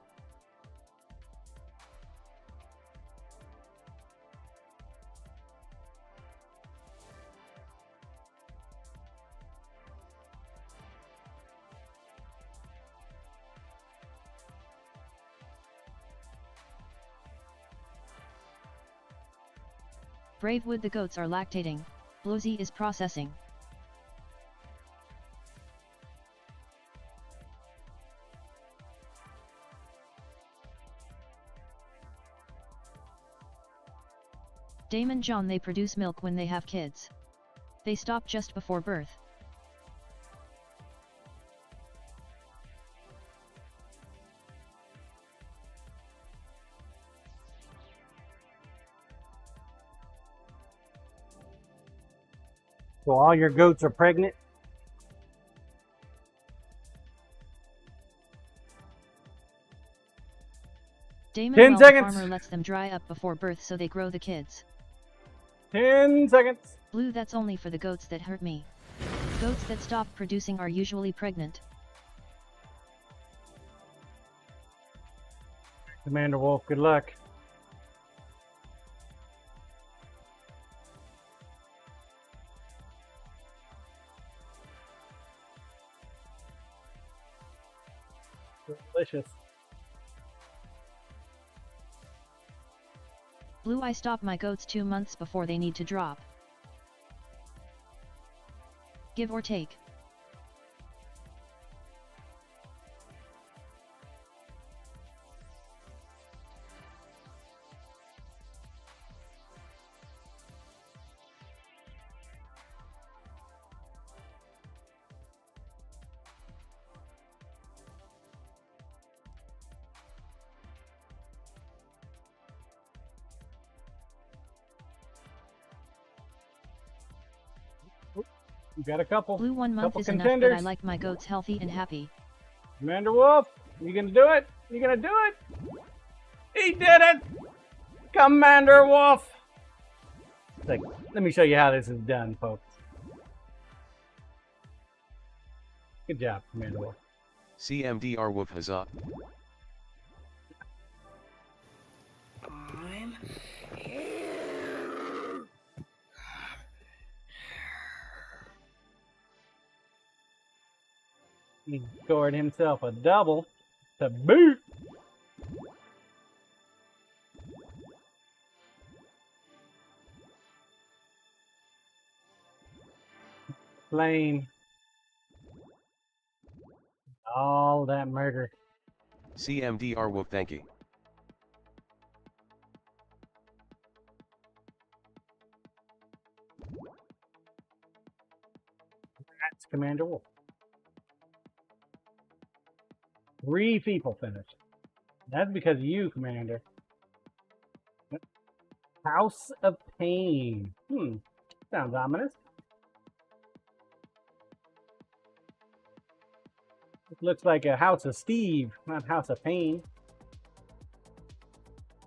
Speaker 3: Bravewood, the goats are lactating. Blowsy is processing. Damon, John, they produce milk when they have kids. They stop just before birth.
Speaker 2: So all your goats are pregnant?
Speaker 3: Damon,
Speaker 2: 10
Speaker 3: well,
Speaker 2: seconds.
Speaker 3: the farmer lets them dry up before birth so they grow the kids.
Speaker 2: 10 seconds.
Speaker 3: Blue, that's only for the goats that hurt me. Goats that stop producing are usually pregnant.
Speaker 2: Commander Wolf, good luck. Delicious.
Speaker 3: Blue, I stop my goats 2 months before they need to drop. Give or take.
Speaker 2: You got a couple.
Speaker 3: Blue, 1 month
Speaker 2: Couple
Speaker 3: is enough,
Speaker 2: contenders.
Speaker 3: but I like my goats healthy and happy.
Speaker 2: Commander Wolf, you gonna do it? You gonna do it? He did it! Commander Wolf! Let me show you how this is done, folks. Good job, Commander Wolf.
Speaker 4: CMDR Wolf Huzzah.
Speaker 6: I'm
Speaker 2: He scored himself a double to boot. flame. All that murder.
Speaker 4: CMDR Wolf thank you.
Speaker 2: That's Commander Wolf. 3 people finished. That's because of you, Commander. House of Pain. Sounds ominous. It looks like a House of Steve, not House of Pain.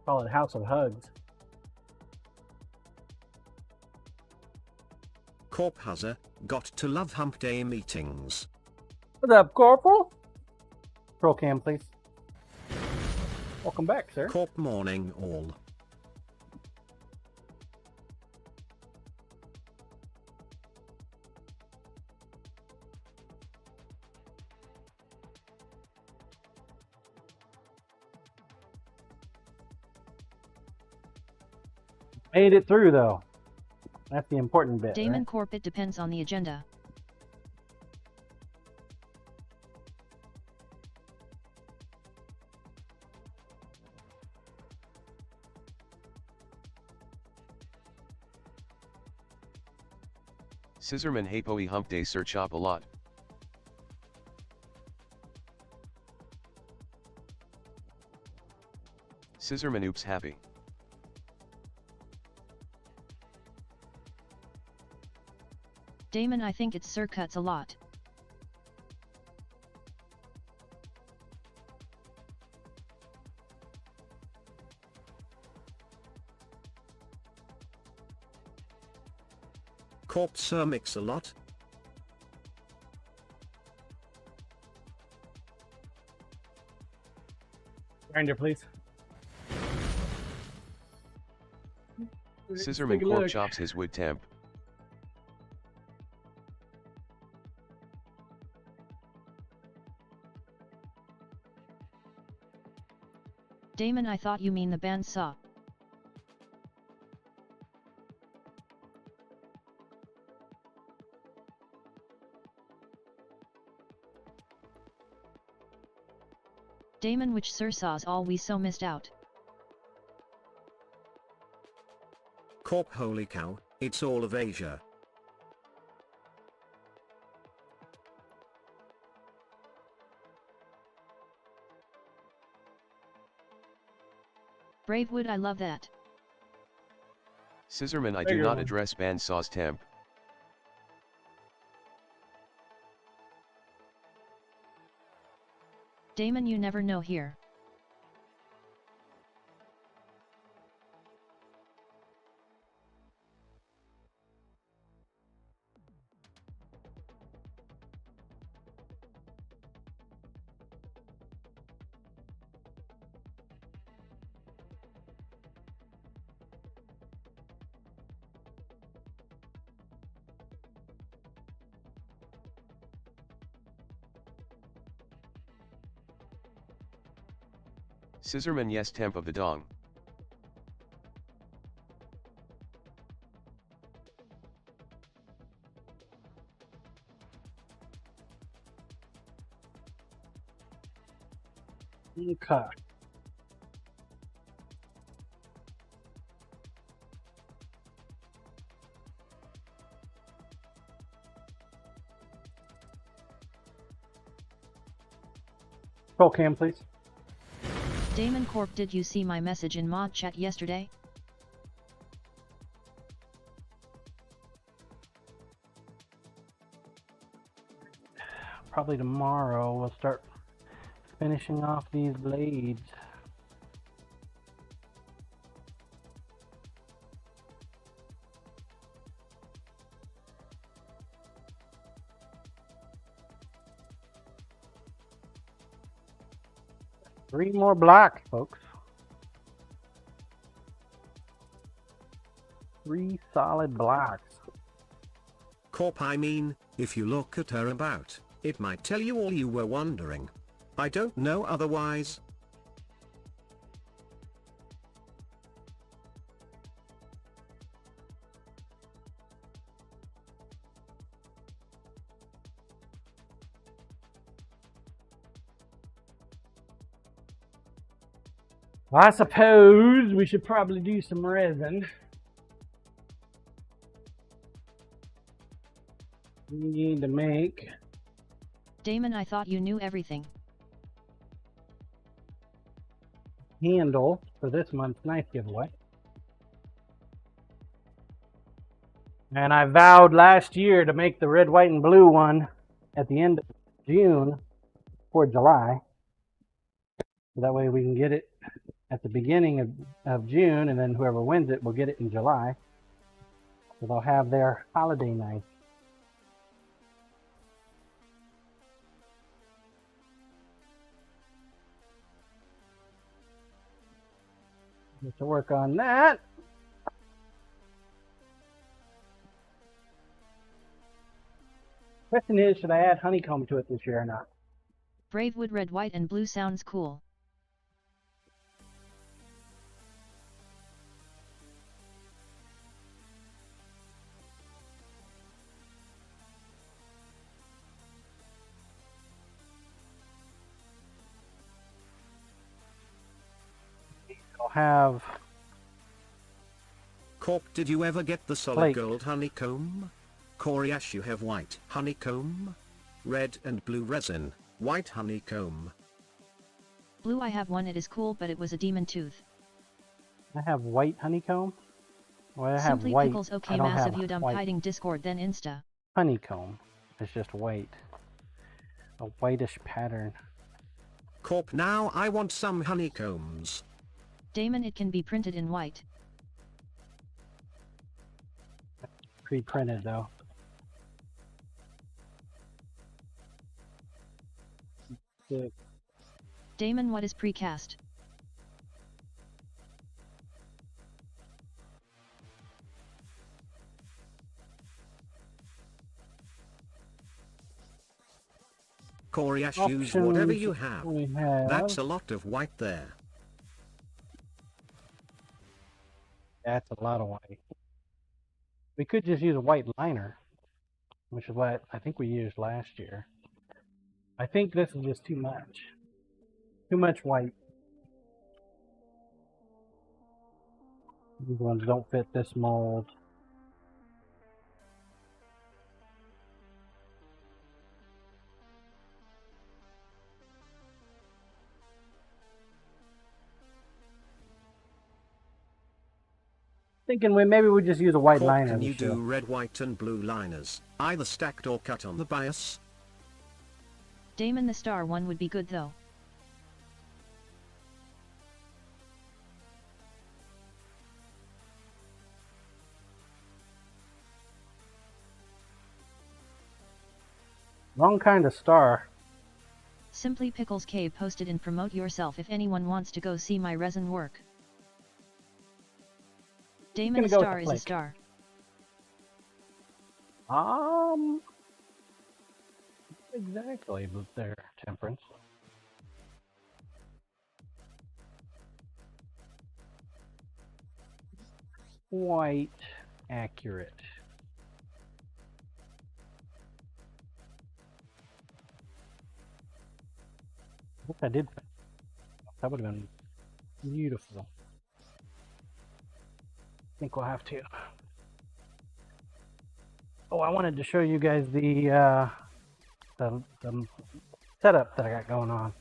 Speaker 2: Call it House of Hugs.
Speaker 5: Corphuzzer, got to love hump day meetings.
Speaker 2: What's up, Corporal? Roll cam, please. Welcome back, sir.
Speaker 5: Corp morning all.
Speaker 2: Made it through, though. That's the important bit.
Speaker 3: Damon
Speaker 2: Right?
Speaker 3: Corp, it depends on the agenda.
Speaker 4: Scissorman Hapoi hump day search up a lot. Scissorman oops happy.
Speaker 3: Damon, I think it's Sir Cuts a lot.
Speaker 5: Corp Sir mix a lot.
Speaker 2: Grinder, please.
Speaker 4: Scissorman
Speaker 2: Take a
Speaker 4: Corp
Speaker 2: look.
Speaker 4: chops his wood temp.
Speaker 3: Damon, I thought you mean the band saw. Damon, which Sir saws all we so missed out.
Speaker 5: Corp holy cow, it's all of Asia.
Speaker 3: Bravewood, I love that.
Speaker 4: Scissorman I
Speaker 2: There
Speaker 4: do
Speaker 2: you
Speaker 4: not
Speaker 2: go.
Speaker 4: address band sauce temp.
Speaker 3: Damon, you never know here.
Speaker 4: Scissorman yes temp of the dong.
Speaker 2: Okay. Roll cam, please.
Speaker 3: Damon Corp, did you see my message in mod chat yesterday?
Speaker 2: Probably tomorrow we'll start finishing off these blades. Three more blocks, folks. 3 solid blocks.
Speaker 5: Corp I mean, if you look at her about, it might tell you all you were wondering. I don't know otherwise.
Speaker 2: I suppose we should probably do some resin. We need to make
Speaker 3: Damon, I thought you knew everything.
Speaker 2: handle for this month's knife giveaway. And I vowed last year to make the red, white, and blue one at the end of June for July. So that way we can get it at the beginning of June, and then whoever wins it will get it in July. So they'll have their holiday knife. Get to work on that. Question is, should I add honeycomb to it this year or not?
Speaker 3: Bravewood red, white, and blue sounds cool.
Speaker 2: I'll have
Speaker 5: Cork, did you ever get the solid
Speaker 2: Flake.
Speaker 5: gold honeycomb? Coriash, you have white honeycomb? Red and blue resin, white honeycomb.
Speaker 3: Blue, I have one, it is cool, but it was a demon tooth.
Speaker 2: I have white honeycomb. Well, I have
Speaker 3: Simply
Speaker 2: white.
Speaker 3: pickles, okay,
Speaker 2: I don't
Speaker 3: massive,
Speaker 2: have
Speaker 3: you dump
Speaker 2: white
Speaker 3: hiding Discord, then Insta.
Speaker 2: honeycomb. It's just white. A whitish pattern.
Speaker 5: Corp, now I want some honeycombs.
Speaker 3: Damon, it can be printed in white.
Speaker 2: Pre-printed though. Sick.
Speaker 3: Damon, what is precast?
Speaker 5: Coriash, use whatever
Speaker 2: Options
Speaker 5: you have.
Speaker 2: we have.
Speaker 5: That's a lot of white there.
Speaker 2: That's a lot of white. We could just use a white liner, which is what I think we used last year. I think this is just too much. Too much white. These ones don't fit this mold. Thinking maybe we just use a white
Speaker 5: Corp,
Speaker 2: liner.
Speaker 5: can you
Speaker 2: this year.
Speaker 5: do red, white, and blue liners, either stacked or cut on the bias?
Speaker 3: Damon, the star one would be good though.
Speaker 2: Wrong kind of star.
Speaker 3: Simply Pickles K posted in promote yourself if anyone wants to go see my resin work. Damon, a
Speaker 2: Gonna go with
Speaker 3: star
Speaker 2: the
Speaker 3: is a
Speaker 2: flake.
Speaker 3: star.
Speaker 2: Exactly, but there, Temperance. Quite accurate. I wish I did. That would have been beautiful. I think we'll have to. Oh, I wanted to show you guys the setup that I got going on.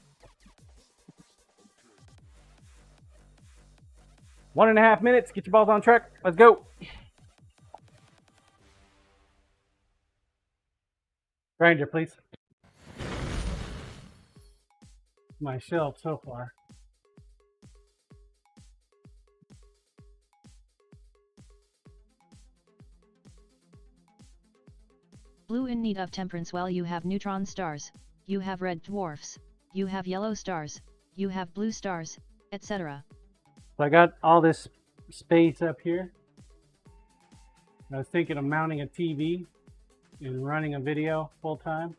Speaker 2: 1.5 minutes. Get your balls on track. Let's go. Ranger, please. My shelf so far.
Speaker 3: Blue in need of temperance. Well, you have neutron stars, you have red dwarfs, you have yellow stars, you have blue stars, etc.
Speaker 2: So I got all this space up here. I was thinking of mounting a TV and running a video full time.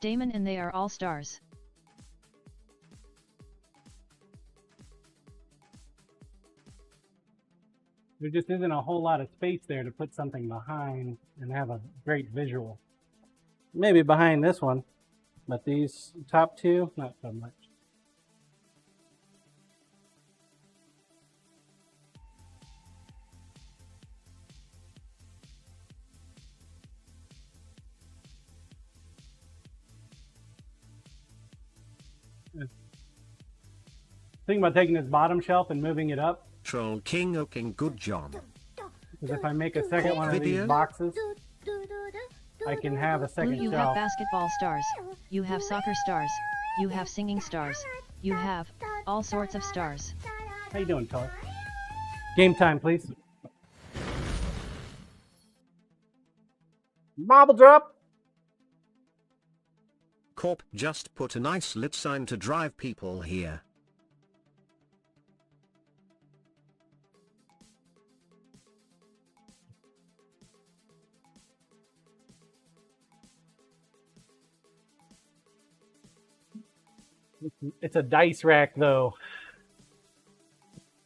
Speaker 3: Damon, and they are all stars.
Speaker 2: There just isn't a whole lot of space there to put something behind and have a great visual. Maybe behind this one, but these top two, not so much. Thinking about taking this bottom shelf and moving it up.
Speaker 5: Troll King Oking Good John.
Speaker 2: Because if I make a second one of these
Speaker 5: Video?
Speaker 2: boxes, I can have a
Speaker 3: Blue,
Speaker 2: second
Speaker 3: you have
Speaker 2: shelf.
Speaker 3: basketball stars. You have soccer stars. You have singing stars. You have all sorts of stars.
Speaker 2: How you doing, Todd? Game time, please. Marble drop.
Speaker 5: Corp just put a nice lit sign to drive people here.
Speaker 2: It's a dice rack, though.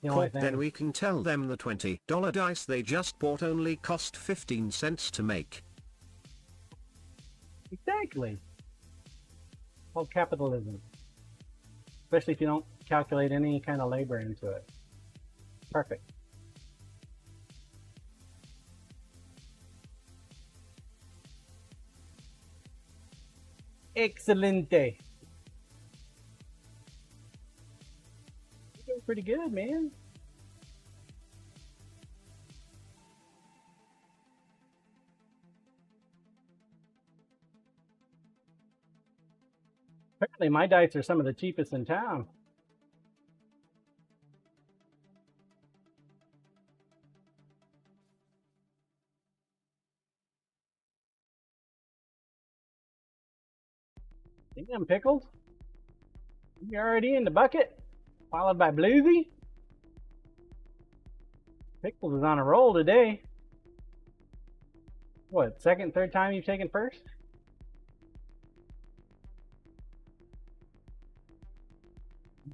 Speaker 2: The only
Speaker 5: Corp,
Speaker 2: thing.
Speaker 5: then we can tell them the $20 dice they just bought only cost 15 cents to make.
Speaker 2: Exactly. Called capitalism. Especially if you don't calculate any kind of labor into it. Perfect. Excelente. You're doing pretty good, man. Apparently my dice are some of the cheapest in town. Damn, Pickles. You're already in the bucket. Followed by Bluesy. Pickles is on a roll today. What, second, third time you've taken first?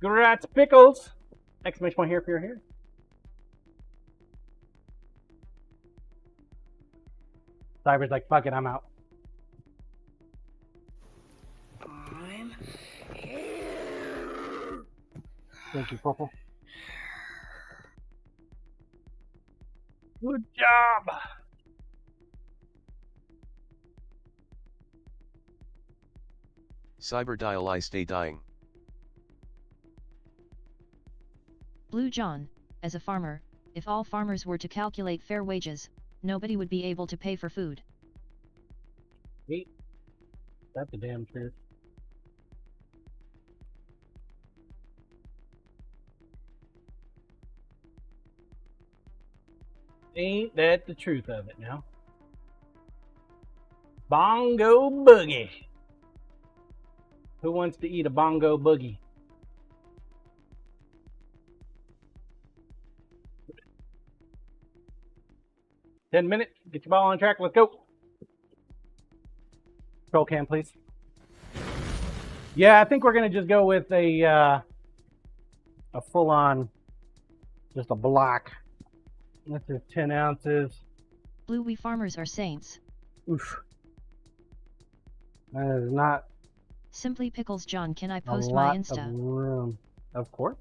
Speaker 2: Grats, Pickles! Exclamation point here if you're here. Cyber's like, fuck it, I'm out.
Speaker 6: I'm here.
Speaker 2: Thank you, Purple. Good job!
Speaker 4: Cyber dial I stay dying.
Speaker 3: Blue John, as a farmer, if all farmers were to calculate fair wages, nobody would be able to pay for food.
Speaker 2: Hey, that's the damn truth. Ain't that the truth of it now? Bongo boogie. Who wants to eat a bongo boogie? Ten minutes. Get your ball on track. Let's go. Control cam, please. Yeah, I think we're gonna just go with a full-on, just a block. That's just 10 ounces.
Speaker 3: Blue, we farmers are saints.
Speaker 2: Oof. That is not
Speaker 3: Simply Pickles John, can I
Speaker 2: a
Speaker 3: post my
Speaker 2: lot
Speaker 3: Insta?
Speaker 2: of room. Of course.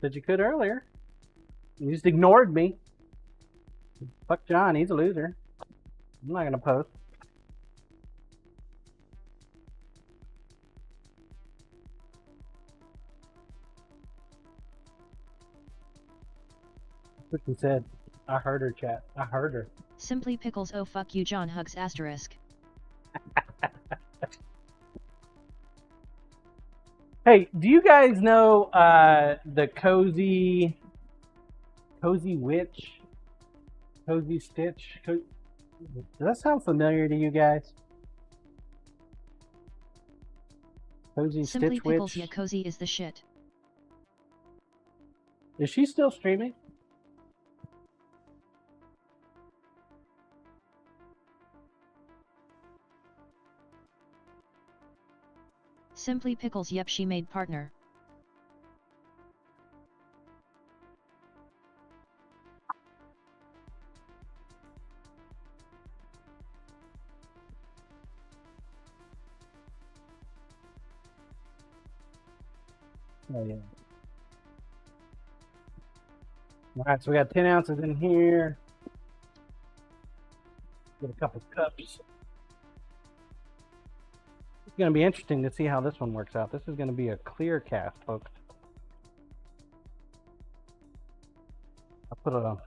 Speaker 2: Said you could earlier. You just ignored me. Fuck John, he's a loser. I'm not gonna post. What she said. I heard her, chat. I heard her.
Speaker 3: Simply Pickles, oh fuck you John, hugs asterisk.
Speaker 2: Hey, do you guys know the cozy witch, cozy stitch? Does that sound familiar to you guys? Cozy
Speaker 3: Simply
Speaker 2: Stitch
Speaker 3: Pickles,
Speaker 2: Witch.
Speaker 3: yeah, cozy is the shit.
Speaker 2: Is she still streaming?
Speaker 3: Simply Pickles, yep, she made partner.
Speaker 2: Oh yeah. All right, so we got 10 ounces in here. Get a couple cups. It's going to be interesting to see how this one works out. This is going to be a clear cast, folks. I put a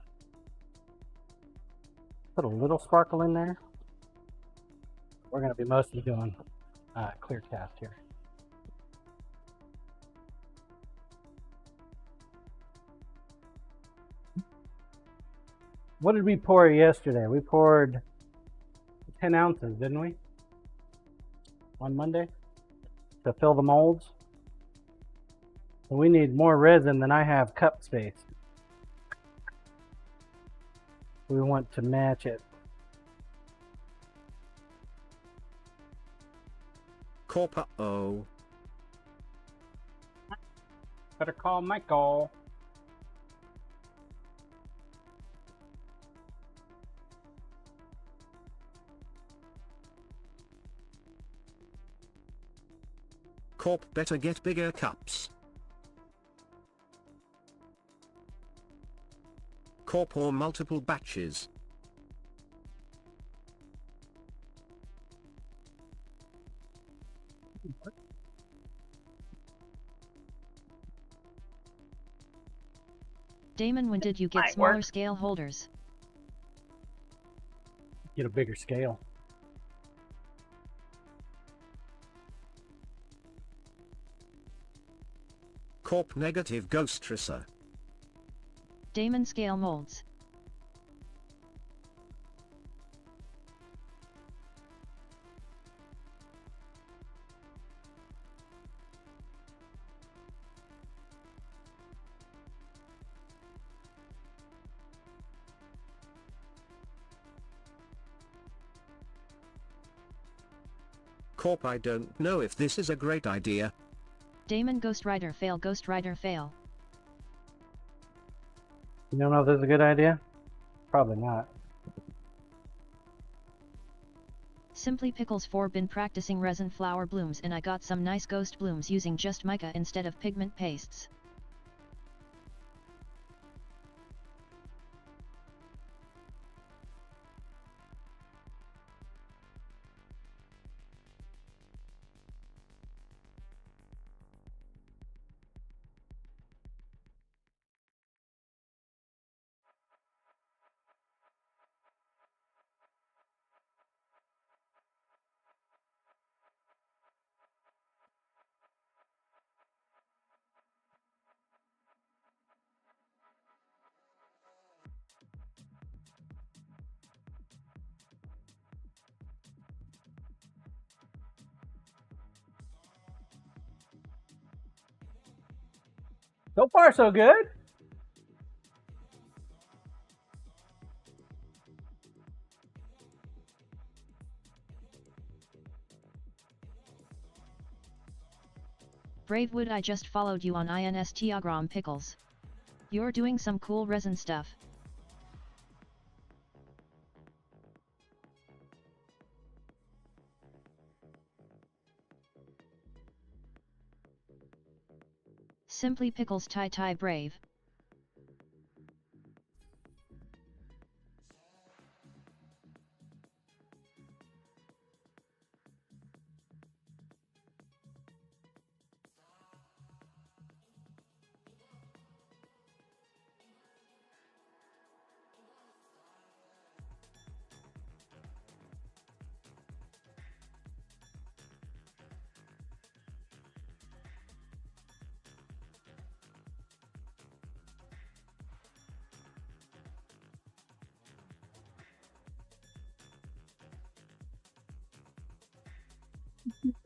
Speaker 2: little sparkle in there. We're going to be mostly doing clear cast here. What did we pour yesterday? We poured 10 ounces, didn't we? On Monday to fill the molds. So we need more resin than I have cup space. We want to match it.
Speaker 5: Corpa O.
Speaker 2: Better call Michael.
Speaker 5: Corp better get bigger cups. Corp or multiple batches.
Speaker 3: Damon, when did you get
Speaker 2: Might
Speaker 3: smaller
Speaker 2: work.
Speaker 3: scale holders?
Speaker 2: Get a bigger scale.
Speaker 5: Corp negative ghost tracer.
Speaker 3: Damon scale molds.
Speaker 5: Corp, I don't know if this is a great idea.
Speaker 3: Damon Ghost Rider fail, Ghost Rider fail.
Speaker 2: You don't know if this is a good idea? Probably not.
Speaker 3: Simply Pickles 4 been practicing resin flower blooms and I got some nice ghost blooms using just mica instead of pigment pastes.
Speaker 2: So far, so good.
Speaker 3: Bravewood, I just followed you on Instagram Pickles. You're doing some cool resin stuff. Simply Pickles tie brave.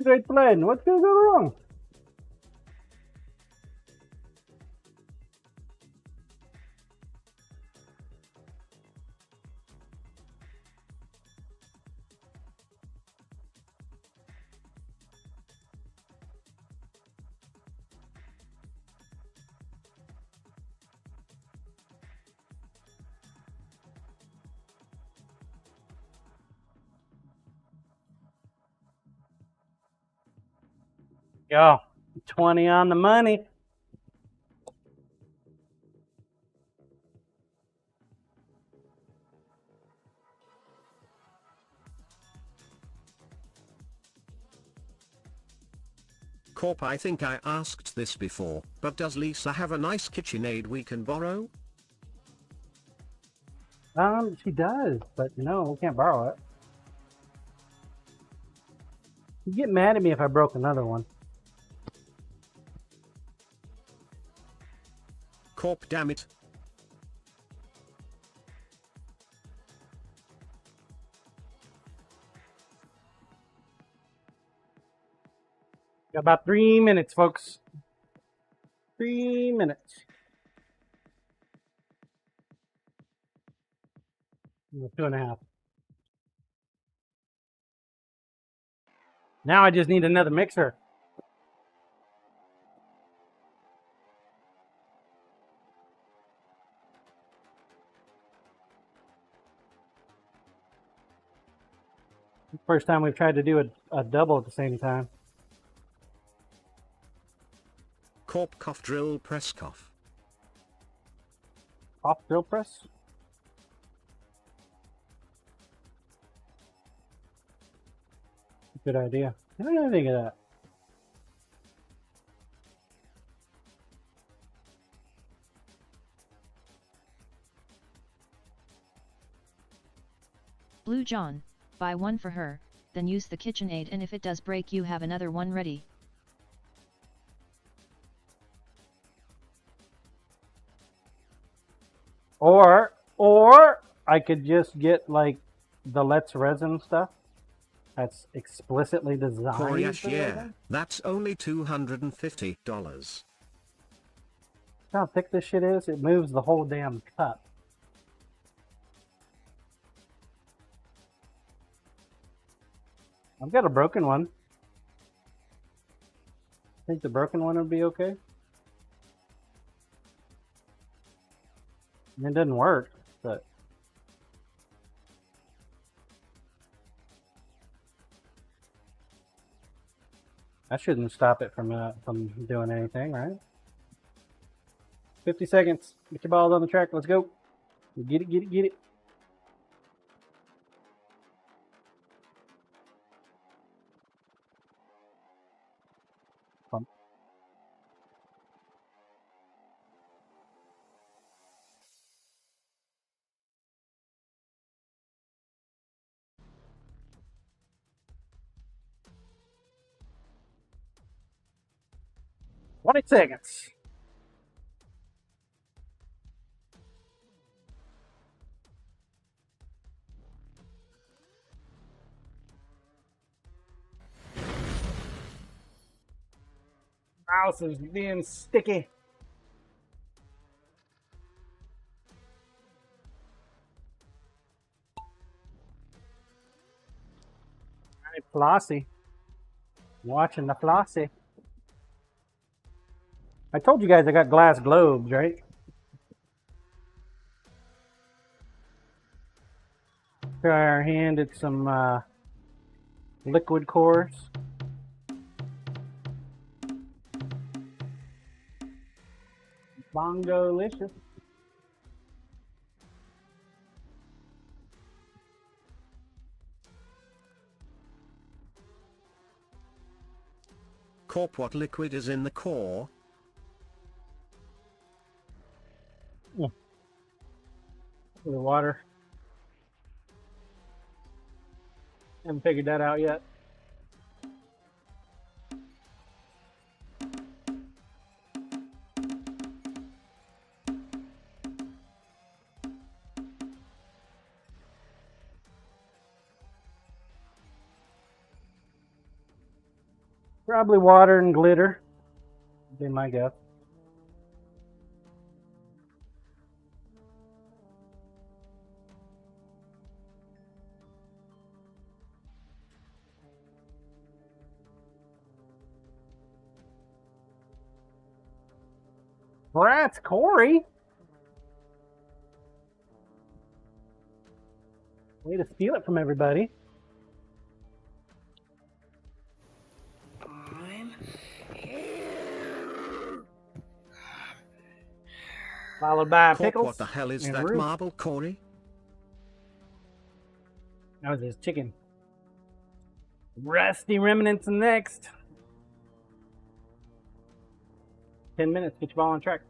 Speaker 2: Great plan. What's gonna go wrong? Go. 20 on the money.
Speaker 5: Corp, I think I asked this before, but does Lisa have a nice KitchenAid we can borrow?
Speaker 2: She does, but no, we can't borrow it. You get mad at me if I broke another one.
Speaker 5: Corp, damn it.
Speaker 2: Got about 3 minutes, folks. 3 minutes. 2.5. Now I just need another mixer. First time we've tried to do a double at the same time.
Speaker 5: Corp, cough drill press cough.
Speaker 2: Off drill press? Good idea. I don't know anything of that.
Speaker 3: Blue John, buy one for her, then use the KitchenAid, and if it does break you have another one ready.
Speaker 2: Or I could just get like the Let's Resin stuff. That's explicitly designed.
Speaker 5: Corey,
Speaker 2: for
Speaker 5: yeah,
Speaker 2: resin.
Speaker 5: that's only $250.
Speaker 2: How thick this shit is? It moves the whole damn cup. I've got a broken one. Think the broken one would be okay? I mean, it doesn't work, but that shouldn't stop it from doing anything, right? 50 seconds. Get your balls on the track. Let's go. Get it, get it, get it. Pump. Twenty seconds. Mouse is being sticky. Hey, Flossie. I'm watching the Flossie. I told you guys I got glass globes, right? Try our hand at some liquid cores. Bongo-licious.
Speaker 5: Corp, what liquid is in the core?
Speaker 2: The water. Haven't figured that out yet. Probably water and glitter. Would be my guess. Congrats, Corey. Way to steal it from everybody.
Speaker 6: I'm
Speaker 2: Followed by
Speaker 5: Corp,
Speaker 2: pickles.
Speaker 5: what the hell is
Speaker 2: and
Speaker 5: that
Speaker 2: Ruth.
Speaker 5: marble, Corey?
Speaker 2: That was his chicken. Rusty remnants next. 10 minutes, get your ball on track.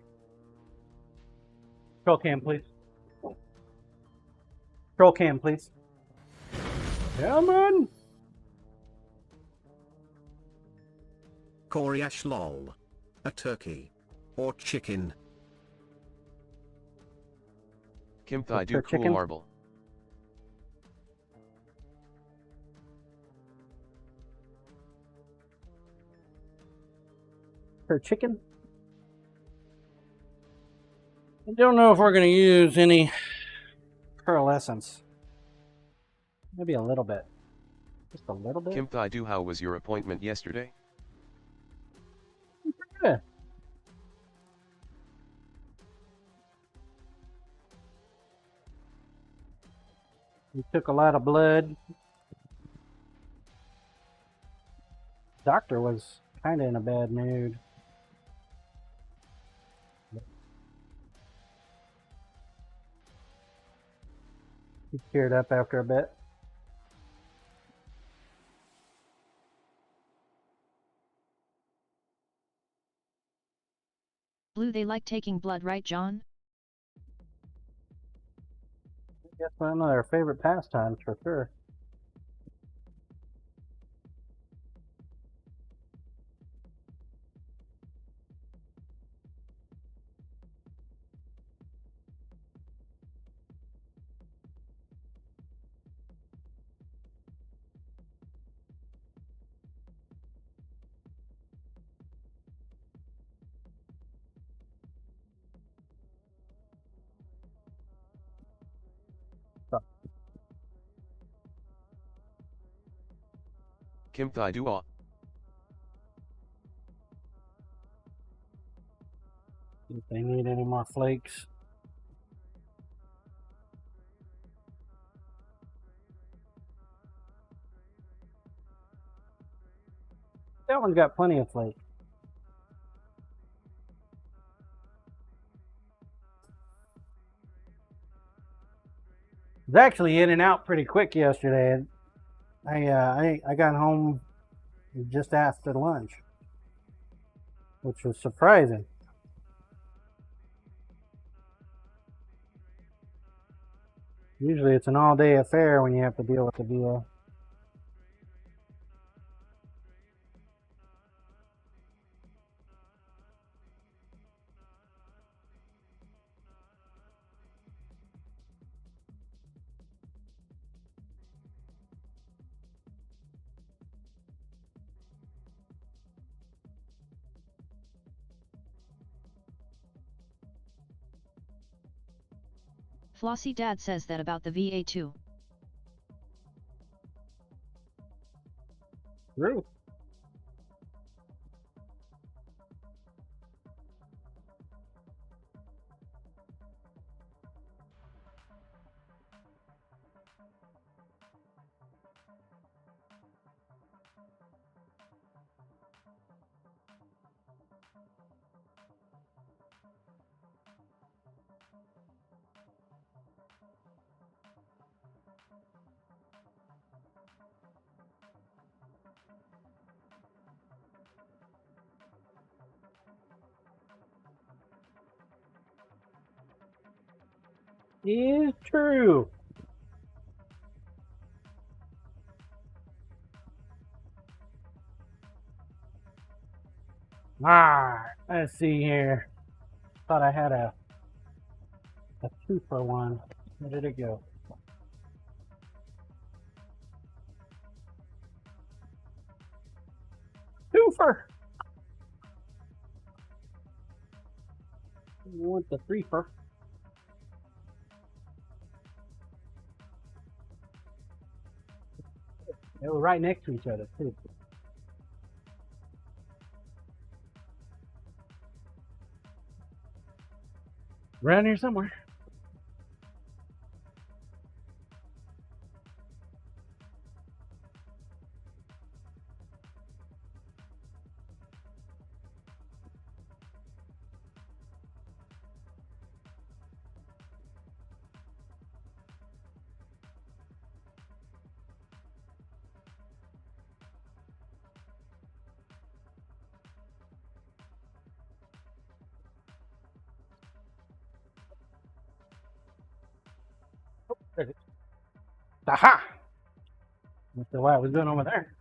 Speaker 2: Control cam, please. Control cam, please. Come on.
Speaker 5: Coriash lol. A turkey. Or chicken.
Speaker 4: Kim Thai do
Speaker 2: Sir
Speaker 4: cool
Speaker 2: chicken?
Speaker 4: marble.
Speaker 2: For chicken? I don't know if we're going to use any pearlescence. Maybe a little bit. Just a little bit?
Speaker 4: Kim Thai do, how was your appointment yesterday?
Speaker 2: Good. We took a lot of blood. Doctor was kind of in a bad mood. He teared up after a bit.
Speaker 3: Blue, they like taking blood, right, John?
Speaker 2: I guess one of their favorite pastimes for sure.
Speaker 4: Kim Thai do ah.
Speaker 2: If they need any more flakes. That one's got plenty of flakes. It was actually in and out pretty quick yesterday. I got home just after lunch, which was surprising. Usually it's an all-day affair when you have to deal with the deal.
Speaker 3: Flossie Dad says that about the VA too.
Speaker 2: True. Is true. Alright, let's see here. Thought I had a 2-for-1. Where did it go? Twofer! You want the 3-fer? They were right next to each other, too. Around here somewhere. Aha! That's what I was doing over there.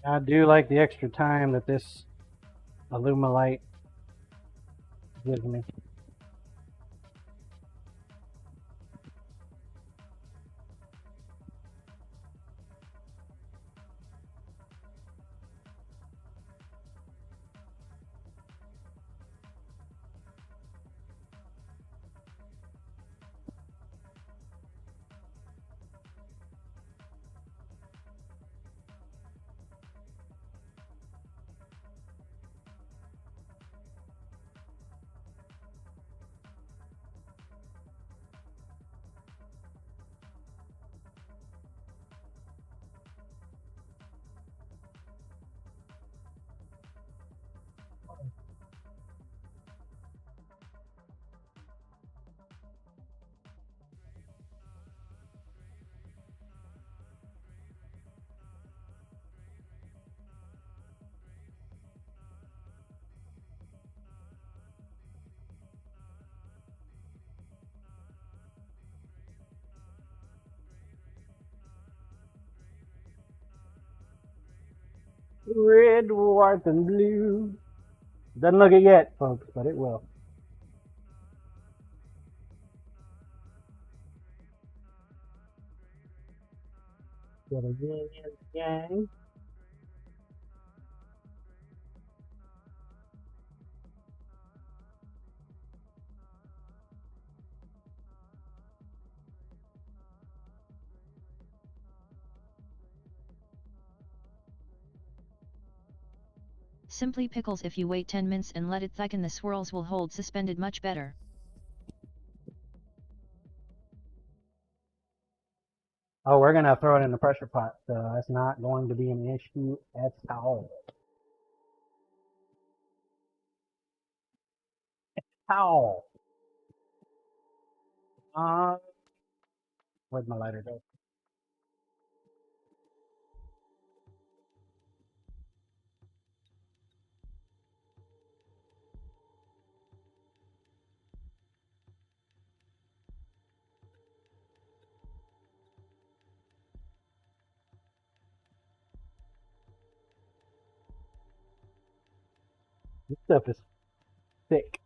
Speaker 2: I do like the extra time that this Illumilight gives me. Red, white, and blue. Doesn't look it yet, folks, but it will. Got a yin and yang.
Speaker 3: Simply pickles. If you wait 10 minutes and let it thicken, the swirls will hold suspended much better.
Speaker 2: Oh, we're gonna throw it in the pressure pot, so that's not going to be an issue at all. How? Where'd my lighter go? This stuff is thick.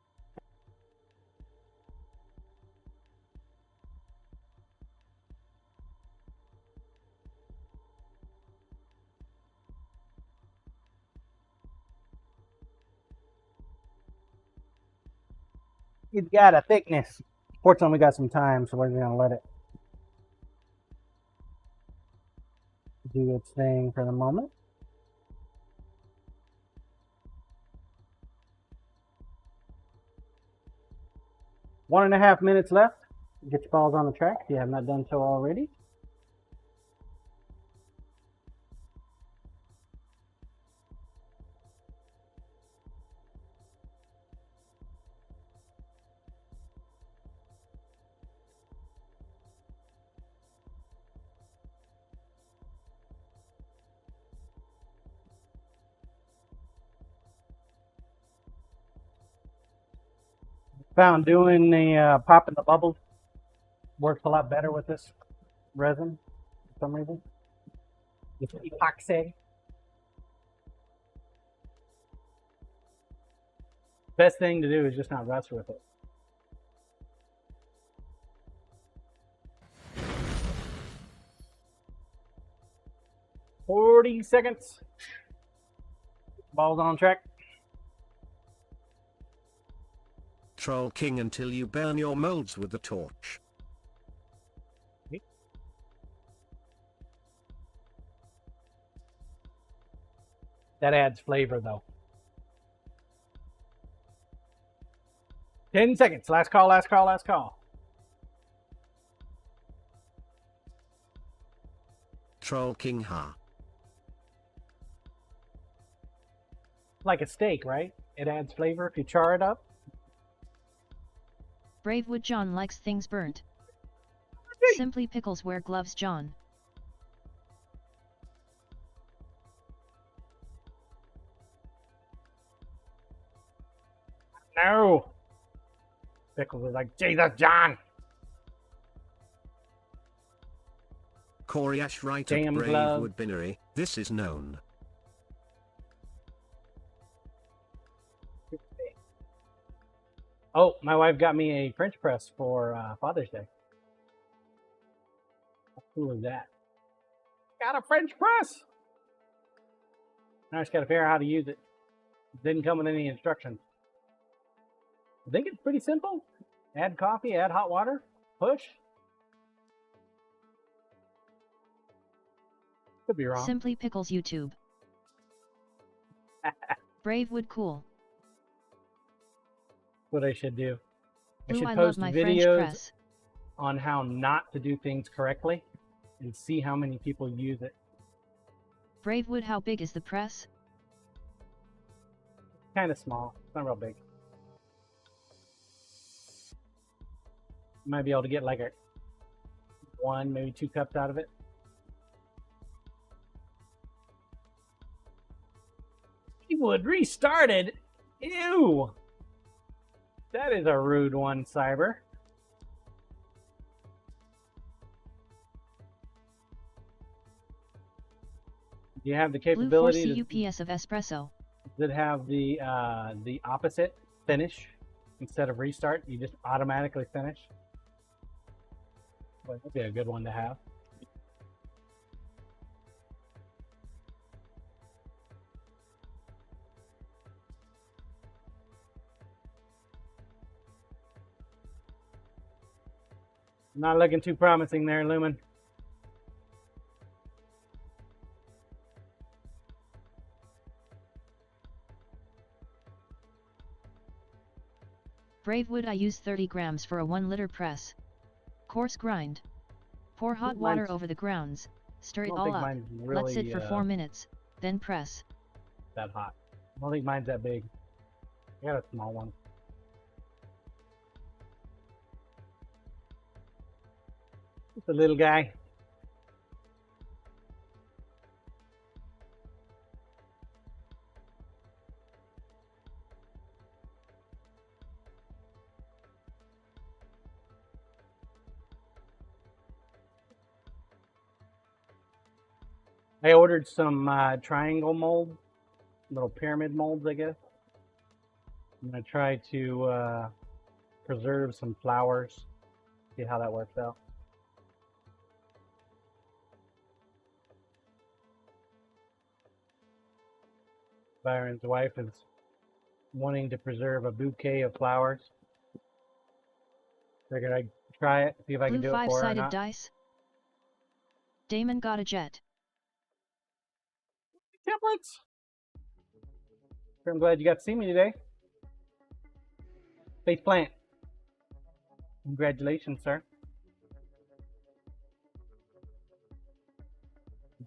Speaker 2: It's got a thickness. Fortunately, we got some time, so we're gonna let it do its thing for the moment. One and a half minutes left. Get your balls on the track if you have not done so already. Found doing the popping the bubbles works a lot better with this resin for some reason. It's epoxy. Best thing to do is just not rush with it. "40 seconds. Balls on track.
Speaker 5: Troll King until you burn your molds with the torch.
Speaker 2: That adds flavor though. 10 seconds. Last call, last call, last call.
Speaker 5: Troll King ha.
Speaker 2: Like a steak, right? It adds flavor if you char it up.
Speaker 3: Bravewood John likes things burnt. Simply Pickles wear gloves, John.
Speaker 2: No! Pickles was like, Jesus, John!
Speaker 5: Corey right at
Speaker 2: Damn glove.
Speaker 5: Bravewood Binnery, this is known.
Speaker 2: Oh, my wife got me a French press for Father's Day. How cool is that? Got a French press! Now I just gotta figure out how to use it. It didn't come with any instructions. I think it's pretty simple. Add coffee, add hot water, push. Could be wrong.
Speaker 3: Simply Pickles YouTube. Bravewood cool.
Speaker 2: What I should do. I
Speaker 3: Blue,
Speaker 2: should
Speaker 3: I
Speaker 2: post
Speaker 3: love my French
Speaker 2: videos
Speaker 3: press.
Speaker 2: on how not to do things correctly and see how many people use it.
Speaker 3: Bravewood, how big is the press?
Speaker 2: Kind of small. It's not real big. You might be able to get like a 1, maybe 2 cups out of it. Wood restarted. Ew. That is a rude one, Cyber. Do you have the
Speaker 3: Blue
Speaker 2: capability
Speaker 3: 4 CUPS of espresso.
Speaker 2: that have the opposite finish instead of restart? You just automatically finish. Well, that'd be a good one to have. Not looking too promising there, Lumen.
Speaker 3: Bravewood, I use 30 grams for a 1-liter press. Coarse grind. Pour hot water
Speaker 2: Mine's-
Speaker 3: over the grounds, stir
Speaker 2: I
Speaker 3: it
Speaker 2: don't
Speaker 3: all
Speaker 2: think
Speaker 3: up,
Speaker 2: mine's
Speaker 3: let
Speaker 2: really
Speaker 3: sit for 4 minutes, then press.
Speaker 2: that hot. I don't think mine's that big. I got a small one. Just a little guy. I ordered some triangle molds, little pyramid molds, I guess. I'm gonna try to preserve some flowers. See how that works out. Byron's wife is wanting to preserve a bouquet of flowers. Figured I'd try it, see if I can
Speaker 3: Blue
Speaker 2: do it for her or
Speaker 3: 5-sided
Speaker 2: not.
Speaker 3: dice. Damon got a jet.
Speaker 2: Temperance! I'm glad you got to see me today. Face plant. Congratulations, sir.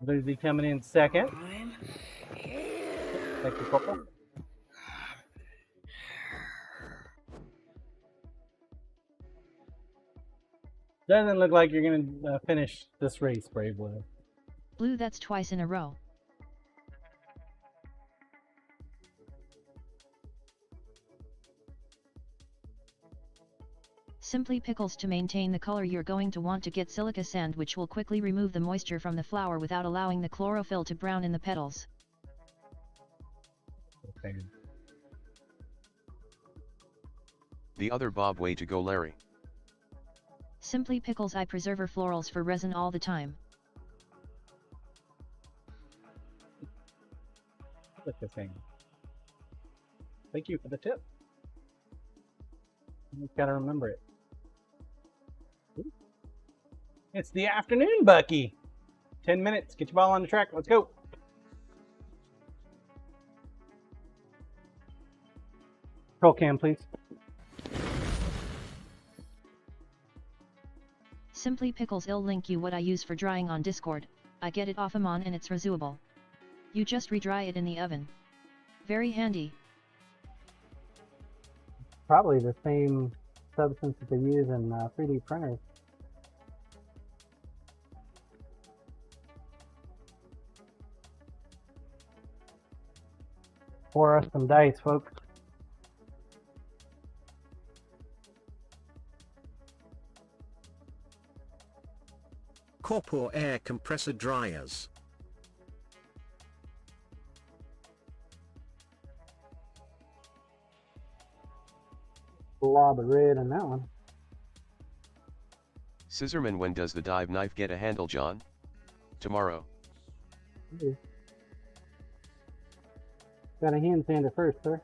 Speaker 2: Lizzie coming in second.
Speaker 6: I'm
Speaker 2: Thank you, Corporal. Doesn't look like you're going to finish this race, Bravewood.
Speaker 3: Blue, that's twice in a row. Simply Pickles, to maintain the color you're going to want to get silica sand, which will quickly remove the moisture from the flower without allowing the chlorophyll to brown in the petals.
Speaker 2: Okay.
Speaker 4: The other Bob, way to go, Larry.
Speaker 3: Simply Pickles, I preserver florals for resin all the time.
Speaker 2: Look at the thing. Thank you for the tip. You've got to remember it. It's the afternoon, Bucky. 10 minutes. Get your ball on the track. Let's go. Roll cam, please.
Speaker 3: Simply Pickles, I'll link you what I use for drying on Discord. I get it off Amon and it's reusable. You just re-dry it in the oven. Very handy.
Speaker 2: Probably the same substance that they use in 3D printers. Pour us some dice, folks.
Speaker 5: Corpor air compressor dryers.
Speaker 2: Blob of red on that one.
Speaker 4: Scissorman, when does the dive knife get a handle, John? Tomorrow.
Speaker 2: Ooh. Got a hand sander first, sir.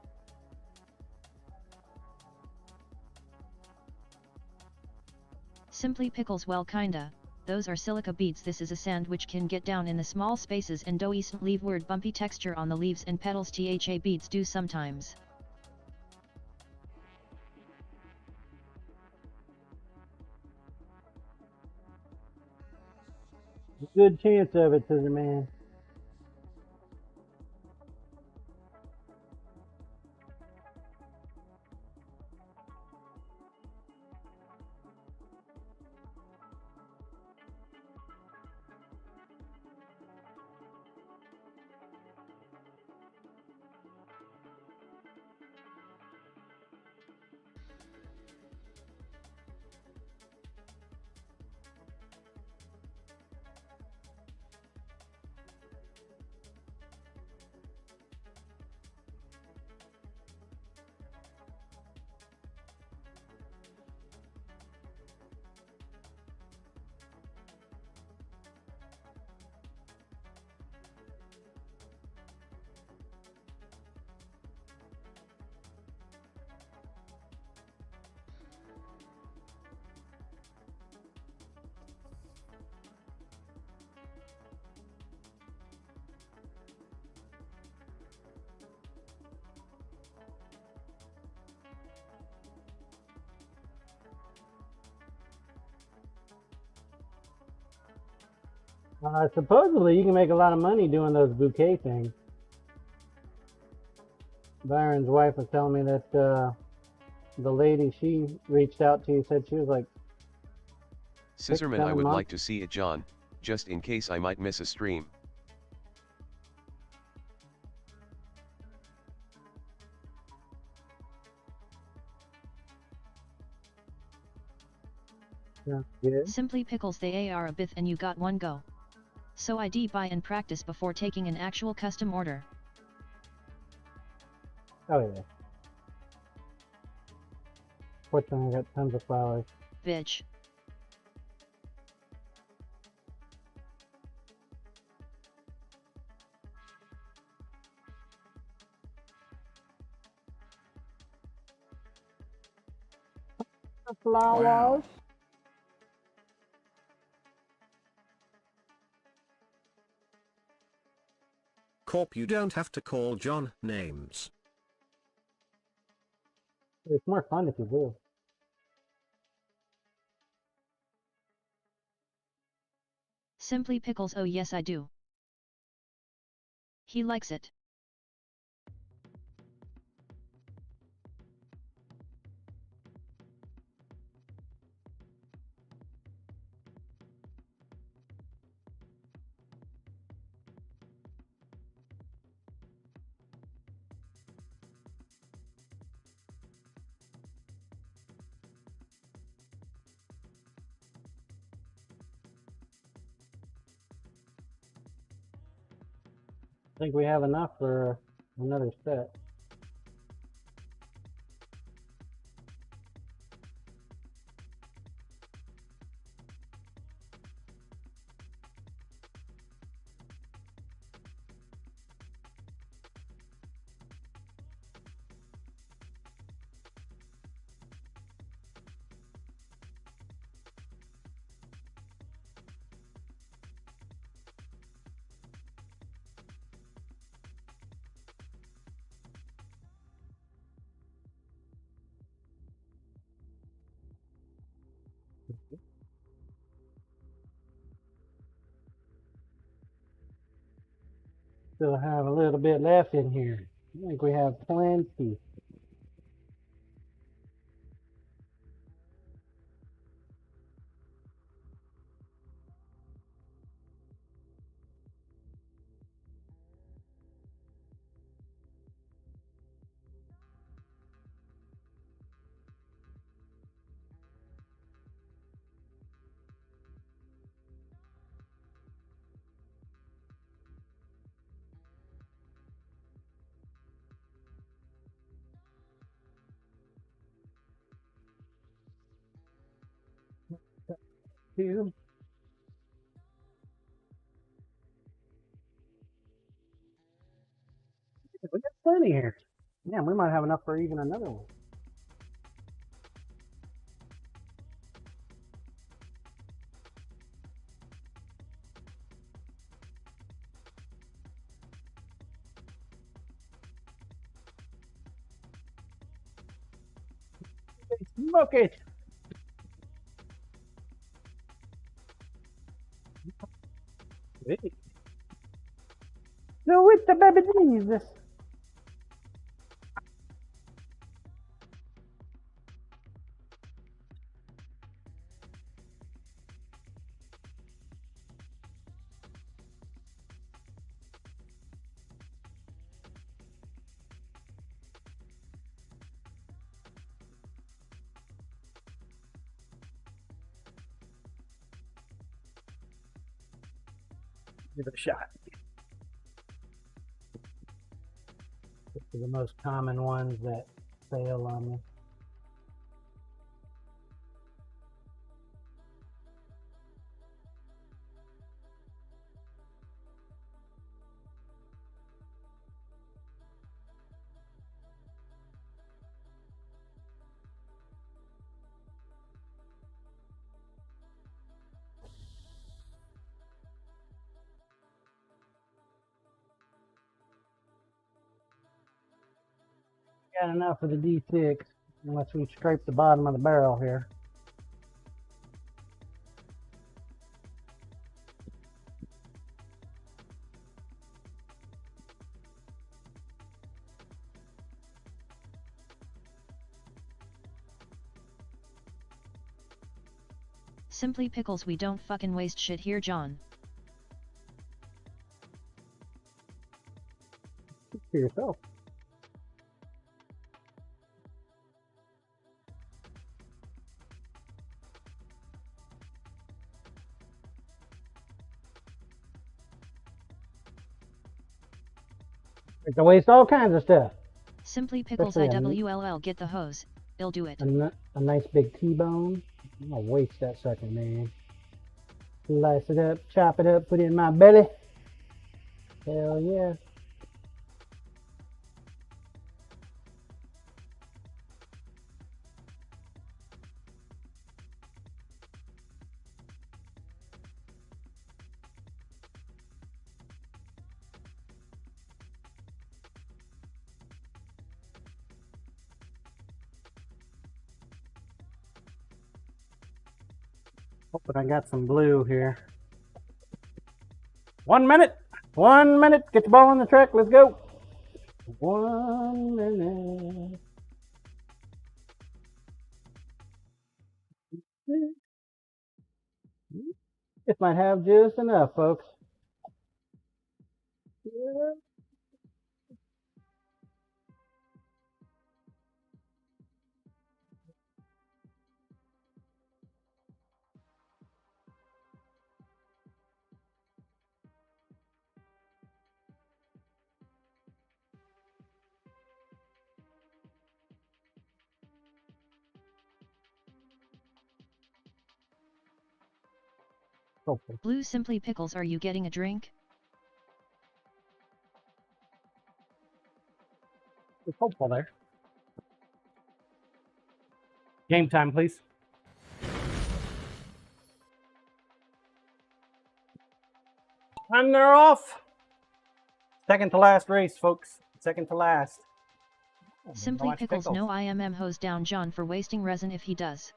Speaker 3: Simply Pickles, well kinda, those are silica beads. This is a sand which can get down in the small spaces and doesn't leave weird bumpy texture on the leaves and petals. Tha beads do sometimes.
Speaker 2: Good chance of it, Scissor Man. Supposedly you can make a lot of money doing those bouquet things. Byron's wife was telling me that the lady she reached out to said she was like
Speaker 4: Scissorman, I
Speaker 2: 6-7
Speaker 4: would
Speaker 2: months.
Speaker 4: like to see it, John, just in case I might miss a stream.
Speaker 2: Yeah.
Speaker 3: Simply Pickles, they are a bith and you got one go. So ID buy and practice before taking an actual custom order.
Speaker 2: Oh yeah. Fortunately, I got tons of flowers.
Speaker 3: Bitch.
Speaker 2: Flowers.
Speaker 6: Wow.
Speaker 5: Corp, you don't have to call John names.
Speaker 2: It's more fun if you do.
Speaker 3: Simply Pickles, oh yes I do. He likes it.
Speaker 2: I think we have enough for another set. Still have a little bit left in here. I think we have plenty. 2. We got plenty here. Yeah, we might have enough for even another one. Smoke it. So with the baby Jesus. Give it a shot. These are the most common ones that fail on me. Got enough for the D6, unless we scrape the bottom of the barrel here.
Speaker 3: Simply Pickles, we don't fucking waste shit here, John.
Speaker 2: Speak for yourself. We can waste all kinds of stuff.
Speaker 3: Simply Pickles,
Speaker 2: Especially
Speaker 3: IWLL, get the hose. They'll do it.
Speaker 2: A nice big T-bone. I'm gonna waste that sucker, man. Slice it up, chop it up, put it in my belly. Hell yeah. Hoping I got some blue here. 1 minute. 1 minute. Get the ball on the track. Let's go. 1 minute. This might have just enough, folks. Yeah. Hopefully.
Speaker 3: Blue Simply Pickles, are you getting a drink?
Speaker 2: It's hopeful there. Game time, please. And they're off. Second to last race, folks. Second to last. Oh,
Speaker 3: Simply
Speaker 2: watch
Speaker 3: Pickles, no IMM, hose down John for wasting resin if he does.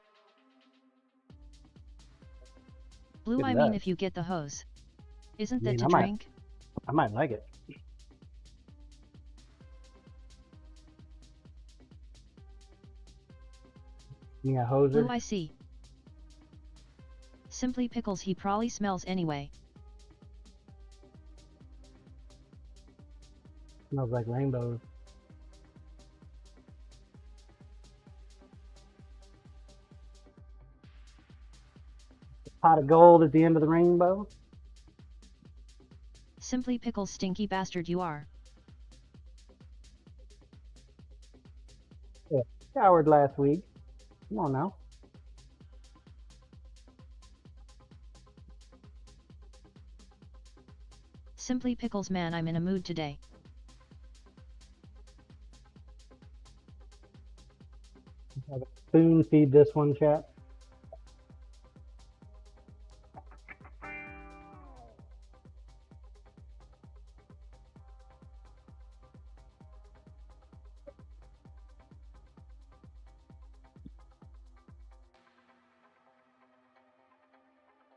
Speaker 3: Blue,
Speaker 2: Good
Speaker 3: I
Speaker 2: luck.
Speaker 3: mean if you get the hose. Isn't that
Speaker 2: mean,
Speaker 3: to
Speaker 2: I might-
Speaker 3: drink?
Speaker 2: I might like it. You got hoser?
Speaker 3: Blue, I see. Simply Pickles, he probably smells anyway.
Speaker 2: Smells like rainbows. Pot of gold at the end of the rainbow.
Speaker 3: Simply Pickles, stinky bastard you are.
Speaker 2: Showered last week. Come on now.
Speaker 3: Simply Pickles man, I'm in a mood today.
Speaker 2: Spoon feed this one, chat.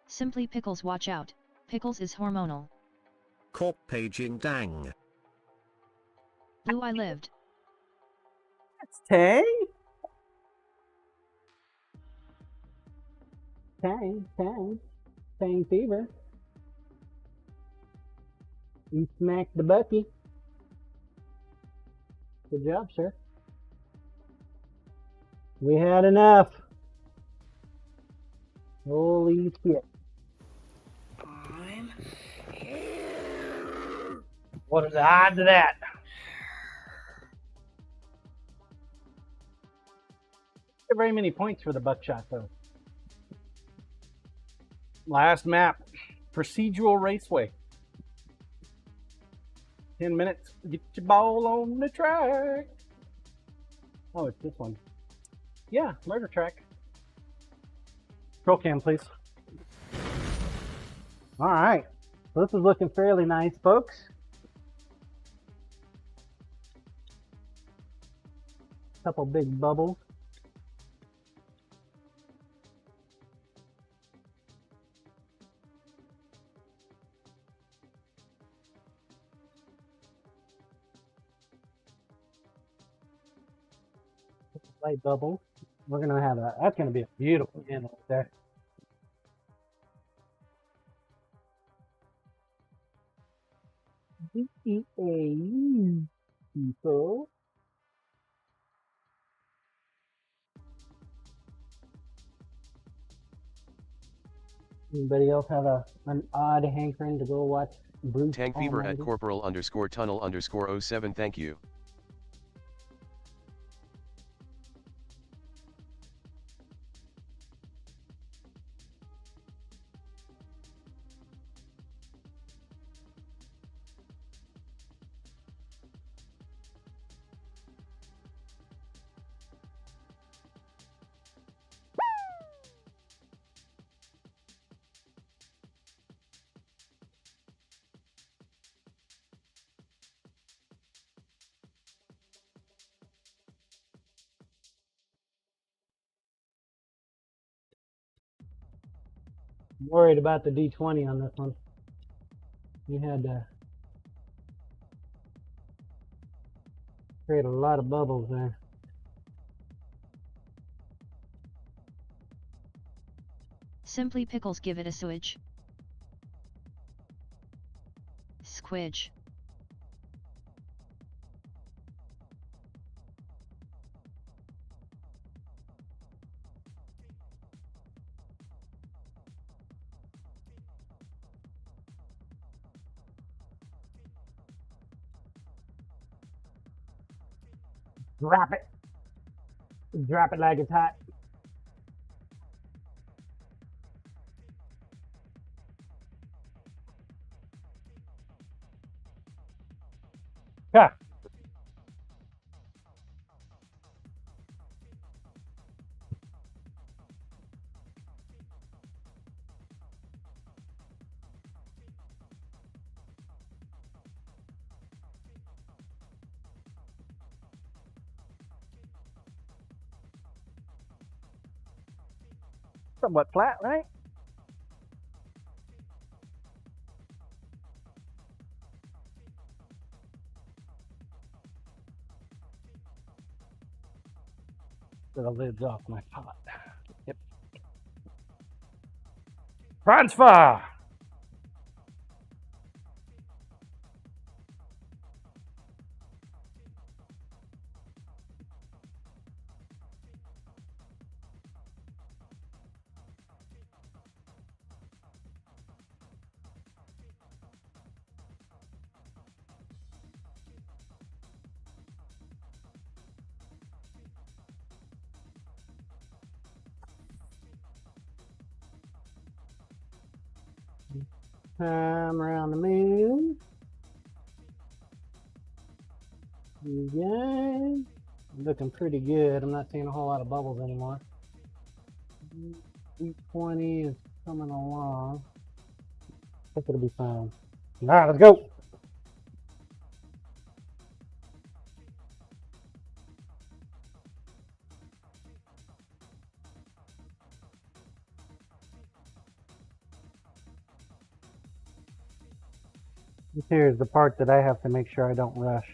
Speaker 3: Simply Pickles, watch out. Pickles is hormonal.
Speaker 5: Corp paging dang.
Speaker 3: Blue I lived.
Speaker 2: Tang? Tang fever. You smacked the Bucky. Good job, sir. We had enough. Holy shit.
Speaker 6: I'm
Speaker 2: What are the odds of that? Not very many points for the buckshot, though. Last map, procedural raceway. 10 minutes, get your ball on the track. Oh, it's this one. Yeah, murder track. Scroll cam, please. All right, so this is looking fairly nice, folks. Couple big bubbles. Light bubbles. We're gonna have that's gonna be a beautiful end right there. People. Anybody else have an odd hankering to go watch Bruce
Speaker 4: Tank Fever at
Speaker 2: Almighty?
Speaker 4: corporal_tunnel_07, thank you.
Speaker 2: I'm worried about the D20 on this one. You had to create a lot of bubbles there.
Speaker 3: Simply Pickles, give it a swidge. Squidge.
Speaker 2: Drop it. Drop it like it's hot. Yeah. Somewhat flat, right? The lid's off my pot. Yep. Transfer! Time around the moon. Yeah, looking pretty good. I'm not seeing a whole lot of bubbles anymore. 20 is coming along. I think it'll be fine. All right, let's go. Here's the part that I have to make sure I don't rush.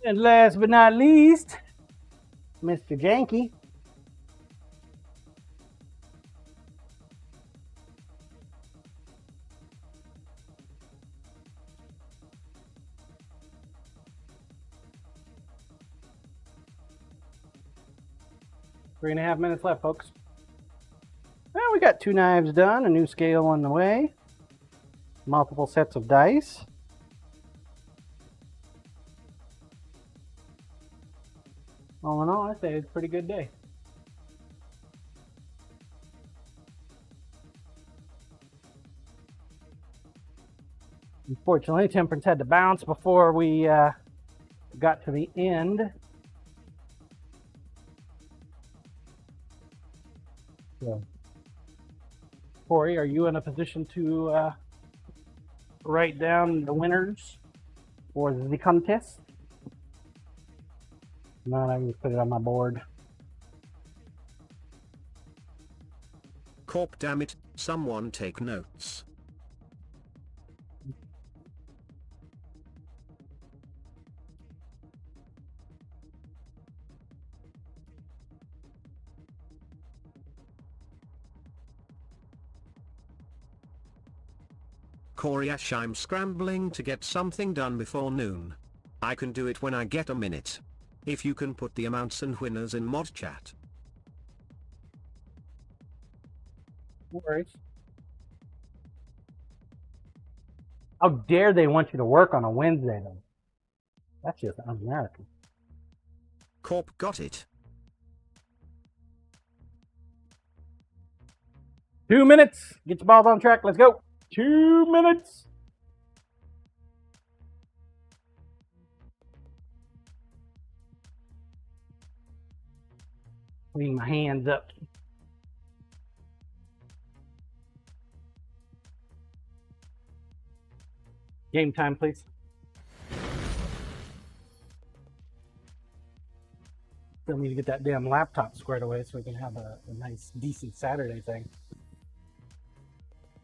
Speaker 2: And last but not least, Mr. Janky. Three and a half minutes left, folks. Well, we got 2 knives done, a new scale on the way, multiple sets of dice. All in all, I say it's a pretty good day. Unfortunately, Temperance had to bounce before we got to the end. So, Corey, are you in a position to write down the winners for the contest? No, I can just put it on my board.
Speaker 5: Corp, damn it, someone take notes. Corey Ash, I'm scrambling to get something done before noon. I can do it when I get a minute. If you can put the amounts and winners in mod chat.
Speaker 2: No worries. How dare they want you to work on a Wednesday, though? That's just un-American.
Speaker 5: Corp, got it.
Speaker 2: 2 minutes. Get your balls on track. Let's go. 2 minutes. Clean my hands up. Game time, please. Still need to get that damn laptop squared away so we can have a nice, decent Saturday thing.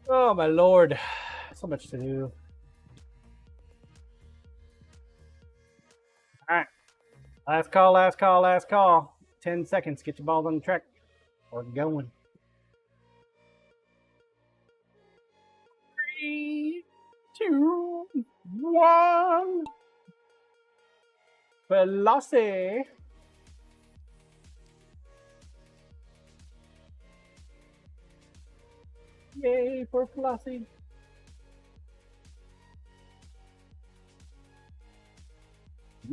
Speaker 2: Oh, my Lord. So much to do. Last call, last call, last call. 10 seconds. Get your balls on the track. Or going. 3, 2, 1. Velocity. Yay for Flossie.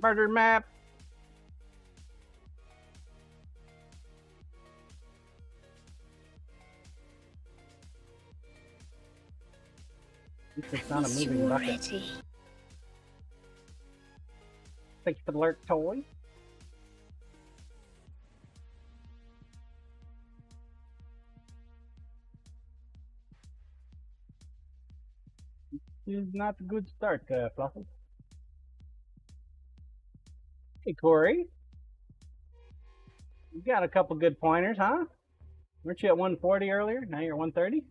Speaker 2: Murder map. It's not a
Speaker 6: Miss you
Speaker 2: moving bucket.
Speaker 6: already.
Speaker 2: Thank you for the alert toy. This is not a good start, Fluffy. Hey, Corey. You got a couple good pointers, huh? Weren't you at 140 earlier? Now you're 130?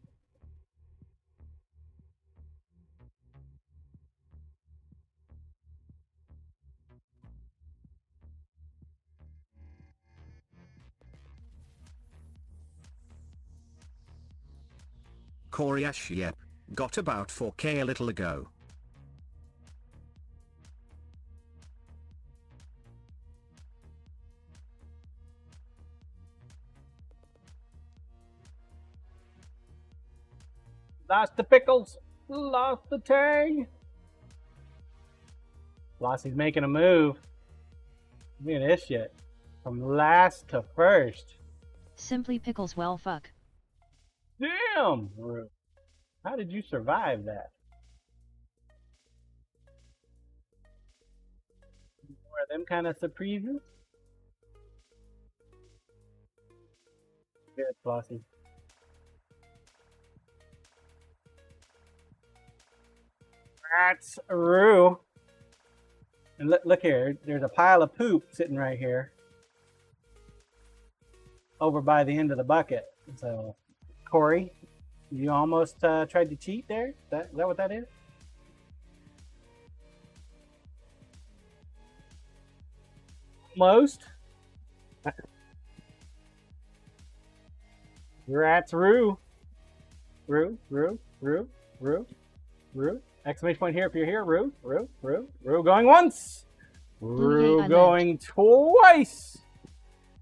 Speaker 5: Corey Ash, yep. Got about 4K a little ago.
Speaker 2: Lost the pickles. Lost the tang. Flossie's making a move. Look at this shit. From last to first.
Speaker 3: Simply Pickles well fuck.
Speaker 2: Damn! How did you survive that? More of them kind of surprises? Good, Flossie. That's Roo. And look here, there's a pile of poop sitting right here. Over by the end of the bucket. So, Corey, you almost tried to cheat there? Is that what that is? Almost. That's Roo. Roo. Exclamation point here if you're here. Roo. Going once. Roo going twice.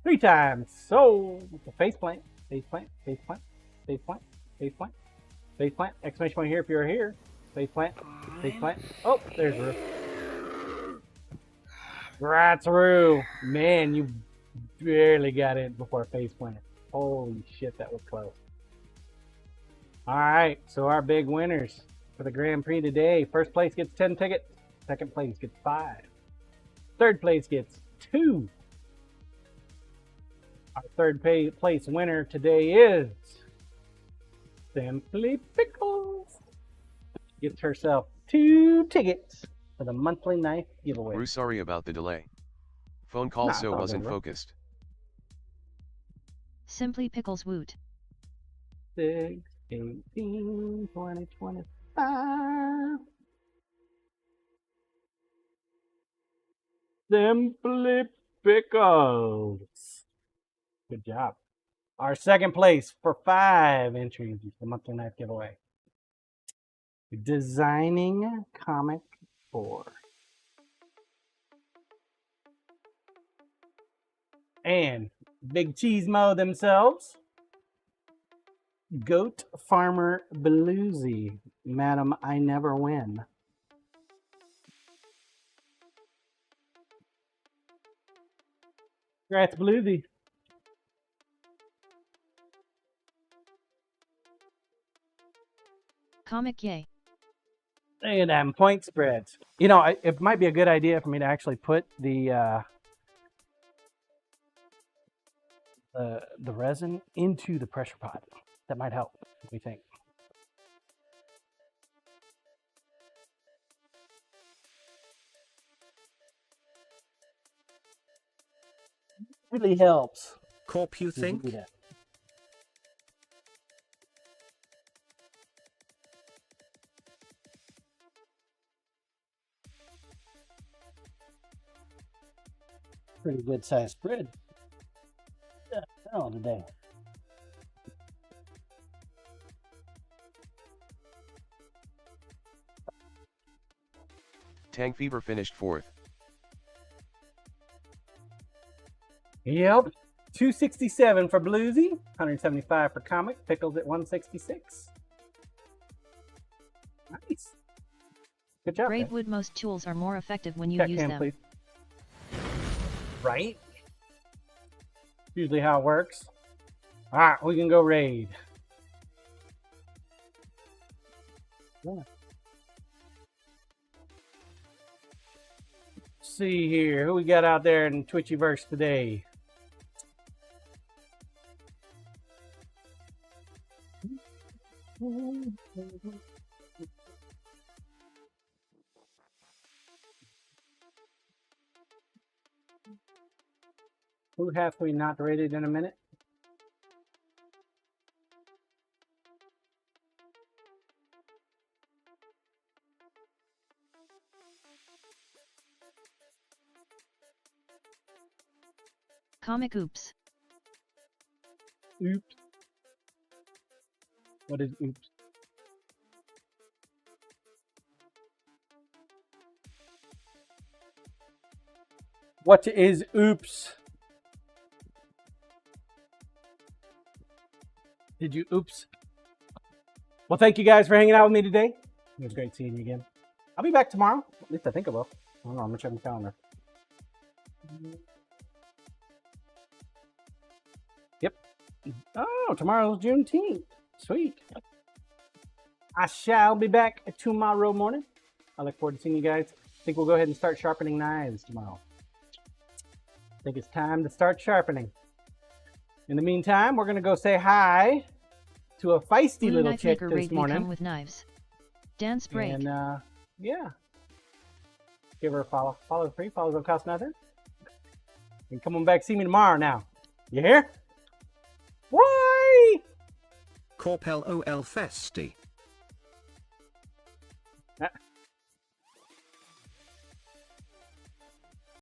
Speaker 2: 3 times. So, face plant. Exclamation point here if you're here. Face plant. Oh, there's Roo. That's Roo. Man, you barely got it before face plant. Holy shit, that was close. All right, so our big winners for the Grand Prix today. First place gets 10 tickets. Second place gets 5. Third place gets 2. Our third place winner today is Simply Pickles. Gets herself 2 tickets for the monthly knife giveaway.
Speaker 4: We're sorry about the delay. Phone call so wasn't focused.
Speaker 3: Simply Pickles woot.
Speaker 2: 6, 18, 20, 25. Simply Pickles. Good job. Our second place for 5 entries is the monthly knife giveaway. Designing Comic 4. And Big Cheesemo themselves. Goat Farmer Bluesy. Madam, I never win. Congrats, Bluesy.
Speaker 3: Comic yay.
Speaker 2: Look at them point spreads. You know, it might be a good idea for me to actually put the resin into the pressure pot. That might help, we think. Really helps.
Speaker 5: Corp, you think?
Speaker 2: Do that. Pretty good size spread. Oh, today.
Speaker 4: Tang Fever finished 4th.
Speaker 2: Yep. 267 for Bluesy, 175 for Comic, Pickles at 166. Nice. Good job.
Speaker 3: Braidwood, most tools are more effective when you
Speaker 2: Check
Speaker 3: use
Speaker 2: him,
Speaker 3: them.
Speaker 2: please. Right? Usually how it works. Alright, we can go raid. Yeah. Let's see here. Who we got out there in Twitchiverse today? Who have we not rated in a minute?
Speaker 3: Comic oops.
Speaker 2: Oops. What is oops? What is oops? Did you oops? Well, thank you guys for hanging out with me today. It was great seeing you again. I'll be back tomorrow. At least I think I will. Hold on, I'm gonna check my calendar. Yep. Oh, tomorrow's Juneteenth. Sweet. I shall be back tomorrow morning. I look forward to seeing you guys. I think we'll go ahead and start sharpening knives tomorrow. I think it's time to start sharpening. In the meantime, we're gonna go say hi to a feisty
Speaker 3: Blue
Speaker 2: little
Speaker 3: knife
Speaker 2: chick
Speaker 3: maker
Speaker 2: this
Speaker 3: raid
Speaker 2: morning.
Speaker 3: come with knives. Dance break.
Speaker 2: And yeah, give her a follow. Follow free. Follows don't cost nothing. And come on back, see me tomorrow. Now, you hear? Why?
Speaker 5: Corpel OL Festi.